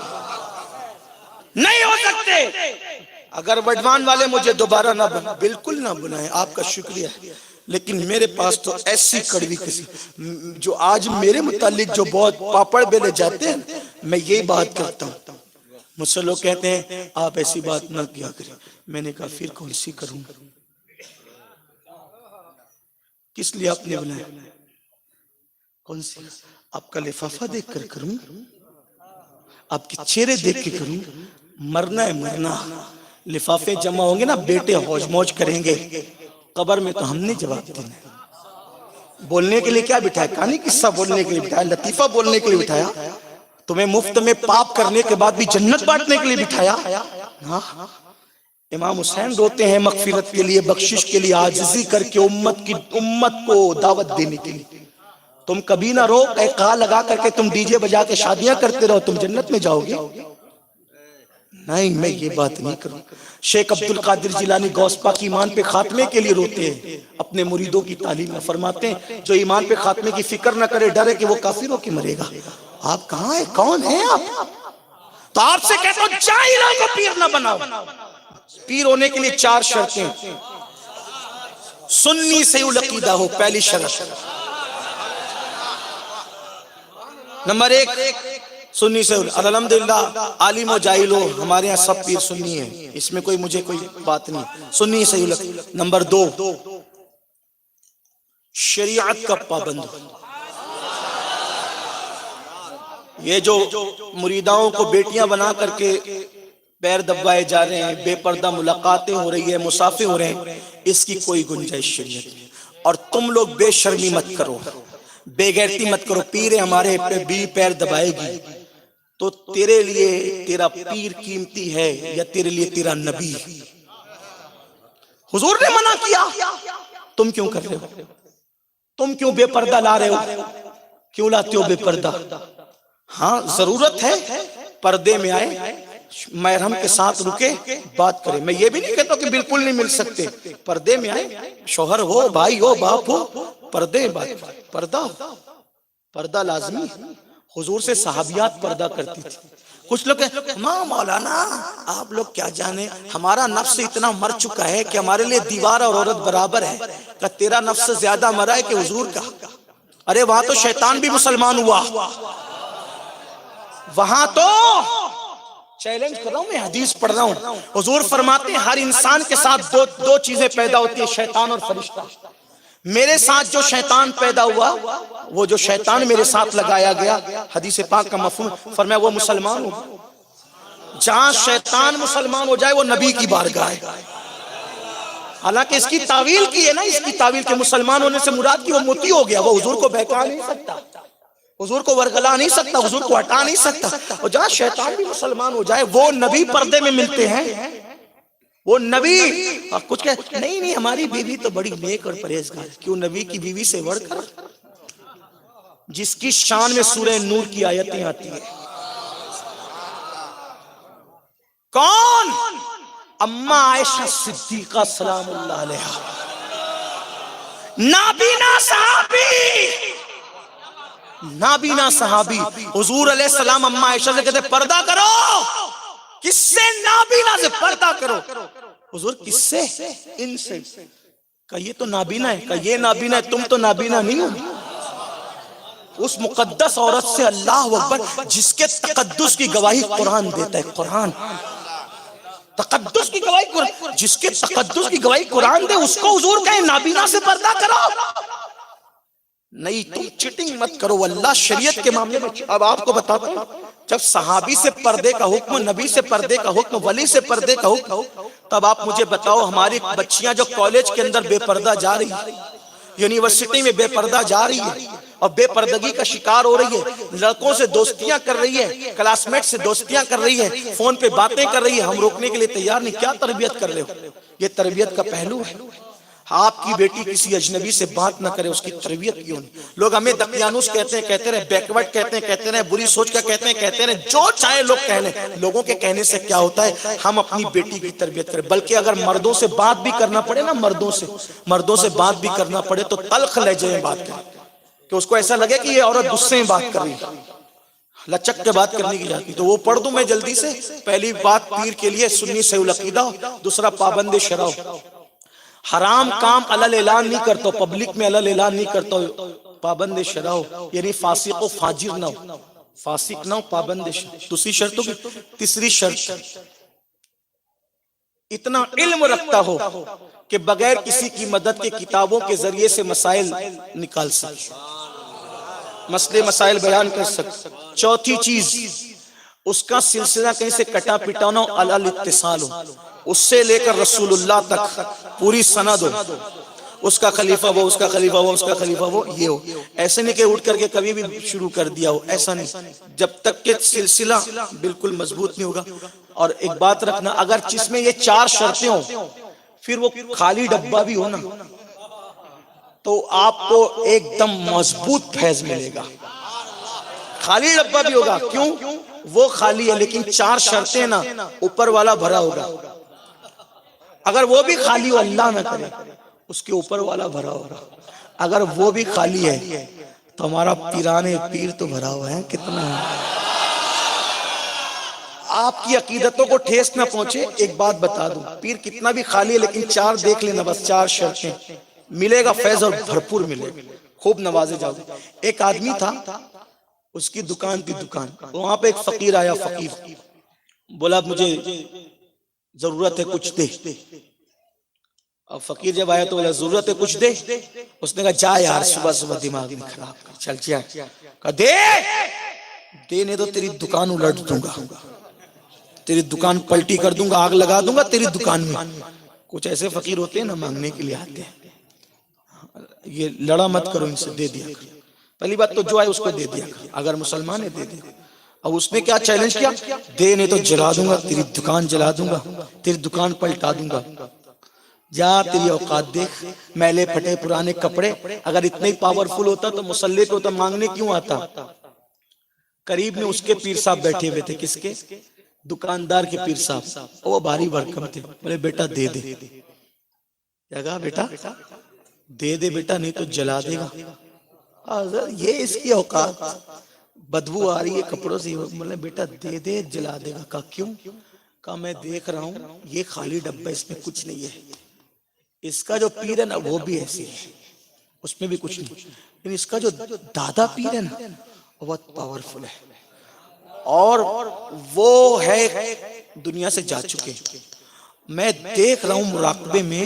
نہیں ہو سکتے۔ اگر وڈوان والے مجھے دوبارہ نہ بنائیں، بالکل نہ بنائیں، آپ کا شکریہ، لیکن میرے پاس تو ایسی کڑوی کسی جو آج میرے متعلق جو بہت پاپڑ بیلے جاتے ہیں، میں یہی بات کرتا ہوں۔ مجھ سے لوگ کہتے ہیں آپ ایسی بات نہ کیا کریں، میں نے کہا پھر کون سی کروں؟ کس لیے آپ نے بنایا؟ کون سی؟ آپ کا لفافہ دیکھ کر کروں؟ آپ کے چہرے دیکھ کے کروں؟ مرنا ہے مرنا، لفافے جمع ہوں گے نا، بیٹے ہوج موج کریں گے، قبر میں تو ہم نے جواب دینا ہے۔ بولنے کے لیے کیا بٹھایا؟ کہانی قصہ بولنے کے لیے بٹھایا، لطیفہ بولنے کے لیے بٹھایا، تمہیں مفت میں پاپ کرنے کے بعد بھی جنت بانٹنے کے لیے بٹھایا۔ امام حسین روتے ہیں مغفرت کے لیے، بخشش کے لیے، عاجزی کر کے امت کو دعوت دینے کے لیے۔ تم کبھی نہ رو، اے کہا لگا کر کے تم ڈی جے بجا کے شادیاں کرتے رہو، تم جنت میں جاؤ گے؟ نہیں، میں یہ بات نہیں کروں۔ شیخ عبدالقادر جیلانی غوث پاک ایمان پہ خاتمے کے لیے روتے ہیں، اپنے مریدوں کی تعلیم میں فرماتے ہیں جو ایمان پہ خاتمے کی فکر نہ کرے، ڈرے کہ وہ کافر ہو کے مرے گا۔ آپ کہاں ہیں؟ کون ہیں آپ؟ تو آپ سے کہتا ہوں جاہلوں کو پیر نہ بناؤ۔ پیر ہونے کے لیے 4 شرطیں، سنی سے العقیدہ ہو، پہلی شرط۔ نمبر 1 سنی سے، الحمدللہ عالم و جاہل ہو، ہمارے یہاں سب پیر سنی ہیں، اس میں مجھے کوئی بات نہیں، سنی سے العقیدہ۔ نمبر 2 شریعت کا پابند ہو۔ یہ جو مریداؤں کو بیٹیاں بنا کر کے پیر دبائے جا رہے ہیں، بے پردہ ملاقاتیں ہو رہی ہیں، مسافے ہو رہے ہیں، اس کی کوئی گنجائش شریعت نہیں۔ اور تم لوگ بے شرمی مت کرو، بے غیرتی مت کرو، پیر ہمارے پہ بھی پیر دبائے گی تو تیرے لیے تیرا پیر قیمتی ہے یا تیرے لیے تیرا نبی؟ حضور نے منع کیا، تم کیوں کر رہے ہو؟ تم کیوں بے پردہ لا رہے ہو؟ کیوں لاتے ہو بے پردہ؟ ہاں ضرورت ہے پردے میں آئے، محرم کے ساتھ رکے، بات کرے۔ میں یہ بھی نہیں کہتا کہ بالکل نہیں مل سکتے، پردے میں آئے، شوہر ہو، بھائی ہو، باپ ہو، پردے بات، پردہ لازمی۔ حضور سے صحابیات پردہ کرتی تھی۔ کچھ لوگ کہتے ماں مولانا آپ لوگ کیا جانے، ہمارا نفس اتنا مر چکا ہے کہ ہمارے لیے دیوار اور عورت برابر ہے۔ کہ تیرا نفس زیادہ مرا ہے کہ حضور کا؟ ارے وہاں تو شیطان بھی مسلمان ہوا، وہاں تو چیلنج کر رہا ہوں، میں حدیث پڑھ رہا ہوں، حضور فرماتے ہیں ہر انسان کے ساتھ دو چیزیں پیدا ہوتی ہیں، شیطان اور فرشتہ۔ میرے ساتھ جو شیطان پیدا ہوا، وہ جو شیطان میرے ساتھ لگایا گیا، حدیث پاک کا مفہوم فرمایا وہ مسلمان ہو۔ جہاں شیطان مسلمان ہو جائے وہ نبی کی بارگاہ ہے۔ حالانکہ اس کی تعویل کی ہے نا، اس کی تعویل کے مسلمان ہونے سے مراد کی وہ متی ہو گیا، وہ حضور کو بہکا نہیں سکتا، حضور کو ورگلا نہیں سکتا، حضور کو ہٹا نہیں سکتا۔ اور جہاں شیطان بھی مسلمان ہو جائے وہ نبی پردے میں ملتے ہیں، وہ نبی۔ کچھ کہ نہیں ہماری بیوی تو بڑی نیک اور پرہیزگار، کیوں نبی کی بیوی سے بڑھ کر؟ جس کی شان میں سورہ نور کی آیتیں آتی ہیں۔ کون؟ اما عائشہ صدیقہ سلام اللہ علیہا، نابینا صحابی، نابینا صحابی۔ حضور علیہ السلام اما عائشہ سے کہتے پردہ کرو، کس سے؟ نابینا سے پردہ کرو۔ حضور کس سے؟ ان سے۔ کہ یہ تو نابینا ہے، کہ یہ نابینا ہے، تم تو نابینا نہیں ہو۔ اس مقدس عورت سے، اللہ اکبر، جس کے تقدس کی گواہی قرآن دیتا ہے، قرآن تقدس کی گواہی، جس کے تقدس کی گواہی قرآن دے، اس کو حضور کہیں نابینا سے پردہ کرو؟ نہیں، تم چیٹنگ مت کرو اللہ شریعت کے معاملے میں۔ اب آپ کو بتاتا ہوں، جب صحابی سے پردے کا حکم، نبی سے پردے کا حکم، ولی سے پردے کا حکم، تب آپ مجھے بتاؤ ہماری بچیاں جو کالج کے اندر بے پردہ جا رہی ہیں، یونیورسٹی میں بے پردہ جا رہی ہے، اور بے پردگی کا شکار ہو رہی ہے، لڑکوں سے دوستیاں کر رہی ہے، کلاس میٹ سے دوستیاں کر رہی ہے، فون پہ باتیں کر رہی ہے، ہم روکنے کے لیے تیار نہیں. کیا تربیت کر رہے ہو؟ یہ تربیت کا پہلو ہے. آپ کی بیٹی کسی اجنبی سے بات نہ کرے، اس کی تربیت کیوں نہیں؟ لوگ ہمیں دقیانوس کہتے ہیں، کہتے رہے بیکورڈ کہتے رہے، بری سوچ کا کہتے رہے، جو چاہے لوگ کہہ لیں. لوگوں کے کہنے سے کیا ہوتا ہے؟ ہم اپنی بیٹی کی تربیت کریں. بلکہ اگر مردوں سے بات بھی کرنا پڑے نا، مردوں سے بات بھی کرنا پڑے تو تلخ لہجے میں بات کریں، کہ اس کو ایسا لگے کہ یہ عورت غصے میں بات کر رہی ہے، لچک کے بات کرنے کی جاتی. تو وہ پڑھ دوں میں جلدی سے. پہلی بات پیر کے لیے سنی صحیح العقیدہ، دوسرا پابند شرع. حرام کام علل اعلان نہیں کرتا، پبلک میں علل اعلان نہیں کرتا، پابند شرع ہو، یعنی فاسق و فاجر نہ ہو، فاسق نہ ہو، پابند شرع. دوسری شرط ہوگی. تیسری شرط اتنا علم رکھتا ہو کہ بغیر کسی کی مدد کے کتابوں کے ذریعے سے مسائل نکال سکے، مسئلے مسائل بیان کر سکے. چوتھی چیز، اس کا سلسلہ کہیں سے کٹا پٹا نہ ہو، الاتصال ہو، اس سے لے کر رسول اللہ تک پوری سند ہو، اس کا خلیفہ وہ، اس کا خلیفہ وہ، اس کا خلیفہ وہ، یہ ہو. ایسے نہیں کہ اٹھ کر کے کبھی بھی شروع کر دیا ہو، ایسا نہیں. جب تک کہ سلسلہ بالکل مضبوط نہیں ہوگا. اور ایک بات رکھنا، اگر جس میں یہ 4 شرطیں ہوں، پھر وہ خالی ڈبہ بھی ہو نا، تو آپ کو ایک دم مضبوط فیض ملے گا. خالی ڈبہ بھی ہوگا، کیوں؟ وہ خالی ہے لیکن 4 شرطیں نا، اوپر والا بھرا ہوگا. اگر وہ بھی خالی ہو، اللہ نہ کرے، اس کے اوپر والا بھرا ہوگا. اگر وہ بھی خالی ہے تو ہمارا پیرانے پیر تو بھرا ہوا ہے. کتنا ہے؟ آپ کی عقیدتوں کو ٹھیس نہ پہنچے. ایک بات بتا دوں، پیر کتنا بھی خالی ہے لیکن 4 دیکھ لینا، بس 4 شرطیں، ملے گا فیض اور بھرپور ملے گا، خوب نوازے جاؤ. ایک آدمی تھا، اس کی دکان تھی. دکان وہاں پہ ایک فقیر آیا. فقیر بولا مجھے ضرورت ہے کچھ دے. اب فقیر جب آیا تو بولا ضرورت ہے کچھ دے. اس نے کہا جا یار، صبح صبح دماغ میں خراب کر، چل جا. کہا دے، دینے تو تیری دکان الٹ دوں گا، تیری دکان پلٹی کر دوں گا، آگ لگا دوں گا تیری دکان میں. کچھ ایسے فقیر ہوتے ہیں نا، مانگنے کے لیے آتے ہیں. یہ لڑا مت کرو ان سے، دے دیا کرو. پہلی بات تو جو آئے اس کو دے دیا کرو، اگر مسلمان ہے دے دیا. اب اس نے کیا چیلنج کیا؟ دے نہیں تو جلا دوں گا، تیری دکان جلا دوں گا، تیری دکان پلٹا دوں گا. جا، تیری اوقات دیکھ، میلے پھٹے پرانے کپڑے. اگر اتنے پاورفل ہوتا تو مسلح پہ ہوتا، مانگنے کیوں آتا؟ قریب میں اس کے پیر صاحب بیٹھے ہوئے تھے. کس کے؟ دکاندار کے پیر صاحب. وہ بھاری بھرکم تھے. بولے بیٹا دے دے. کیا کہا؟ بیٹا دے دے بیٹا، نہیں تو جلا دے گا. یہ اس کی اوقات، بدبو آ رہی ہے کپڑوں سے. بولے بیٹا دے دے، جلا دے گا. کہا کیوں؟ کہا میں دیکھ رہا ہوں یہ خالی ڈبہ، اس میں کچھ نہیں ہے. اس کا جو پیر ہے نا وہ بھی ایسی ہے، اس میں بھی کچھ نہیں. لیکن اس کا جو دادا پیر ہے نا بہت پاورفل ہے، اور وہ ہے دنیا سے جا چکے. میں دیکھ رہا ہوں مراقبے میں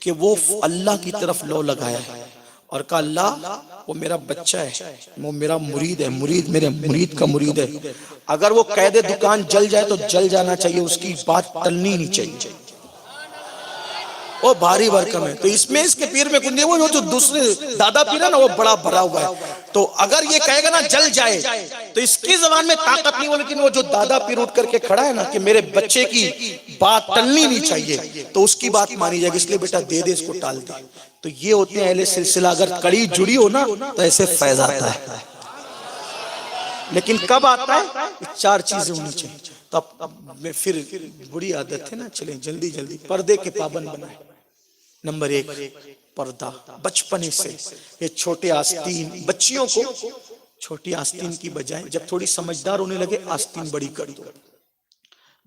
کہ وہ اللہ کی طرف لو لگایا ہے، اور کہا اللہ وہ میرا بچہ ہے، وہ میرا مرید ہے، مرید میرے مرید کا مرید ہے. اگر وہ قید دکان جل جائے تو جل جانا چاہیے، اس کی بات ٹلنی نہیں چاہیے. وہ بھاری بھرکم ہے. تو اس میں اس کے پیر میں کنجے، وہ جو دوسرے دادا پیر ہے نا وہ بڑا بھرا ہوا ہے. تو اگر یہ کہے گا نا جل جائے تو اس کی زبان میں طاقت نہیں ہو، لیکن وہ جو دادا پیر اٹھ کر کے کھڑا ہے نا کہ میرے بچے کی بات ٹلنی نہیں چاہیے، تو اس کی بات مانی جائے گی. اس لیے بیٹا دے دے، اس کو ٹال دے. تو یہ ہوتے ہیں اہل سلسلہ. اگر کڑی جڑی ہو نا تو ایسے فیض آتا ہے. لیکن کب آتا ہے؟ 4 چیزیں ہونی چاہیے. تو اب میں پھر بری عادت ہے نا، چلیں جلدی جلدی. پردے کے پابند بنائیں. نمبر 1 پردہ. بچپنے سے یہ چھوٹے آستین بچیوں کو، چھوٹی آستین کی بجائے جب تھوڑی سمجھدار ہونے لگے آستین بڑی کر دو.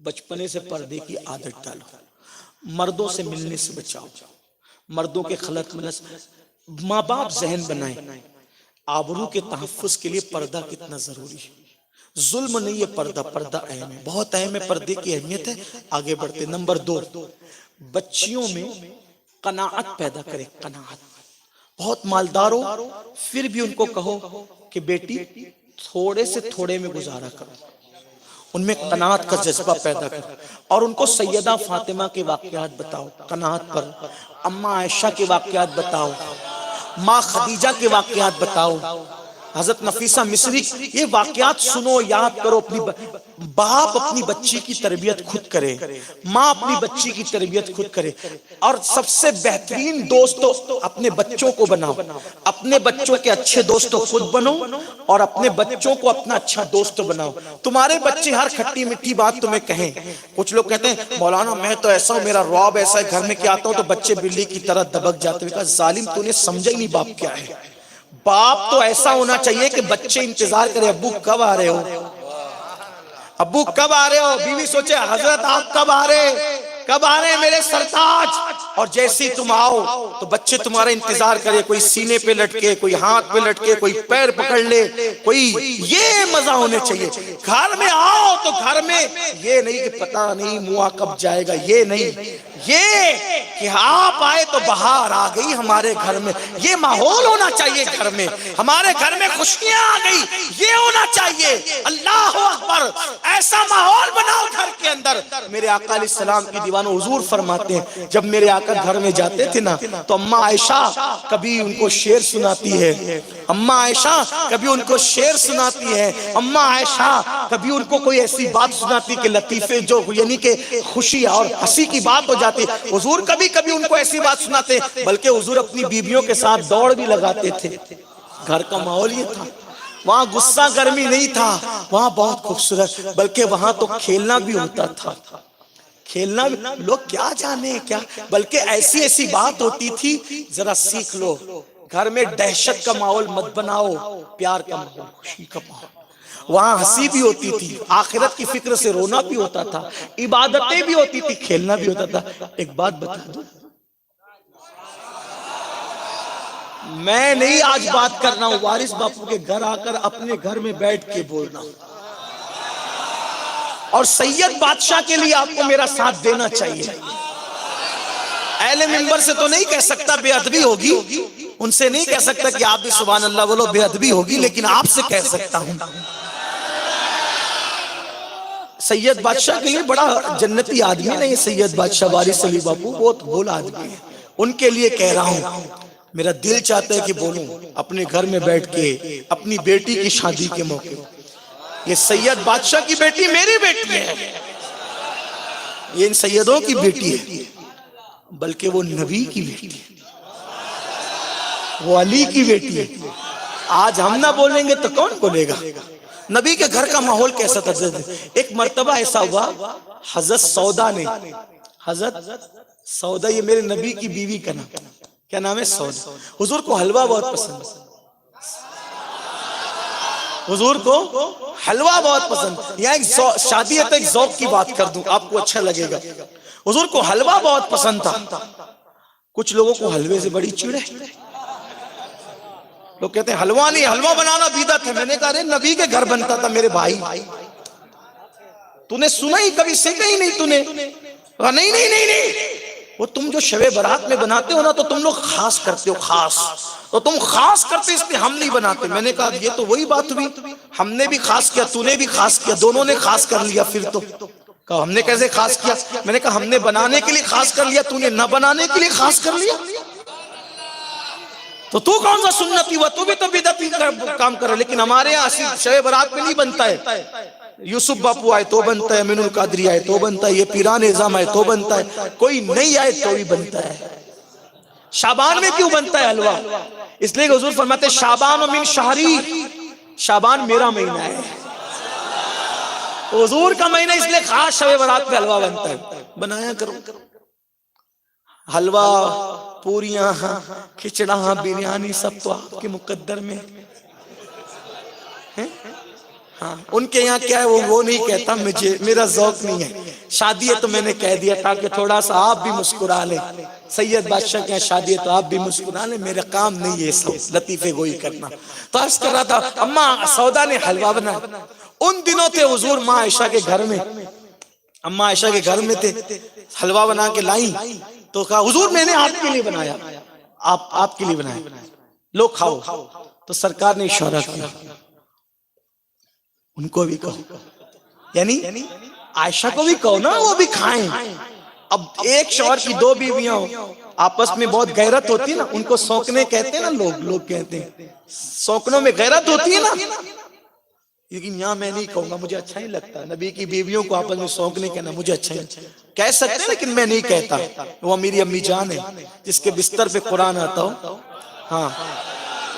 بچپنے سے پردے کی عادت ڈالو. مردوں سے ملنے سے بچاؤ، مردوں کے خلط ملس. ماں باپ ذہن بنائیں آبرو کے تحفظ کے لیے پردہ کتنا ضروری ہے. ظلم نہیں ہے پردہ، پردہ اہم ہے، بہت اہم ہے. پردے کی اہمیت ہے. آگے بڑھتے. نمبر 2 بچیوں میں قناعت پیدا کرے. قناعت. بہت مالدار ہو پھر بھی ان کو کہو کہ بیٹی تھوڑے سے تھوڑے میں گزارا کرو. ان میں قناعت کا جذبہ پیدا کرو. اور ان کو سیدہ فاطمہ کے واقعات بتاؤ قناعت پر. اماں عائشہ کے واقعات بتاؤ. ماں خدیجہ کے واقعات بتاؤ، حضرت نفیسہ مصری، یہ واقعات سنو، یاد کرو۔ اپنی باپ اپنی بچی کی تربیت خود کرے، ماں اپنی بچی کی تربیت خود کرے، اور سب سے بہترین دوستوں اپنے بچوں کو بناؤ، اپنے بچوں کے اچھے دوستوں خود بنو اور اپنے بچوں کو اپنا اچھا دوست بناؤ۔ تمہارے بچے ہر کھٹی مٹھی بات تمہیں کہیں، کچھ لوگ کہتے ہیں مولانا میں تو ایسا ہوں، میرا رعب ایسا ہے، گھر میں کیا آتا ہوں تو بچے بلی کی طرح دبک جاتے ہیں۔ کہا ظالم تو نے سمجھا ہی نہیں باپ کیا ہے۔ باپ تو ایسا ہونا چاہیے کہ بچے انتظار کرے ابو کب آ رہے ہو، ابو کب آ رہے ہو، بیوی سوچے حضرت آپ کب آ رہے، کب آ رہے ہیں میرے سرتاج، اور جیسے ہی تم آؤ تو بچے تمہارا انتظار کرے، کوئی سینے پہ لٹکے، کوئی ہاتھ پہ لٹکے، کوئی پیر پکڑ لے، کوئی یہ مزہ ہونے چاہیے۔ گھر میں آؤ تو گھر میں یہ نہیں کہ پتہ نہیں موا کب جائے گا، یہ نہیں، یہ کہ آپ آئے تو بہار آ گئی ہمارے گھر میں، یہ ماحول ہونا چاہیے گھر میں، ہمارے گھر میں خوشیاں آ گئی، یہ ہونا چاہیے۔ اللہ اکبر، ایسا ماحول بناؤ گھر کے اندر۔ میرے آقا علیہ السلام کی دیوانوں حضور فرماتے ہیں جب میرے آقا گھر میں جاتے تھے نا تو اماں عائشہ کبھی ان کو شعر سناتی ہے، اماں عائشہ کبھی ان کو شعر سناتی ہے، اماں عائشہ کبھی ان کو کوئی ایسی بات سناتی کہ لطیفے جو یعنی کہ خوشی اور ہنسی کی بات ہو جاتی۔ حضور کبھی کبھی ان کو ایسی بات سناتے، بلکہ حضور اپنی بیویوں کے ساتھ دوڑ بھی لگاتے تھے۔ گھر کا ماحول یہ تھا، وہاں غصہ گرمی نہیں تھا، وہاں بہت خوبصورت، بلکہ وہاں تو کھیلنا بھی ہوتا تھا، کھیلنا بھی، لوگ کیا جانے کیا، بلکہ ایسی ایسی بات ہوتی تھی، ذرا سیکھ لو۔ گھر میں دہشت کا ماحول مت بناؤ، پیار کا ماحول، خوشی کا ماحول۔ وہاں ہنسی بھی ہوتی تھی، آخرت کی فکر سے رونا بھی ہوتا تھا، عبادتیں بھی ہوتی تھی، کھیلنا بھی ہوتا تھا۔ ایک بات بتا دوں، میں نہیں آج بات کرنا ہوں، وارث باپو کے گھر آ کر اپنے گھر میں بیٹھ کے بولنا ہوں، اور سید بادشاہ کے لیے آپ کو میرا ساتھ دینا چاہیے۔ اہل منبر سے تو نہیں کہہ سکتا بے ادبی ہوگی، ان سے نہیں کہہ سکتا کہ آپ بھی سبحان اللہ بولو بے ادبی ہوگی، لیکن آپ سے کہہ سکتا ہوں۔ سید بادشاہ کے لیے بڑا جنتی آدمی ہے یہ سید بادشاہ وارث علی باپو، بہت بھولا آدمی ہے، ان کے لیے کہہ رہا ہوں۔ میرا دل چاہتا ہے کہ بولوں اپنے گھر میں بیٹھ کے اپنی بیٹی کی شادی کے موقع، یہ سید بادشاہ کی بیٹی میری بیٹی ہے، یہ ان سیدوں کی بیٹی ہے، بلکہ وہ نبی کی بیٹی ہے، وہ علی کی بیٹی ہے۔ آج ہم نہ بولیں گے تو کون بولے گا؟ نبی کے گھر کا ماحول کیسا تھا؟ ایک مرتبہ ایسا ہوا، حضرت سودا نے، حضرت سودا یہ میرے نبی کی بیوی کا نام، کیا نام ہے؟ سودا۔ حضور کو حلوہ بہت پسند، حضور کو حلوہ بہت پسند۔ یہاں ایک شادی ہے تو ایک ذوق کی بات کر دوں، آپ کو اچھا لگے گا۔ حضور کو حلوہ بہت پسند تھا۔ کچھ لوگوں کو حلوے سے بڑی چڑ ہے، لوگ کہتے ہیں حلوہ نہیں، حلوہ بنانا بدعت ہے۔ میں نے کہا ارے نبی کے گھر بنتا تھا میرے بھائی، تو نے سنا ہی کبھی، سیکھا ہی نہیں تو نے؟ نہیں نہیں نہیں نہیں، وہ تم جو شب برات میں بناتے ہو نا تو تم لوگ خاص کرتے ہو، خاص تو تم خاص کرتے، اس لیے ہم نہیں بناتے۔ میں نے کہا یہ تو وہی بات ہوئی، ہم نے بھی خاص کیا، تو نے بھی خاص کیا، دونوں نے خاص کر لیا۔ پھر تو کہا ہم نے کیسے خاص کیا؟ میں نے کہا ہم نے بنانے کے لیے خاص کر لیا، تو نے نہ بنانے کے لیے خاص کر لیا، تو تو کون سا سنتی ہوا؟ تو بھی تو بدعتی کام کر رہا ہے۔ لیکن ہمارے یہاں شب برات میں نہیں بنتا ہے، یوسف باپو آئے تو بنتا ہے، امین القادری آئے تو بنتا ہے، یہ پیران نظام آئے تو بنتا ہے، کوئی نہیں آئے تو بھی بنتا ہے۔ شعبان میں کیوں بنتا ہے حلوہ؟ اس لیے کہ حضور فرماتے ہیں شعبان من شہری، شعبان میرا مہینہ ہے، حضور کا مہینہ، اس لیے خاص شب برات میں حلوہ بنتا ہے۔ بنایا کرو حلوہ، پوریاں، کھچڑا، بریانی، سب تو آپ کے مقدر میں ہاں، ان کے یہاں کیا ہے وہ نہیں کہتا، مجھے میرا ذوق نہیں ہے۔ شادی ہے تو میں نے کہہ دیا تاکہ تھوڑا سا آپ بھی مسکرا لیں۔ سید بادشاہ کے یہاں شادی ہے تو آپ بھی مسکرا لیں، میرا کام نہیں ہے سب لطیفے گوئی کرنا۔ تو عرض کر رہا تھا اماں سودا نے حلوہ بنایا، ان دنوں تھے حضور ماں عائشہ کے گھر میں، اماں عائشہ کے گھر میں تھے، حلوہ بنا کے لائیں تو کہا حضور میں نے آپ کے لیے بنایا، آپ کے لیے بنایا، لو کھاؤ۔ تو سرکار نے اشارہ کیا ان کو بھی کہو، یعنی عائشہ کو بھی کہو نا وہ بھی کھائیں۔ اب ایک شوہر کی دو بیویاں ہو، آپس میں بہت غیرت ہوتی ہے نا، ان کو سونکنے کہتے ہیں نا، لوگ کہتے ہیں سونکنوں میں غیرت ہوتی ہے نا، لیکن یہاں میں نہیں کہوں گا، مجھے اچھا نہیں لگتا نبی کی بیویوں کو آپس میں سونکنے کہنا، مجھے اچھا نہیں، کہہ سکتے ہیں لیکن میں نہیں کہتا، وہ میری امی جان ہے جس کے بستر پہ قرآن آتا ہو. ہاں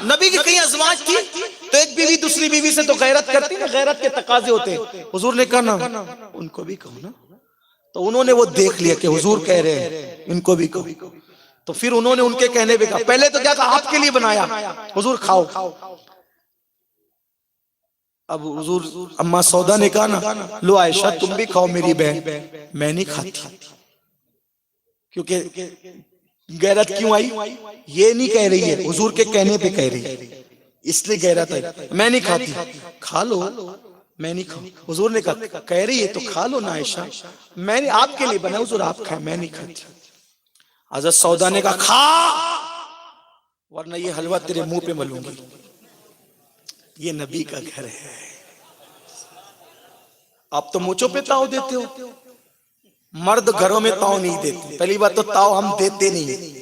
نبی کی کئی ازواج تھی تو ایک بیوی دوسری بیوی سے تو غیرت کرتی نا، غیرت کے تقاضے ہوتے ہیں، حضور نے کہا نا ان کو بھی کہو نا، تو انہوں نے وہ دیکھ لیا کہ حضور کہہ رہے ہیں ان کو بھی کہو، تو پھر انہوں نے ان کے کہنے پہ کہا، پہلے تو کیا کہا آپ کے لیے بنایا، حضور کھاؤ. اب حضور اما سودا نے کہا نا لو عائشہ تم بھی کھاؤ میری بہن، میں نہیں کھاتی، کیونکہ غیرت کیوں آئی، یہ نہیں کہہ رہی ہے، حضور کے کہنے پہ کہہ رہی ہے، اس لیے غیرت آئی، میں نہیں کھاتی. کھا لو، میں نہیں کھاؤں. حضور نے کہا کہہ رہی ہے تو کھا لو نا عائشہ، میں نے آپ کے لیے بنا، حضور آپ کھائیں، میں نہیں کھاتی. حضرت سودا نے کہا کھا ورنہ یہ حلوہ تیرے منہ پہ ملوں گی. یہ نبی کا گھر ہے، آپ تو مونچوں پہ تاؤ دیتے ہو، مرد گھروں میں تاؤ نہیں دیتے. پہلی بات تو تاؤ ہم دیتے نہیں،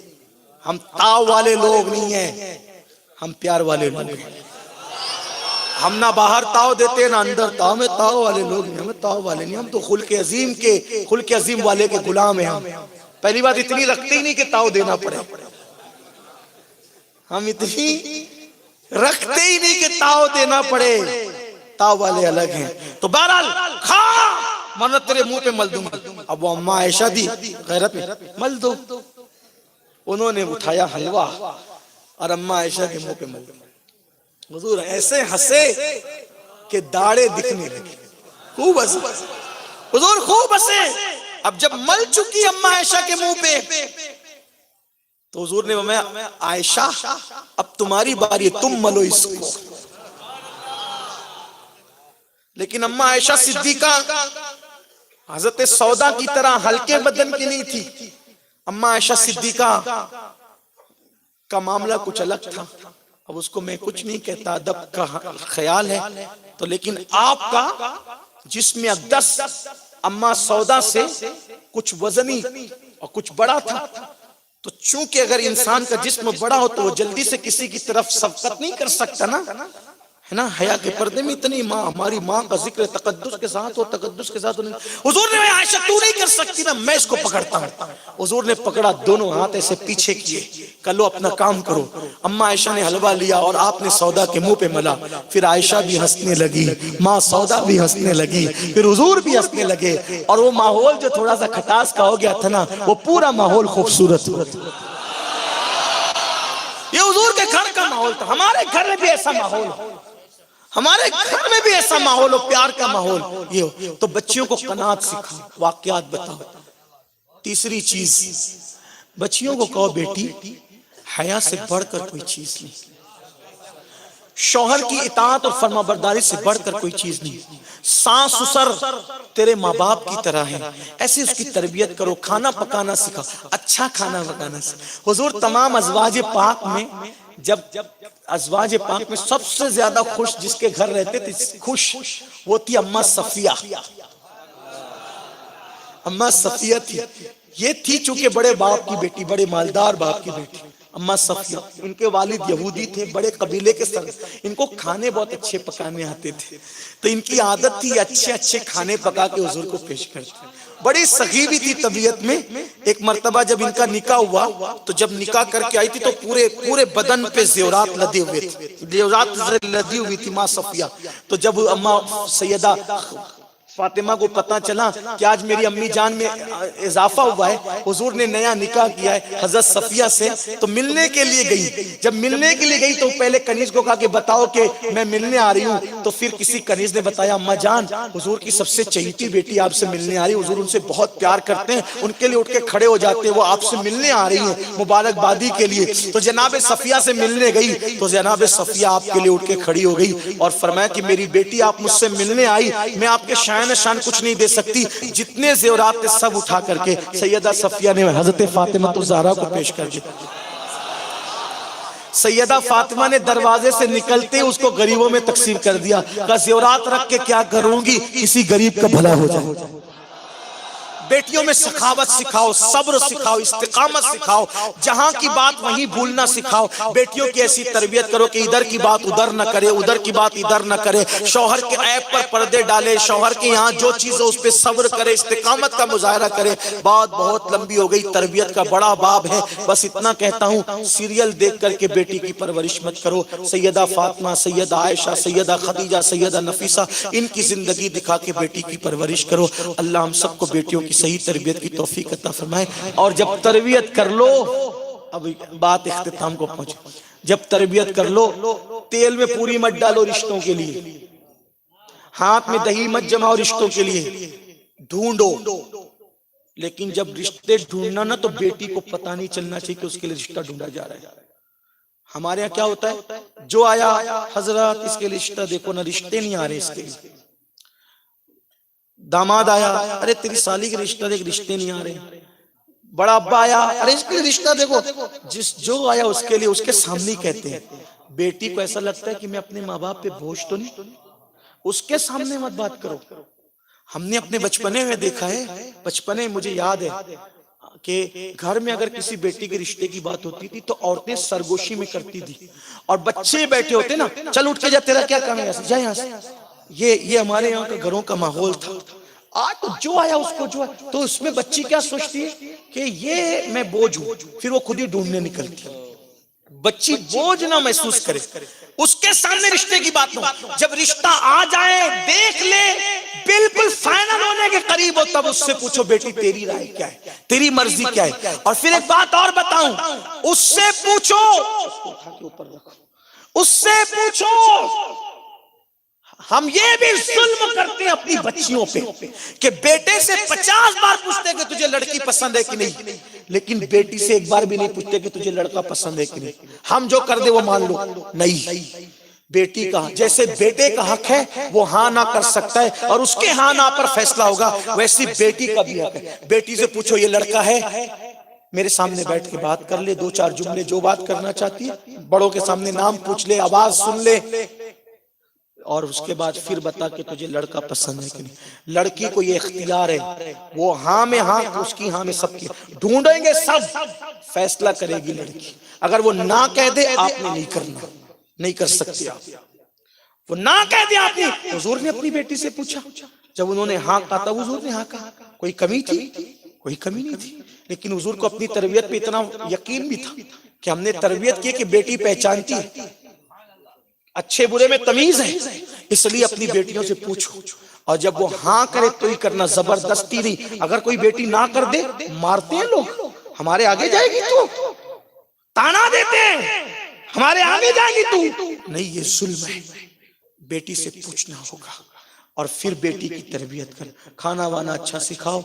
ہم تاؤ والے لوگ نہیں ہیں، ہم پیار والے لوگ ہیں. ہم نہ باہر تاؤ دیتے نہ اندر تاؤ، میں تاؤ والے لوگ نہیں، ہمیں تاؤ والے نہیں، ہم تو خلق عظیم والے کے غلام ہیں. ہم پہلی بات اتنی رکھتے ہی نہیں کہ تاؤ دینا پڑے، ہم اتنی رکھتے ہی نہیں کہ تاؤ دینا پڑے، تاؤ والے الگ ہیں. تو بہرحال کھا ورنہ تیرے منہ پہ مل دوں گا. اب وہ اماں عائشہ دی غیرت میں مل دو، انہوں نے اٹھایا حلوہ اور اماں عائشہ کے منہ پہ مل دو. حضور ایسے ہنسے کہ داڑے دکھنے لگے، خوب ہنسے حضور، خوب ہنسے. اب جب مل چکی اماں عائشہ کے منہ پہ تو حضور نے فرمایا عائشہ اب تمہاری باری ہے، تم ملو اس کو. لیکن اماں عائشہ صدیقہ حضرت سودا کی طرح ہلکے بدن کی نہیں تھی. اماں عائشہ صدیقہ کا معاملہ کچھ الگ تھا. اب اس کو میں کچھ نہیں کہتا، ادب کا خیال ہے تو، لیکن آپ کا جسم اقدس اماں سودا سے کچھ وزنی اور کچھ بڑا تھا. تو چونکہ اگر انسان کا جسم بڑا ہو تو وہ جلدی سے کسی کی طرف سبقت نہیں کر سکتا نا، ہے نا. حیا کے پردے میں اتنی ماں، ہماری ماں کا ذکر تقدس کے ساتھ ہو، تقدس کے ساتھ. حضور نے عائشہ تو نہیں کر سکتی نا، میں اس کو پکڑتا ہوں. حضور نے پکڑا، دونوں ہاتھ ایسے پیچھے کیے، کلو اپنا کام کرو. اماں عائشہ نے حلوہ لیا اور آپ نے سودا کے منہ پہ ملا. پھر عائشہ بھی ہنسنے لگی، ماں سودا بھی ہنسنے لگی، پھر حضور بھی ہنسنے لگے. اور وہ ماحول جو تھوڑا سا کھٹاس کا ہو گیا تھا نا، وہ پورا ماحول خوبصورت ہوا. یہ حضور کے گھر کا ماحول تھا. ہمارے گھر میں بھی ایسا ماحول ہو، ہمارے گھر میں بھی ایسا ماحول ہو، پیار کا ماحول یہ ہو. تو بچیوں کو قناعت سکھاؤ، واقعات بتاؤ. تیسری چیز، بچیوں کو کہو بیٹی حیا سے بڑھ کر کوئی چیز نہیں، شوہر کی اطاعت اور فرما برداری سے بڑھ کر کوئی چیز نہیں. ساس سسر تیرے ماں باپ کی طرح ہے، ایسے اس کی تربیت کرو. کھانا پکانا سکھاؤ، اچھا کھانا پکانا سکھاؤ. حضور تمام ازواج پاک میں، جب ازواج پاک میں سب سے زیادہ خوش جس کے گھر رہتے تھے خوش، وہ تھی اماں صفیہ. اماں صفیہ تھی. یہ تھی چونکہ بڑے باپ کی بیٹی، بڑے مالدار باپ کی بیٹی اماں صفیہ. ان کے والد یہودی تھے، بڑے قبیلے کے سر. ان کو کھانے بہت اچھے پکانے آتے تھے، تو ان کی عادت تھی اچھے اچھے کھانے پکا کے حضور کو پیش کرتے. بڑی سخی بھی تھی طبیعت میں. ایک مرتبہ جب ان کا نکاح ہوا تو جب نکاح کر کے آئی تھی تو پورے بدن پہ زیورات لدے ہوئے تھے، زیورات لدی ہوئی تھی ماں صفیہ. تو جب اماں سیدہ فاطمہ کو پتہ چلا کہ آج میری امی جان میں اضافہ ہوا ہے، حضور نے نیا نکاح کیا ہے حضرت صفیہ سے، تو ملنے کے لیے گئی. جب ملنے کے لیے گئی تو پہلے کنیز کو کہا کہ بتاؤ کہ میں ملنے آ رہی ہوں. تو پھر کسی کنیز نے بتایا اماں جان حضور کی سب سے چہیتی بیٹی آپ سے ملنے آ رہی ہے، حضور ان سے بہت پیار کرتے ہیں، ان کے لیے اٹھ کے کھڑے ہو جاتے ہیں، وہ آپ سے ملنے آ رہی ہیں مبارکبادی کے لیے. تو جناب صفیہ سے ملنے گئی تو جناب صفیہ آپ کے لیے اٹھ کے کھڑی ہو گئی اور فرمایا کہ میری بیٹی آپ مجھ سے ملنے آئی، میں آپ کے شان کچھ نہیں دے سکتی، جتنے زیورات تھے سب اٹھا کر کے سیدہ صفیہ نے حضرت فاطمہ الزہرا کو پیش کر دیا. سیدہ فاطمہ نے دروازے سے نکلتے اس کو غریبوں میں تقسیم کر دیا. کہا زیورات رکھ کے کیا کروں گی، کسی غریب کا بھلا ہو جائے. بیٹیوں میں سخاوت سکھاؤ، صبر سکھاؤ، استقامت سکھاؤ، جہاں کی بات وہیں بھولنا سکھاؤ۔ بیٹیوں کی ایسی تربیت کرو کہ ادھر کی بات ادھر نہ کرے، ادھر کی بات ادھر نہ کرے، شوہر کے عیب پر پردے ڈالے، شوہر کے یہاں جو چیز ہو اس پہ صبر کرے، استقامت کا مظاہرہ کرے۔ بات بہت لمبی ہو گئی، تربیت کا بڑا باب ہے، بس اتنا کہتا ہوں، سیریل دیکھ کر کے بیٹی کی پرورش مت کرو۔ سیدہ فاطمہ، سیدہ عائشہ، سیدہ خدیجہ، سیدہ نفیسہ، ان کی زندگی دکھا کے بیٹی کی پرورش کرو۔ اللہ ہم سب کو بیٹیوں کی صحیح تربیت کی توفیق عطا فرمائے۔ اور جب تربیت کر لو، اب بات اختتام کو پہنچے، جب تربیت کر لو، تیل میں پوری مت ڈالو رشتوں کے لیے، ہاتھ میں دہی مت جماؤ رشتوں کے لیے، ڈھونڈو، لیکن جب رشتے ڈھونڈنا نا تو بیٹی کو پتہ نہیں چلنا چاہیے کہ اس کے لیے رشتہ ڈھونڈا جا رہا ہے۔ ہمارے یہاں کیا ہوتا ہے، جو آیا حضرات اس کے لیے رشتہ دیکھو، نہ رشتے نہیں آ رہے اس کے لیے۔ داماد آیا، ارے تیری سالی کے رشتہ دیکھ، رشتے نہیں آ رہے۔ بڑا ابا آیا، ارے اس کے لیے رشتہ دیکھو۔ جو آیا اس کے لیے اس کے سامنے کہتے ہیں۔ بیٹی کو ایسا لگتا ہے کہ میں اپنے ماں باپ پہ بوجھ تو نہیں، اس کے سامنے مت بات کرو۔ ہم نے اپنے بچپنے میں دیکھا ہے، بچپنے مجھے یاد ہے کہ گھر میں اگر کسی بیٹی کے رشتے کی بات ہوتی تھی تو عورتیں سرگوشی میں کرتی تھی، اور بچے بیٹھے ہوتے نا، چل اٹھ کے جا، تیرا کیا کام ہے، جا یہاں سے۔ یہ ہمارے یہاں کا گھروں کا ماحول تھا۔ آج تو جو آیا اس کو جو ہے، تو اس میں بچی کیا سوچتی ہے کہ یہ میں بوجھ ہوں، پھر وہ خود ہی ڈھونڈنے نکلتی ہے۔ بچی بوجھ نہ محسوس کرے، اس کے سامنے رشتے کی بات ہو، جب رشتہ آ جائے دیکھ لے، بالکل فائنل ہونے کے قریب ہو، تب اس سے پوچھو بیٹی تیری رائے کیا ہے، تیری مرضی کیا ہے۔ اور پھر ایک بات اور بتاؤں، اس سے پوچھو، اس سے پوچھو۔ ہم یہ بھی ظلم کرتے ہیں اپنی بچیوں پہ کہ بیٹے سے 50 بار پوچھتے کہ تجھے لڑکی پسند ہے کہ نہیں، لیکن بیٹی سے ایک بار بھی نہیں پوچھتے کہ تجھے لڑکا پسند ہے کہ نہیں۔ ہم جو کر دے وہ مان لو، نہیں، بیٹی کا جیسے بیٹے کا حق ہے وہ ہاں نہ کر سکتا ہے، اور اس کے ہاں نہ پر فیصلہ ہوگا، ویسی بیٹی کا بھی حق ہے۔ بیٹی سے پوچھو یہ لڑکا ہے، میرے سامنے بیٹھ کے بات کر لے، 2-4 جملے جو بات کرنا چاہتی ہے، بڑوں کے سامنے نام پوچھ لے، آواز سن لے، اور اس کے بعد پھر بتا کہ تجھے لڑکا پسند ہے کہ نہیں۔ لڑکی کو یہ اختیار ہے، وہ ہاں میں ہاں، اس کی ہاں میں سب کی، ڈھونڈیں گے سب، فیصلہ کرے گی لڑکی۔ اگر وہ نہ کہہ دے، آپ نے نہیں کرنا، نہیں کر سکتے آپ۔ وہ نہ کہہ دے، آپ نے، حضور نے اپنی بیٹی سے پوچھا، جب انہوں نے ہاں کہا تھا، حضور نے ہاں کہا۔ کوئی کمی تھی؟ کوئی کمی نہیں تھی، لیکن حضور کو اپنی تربیت پہ اتنا یقین بھی تھا کہ ہم نے تربیت کی کہ بیٹی پہچانتی ہے، اچھے برے میں تمیز ہے، اس لیے اپنی بیٹیوں سے پوچھو، اور جب وہ ہاں کرے تو ہی کرنا، زبردستی نہیں۔ اگر کوئی بیٹی نہ کر دے، مارتے ہیں لوگ، ہمارے آگے جائے گی تو، تانا دیتے ہیں، ہمارے آگے جائے گی تو، نہیں، یہ ظلم ہے۔ بیٹی سے پوچھنا ہوگا، اور پھر بیٹی کی تربیت کر، کھانا وانا اچھا سکھاؤ،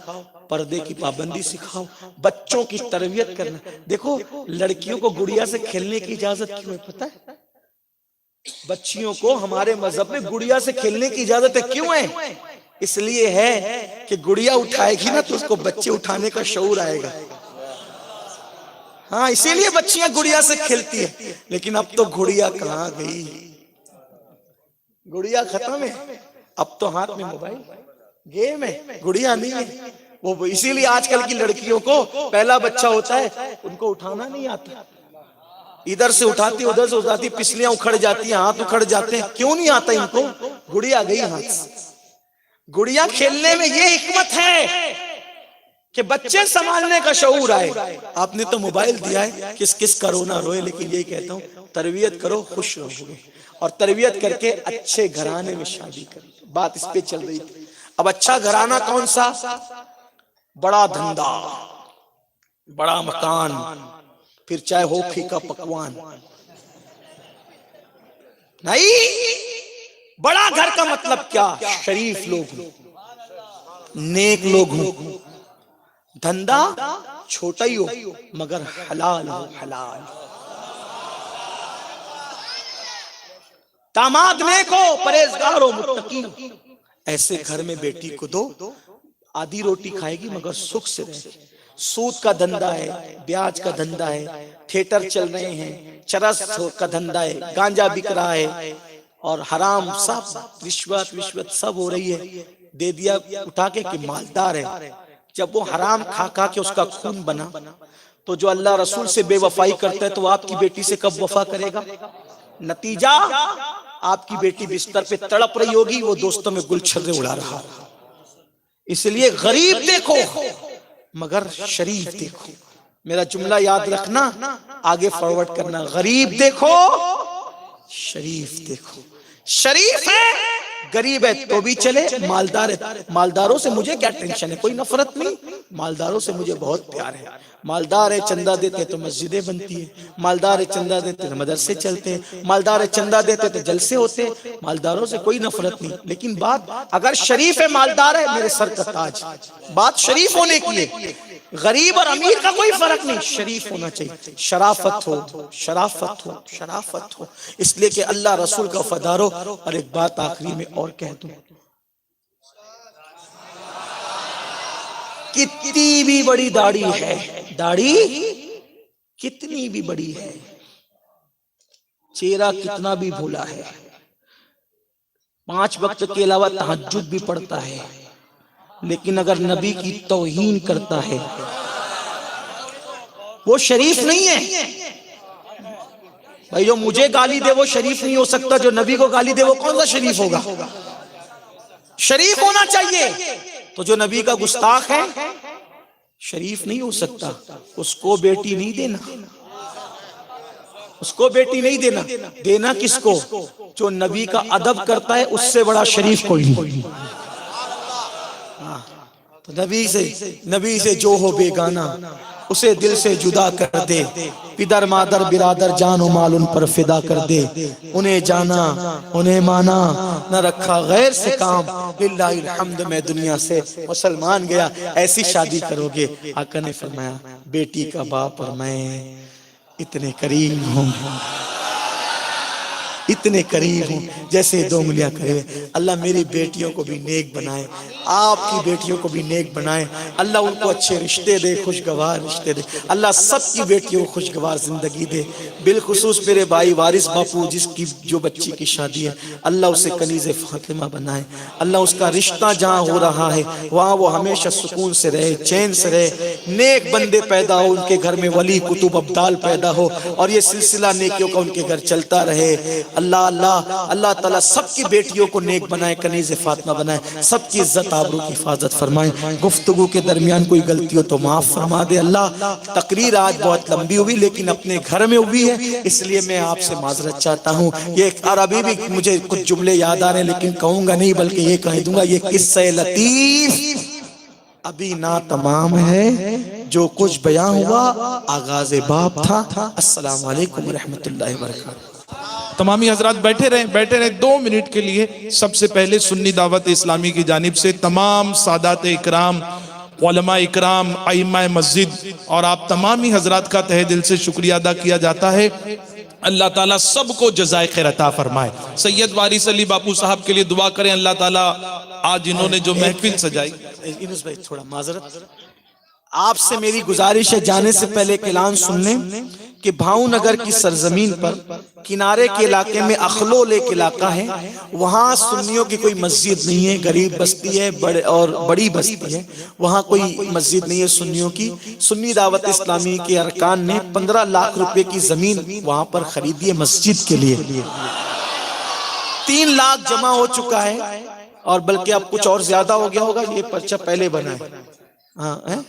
پردے کی پابندی سکھاؤ، بچوں کی تربیت کرنا۔ دیکھو لڑکیوں کو گڑیا سے کھیلنے کی اجازت کیوں ہے پتہ ہے؟ بچیوں کو ہمارے مذہب میں گڑیا سے کھیلنے کی اجازت ہے، کیوں ہے؟ اس لیے ہے کہ گڑیا اٹھائے گی نا تو اس کو بچے اٹھانے کا شعور آئے گا۔ ہاں، اسی لیے بچیاں گڑیا سے کھیلتی ہیں، لیکن اب تو گڑیا کہاں گئی، گڑیا ختم ہے، اب تو ہاتھ میں موبائل، گیم ہے، گڑیا نہیں ہے وہ۔ اسی لیے آج کل کی لڑکیوں کو پہلا بچہ ہوتا ہے، ان کو اٹھانا نہیں آتا، ادھر سے اٹھاتی ادھر سے اٹھاتی، پسلیاں اکھڑ جاتی ہیں، ہاتھ اکھڑ جاتے ہیں، کیوں نہیں آتا ان کو؟ گڑیا گئی ہاتھ سے۔ گڑیا کھیلنے میں یہ حکمت ہے کہ بچے سنبھالنے کا شعور آئے۔ آپ نے تو موبائل دیا ہے، کس کس کا رونا روئے، لیکن یہی کہتا ہوں تربیت کرو، خوش رہو گے، اور تربیت کر کے اچھے گھرانے میں شادی کرو۔ بات اس پہ چل رہی تھی۔ اب اچھا گھرانہ کون سا؟ بڑا دھندا، بڑا مکان، پھر چاہے ہو پھیکا پکوان، نہیں، بڑا گھر کا مطلب کیا؟ شریف لوگ ہوں، نیک لوگ ہوں، دھندا چھوٹا ہی ہو مگر حلال ہو، حلال، داماد نیک ہو، پرہیزگار ہو، متقی ہو۔ ایسے گھر میں بیٹی کو دو، آدھی روٹی کھائے گی مگر سکھ سے رہے گی۔ سود کا دھندا ہے، بیاج کا دھندا ہے، تھیٹر چل رہے ہیں، چرس کا دھندا ہے، گانجا بک رہا ہے، اور حرام سب، رشوت سب ہو رہی ہے۔ دے دیا اٹھا کے کہ مالدار ہے، جب وہ حرام کھا کھا کے اس کا خون بنا تو جو اللہ رسول سے بے وفائی کرتا ہے تو آپ کی بیٹی سے کب وفا کرے گا؟ نتیجہ آپ کی بیٹی بستر پہ تڑپ رہی ہوگی، وہ دوستوں میں گل چھرے اڑا رہا۔ اس لیے غریب دیکھو مگر شریف دیکھو۔ میرا جملہ یاد رکھنا، آگے فارورڈ کرنا، غریب دیکھو شریف دیکھو۔ شریف ہے غریب ہے تو بھی چلے، مالدار ہے، مالداروں سے مجھے کیا ٹینشن ہے، کوئی نفرت نہیں، مالداروں سے مجھے بہت پیار ہے۔ مالدار ہے چندہ دیتے تو مسجدیں بنتی ہے، مالدار ہے چندہ دیتے تو مدرسے چلتے ہیں، مالدار ہے چندہ دیتے تو جلسے ہوتے، مالداروں سے کوئی نفرت نہیں۔ لیکن بات اگر شریف ہے، مالدار ہے، میرے سر کا تاج، بات شریف ہونے کی ہے۔ غریب اور امیر کا کوئی فرق نہیں، شریف ہونا چاہیے، شرافت ہو، شرافت ہو، شرافت ہو۔ اس لیے کہ اللہ رسول کا وفادار ہو۔ اور ایک بات آخری میں اور کہہ دوں، کتنی بھی بڑی داڑھی ہے، داڑھی کتنی بھی بڑی ہے، چہرہ کتنا بھی بھولا ہے، 5 وقت کے علاوہ تہجد بھی پڑھتا ہے، لیکن اگر نبی کی توہین کرتا ہے وہ شریف نہیں ہے۔ بھائی جو مجھے گالی دے وہ شریف نہیں ہو سکتا، جو نبی کو گالی دے وہ کون سا شریف ہوگا؟ شریف ہونا چاہیے۔ تو جو نبی کا گستاخ ہے شریف نہیں ہو سکتا، اس کو بیٹی نہیں دینا، اس کو بیٹی نہیں دینا۔ دینا کس کو؟ جو نبی کا ادب کرتا ہے، اس سے بڑا شریف کوئی نہیں۔ تو نبی سے جو ہو بیگانہ اسے دل سے جدا کر دے، پدر مادر برادر جان و مال ان پر فدا کر دے، انہیں جانا انہیں مانا نہ رکھا غیر سے کام، للہ الحمد میں دنیا سے مسلمان گیا۔ ایسی شادی کرو گے، آقا نے فرمایا بیٹی کا باپ اور میں اتنے قریب ہوں، اتنے قریب ہوں جیسے 2 انگلیاں قریب۔ اللہ میری بیٹیوں کو بھی نیک بنائے، آپ کی بیٹیوں کو بھی نیک بنائے، اللہ ان کو اچھے رشتے دے، خوشگوار رشتے دے، اللہ سب کی بیٹیوں کو خوشگوار زندگی دے۔ بالخصوص میرے بھائی وارث باپو جس کی جو بچی کی شادی ہے، اللہ اسے کنیز فاطمہ بنائے، اللہ اس کا رشتہ جہاں ہو رہا ہے وہاں وہ ہمیشہ سکون سے رہے، چین سے رہے، نیک بندے پیدا ہو، ان کے گھر میں ولی کتب ابدال پیدا ہو، اور یہ سلسلہ نیکیوں کا ان کے گھر چلتا رہے۔ اللہ تعالیٰ سب کی بیٹیوں کو نیک بنائے، کنیز فاطمہ بنائے، سب کی عزت آبرو کی حفاظت فرمائے۔ گفتگو کے درمیان کوئی غلطی ہو تو معاف فرما دے اللہ۔ تقریر آج بہت لمبی ہوئی لیکن اپنے گھر میں ہوئی ہے، اس لیے میں آپ سے معذرت چاہتا ہوں۔ یہ عربی بھی مجھے کچھ جملے یاد آ رہے ہیں لیکن کہوں گا نہیں، بلکہ یہ کہہ دوں گا یہ قصہ لطیف ابھی نا تمام ہے، جو کچھ بیان ہوا آغاز باب تھا۔ السلام علیکم ورحمۃ اللہ وبرکاتہ۔ تمامی حضرات بیٹھے رہیں 2 منٹ کے لیے۔ سب سے پہلے سنی دعوت اسلامی کی جانب سے تمام سادات اکرام، علماء اکرام، ائمہ مسجد اور آپ تمامی حضرات کا تہہ دل سے شکریہ ادا کیا جاتا ہے۔ اللہ تعالیٰ سب کو جزائے خیر عطا فرمائے۔ سید وارث علی باپو صاحب کے لیے دعا کریں، اللہ تعالیٰ آج انہوں نے جو محفل سجائی۔ انس بھائی تھوڑا معذرت، آپ سے میری گزارش ہے جانے سے پہلے ایک اعلان سن لیں کہ بھاؤ نگر کی سرزمین پر کنارے کے علاقے میں اخلول ایک علاقہ ہے، وہاں سنیوں کی کوئی مسجد نہیں ہے، غریب بستی ہے اور بڑی بستی ہے، وہاں کوئی مسجد نہیں ہے سنیوں کی۔ سنی دعوت اسلامی کے ارکان نے 15 لاکھ روپے کی زمین وہاں پر خریدی ہے مسجد کے لیے، 3 لاکھ جمع ہو چکا ہے، اور بلکہ اب کچھ اور زیادہ ہو گیا ہوگا، یہ پرچہ پہلے بنا ہے،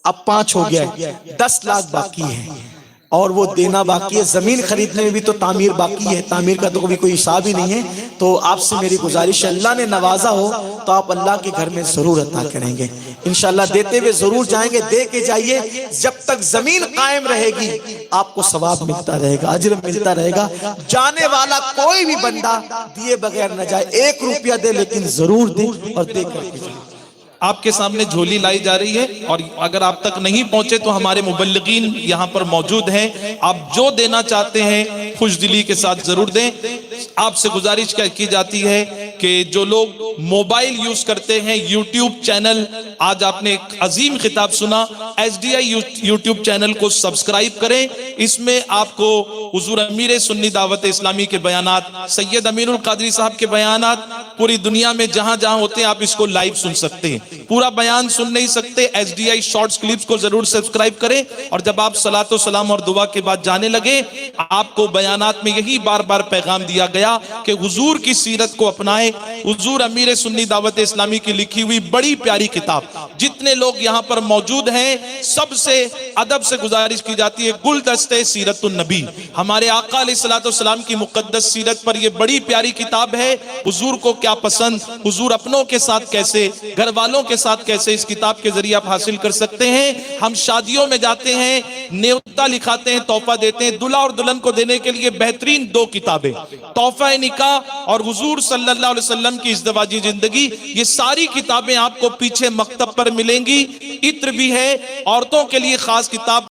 اب 5 ہو گیا ہے، 10 لاکھ باقی ہے اور وہ دینا باقی ہے۔ زمین خریدنے میں بھی تو تعمیر باقی ہے، تعمیر کا تو کوئی حساب ہی نہیں ہے۔ تو آپ سے میری گزارش ہے، اللہ نے نوازا ہو تو آپ اللہ کے گھر میں ضرور عطا کریں گے انشاءاللہ، دیتے ہوئے ضرور جائیں گے، دے کے جائیے۔ جب تک زمین قائم رہے گی آپ کو ثواب ملتا رہے گا، اجر ملتا رہے گا۔ جانے والا کوئی بھی بندہ دیے بغیر نہ جائے، 1 روپیہ دے لیکن ضرور دے اور دے کر کے جائے۔ آپ کے سامنے جھولی لائی جا رہی ہے، اور اگر آپ تک نہیں پہنچے تو ہمارے مبلغین یہاں پر موجود ہیں، آپ جو دینا چاہتے ہیں خوش دلی کے ساتھ ضرور دیں۔ آپ سے گزارش کی جاتی ہے کہ جو لوگ موبائل یوز کرتے ہیں یوٹیوب چینل، آج آپ نے ایک عظیم خطاب سنا، ایس ڈی آئی یوٹیوب چینل کو سبسکرائب کریں، اس میں آپ کو حضور امیر سنی دعوت اسلامی کے بیانات، سید امین القادری صاحب کے بیانات پوری دنیا میں جہاں جہاں ہوتے ہیں آپ اس کو لائیو سن سکتے ہیں، پورا بیان سن نہیں سکتے، S D I shorts clips کو ضرور سبسکرائب کریں، اور جب آپ صلاۃ و سلام اور دعا کے بعد جانے لگے آپ کو بیانات میں یہی بار بار پیغام دیا گیا کہ حضور کی سیرت کو اپنائیں۔ حضور امیر سنی دعوت اسلامی کی لکھی ہوئی بڑی پیاری کتاب، جتنے لوگ یہاں پر موجود ہیں سب سے ادب سے گزارش کی جاتی ہے، گلدستہ سیرت النبی، ہمارے آقا علیہ الصلوۃ والسلام کی مقدس سیرت پر یہ بڑی پیاری کتاب ہے۔ حضور کو کیا پسند، حضور اپنوں کے ساتھ کیسے، گھر والوں کے ساتھ کیسے، اس کتاب کے ذریعے آپ حاصل کر سکتے ہیں۔ ہم شادیوں میں جاتے ہیں، نیوتا لکھاتے ہیں، تحفہ دیتے ہیں، دلہا اور دلہن کو دینے کے لیے بہترین دو کتابیں، تحفہ نکاح اور حضور صلی اللہ علیہ وسلم کی ازدواجی زندگی، یہ ساری کتابیں آپ کو پیچھے مکتب پر ملیں گی۔ عطر بھی ہے، عورتوں کے لیے خاص کتاب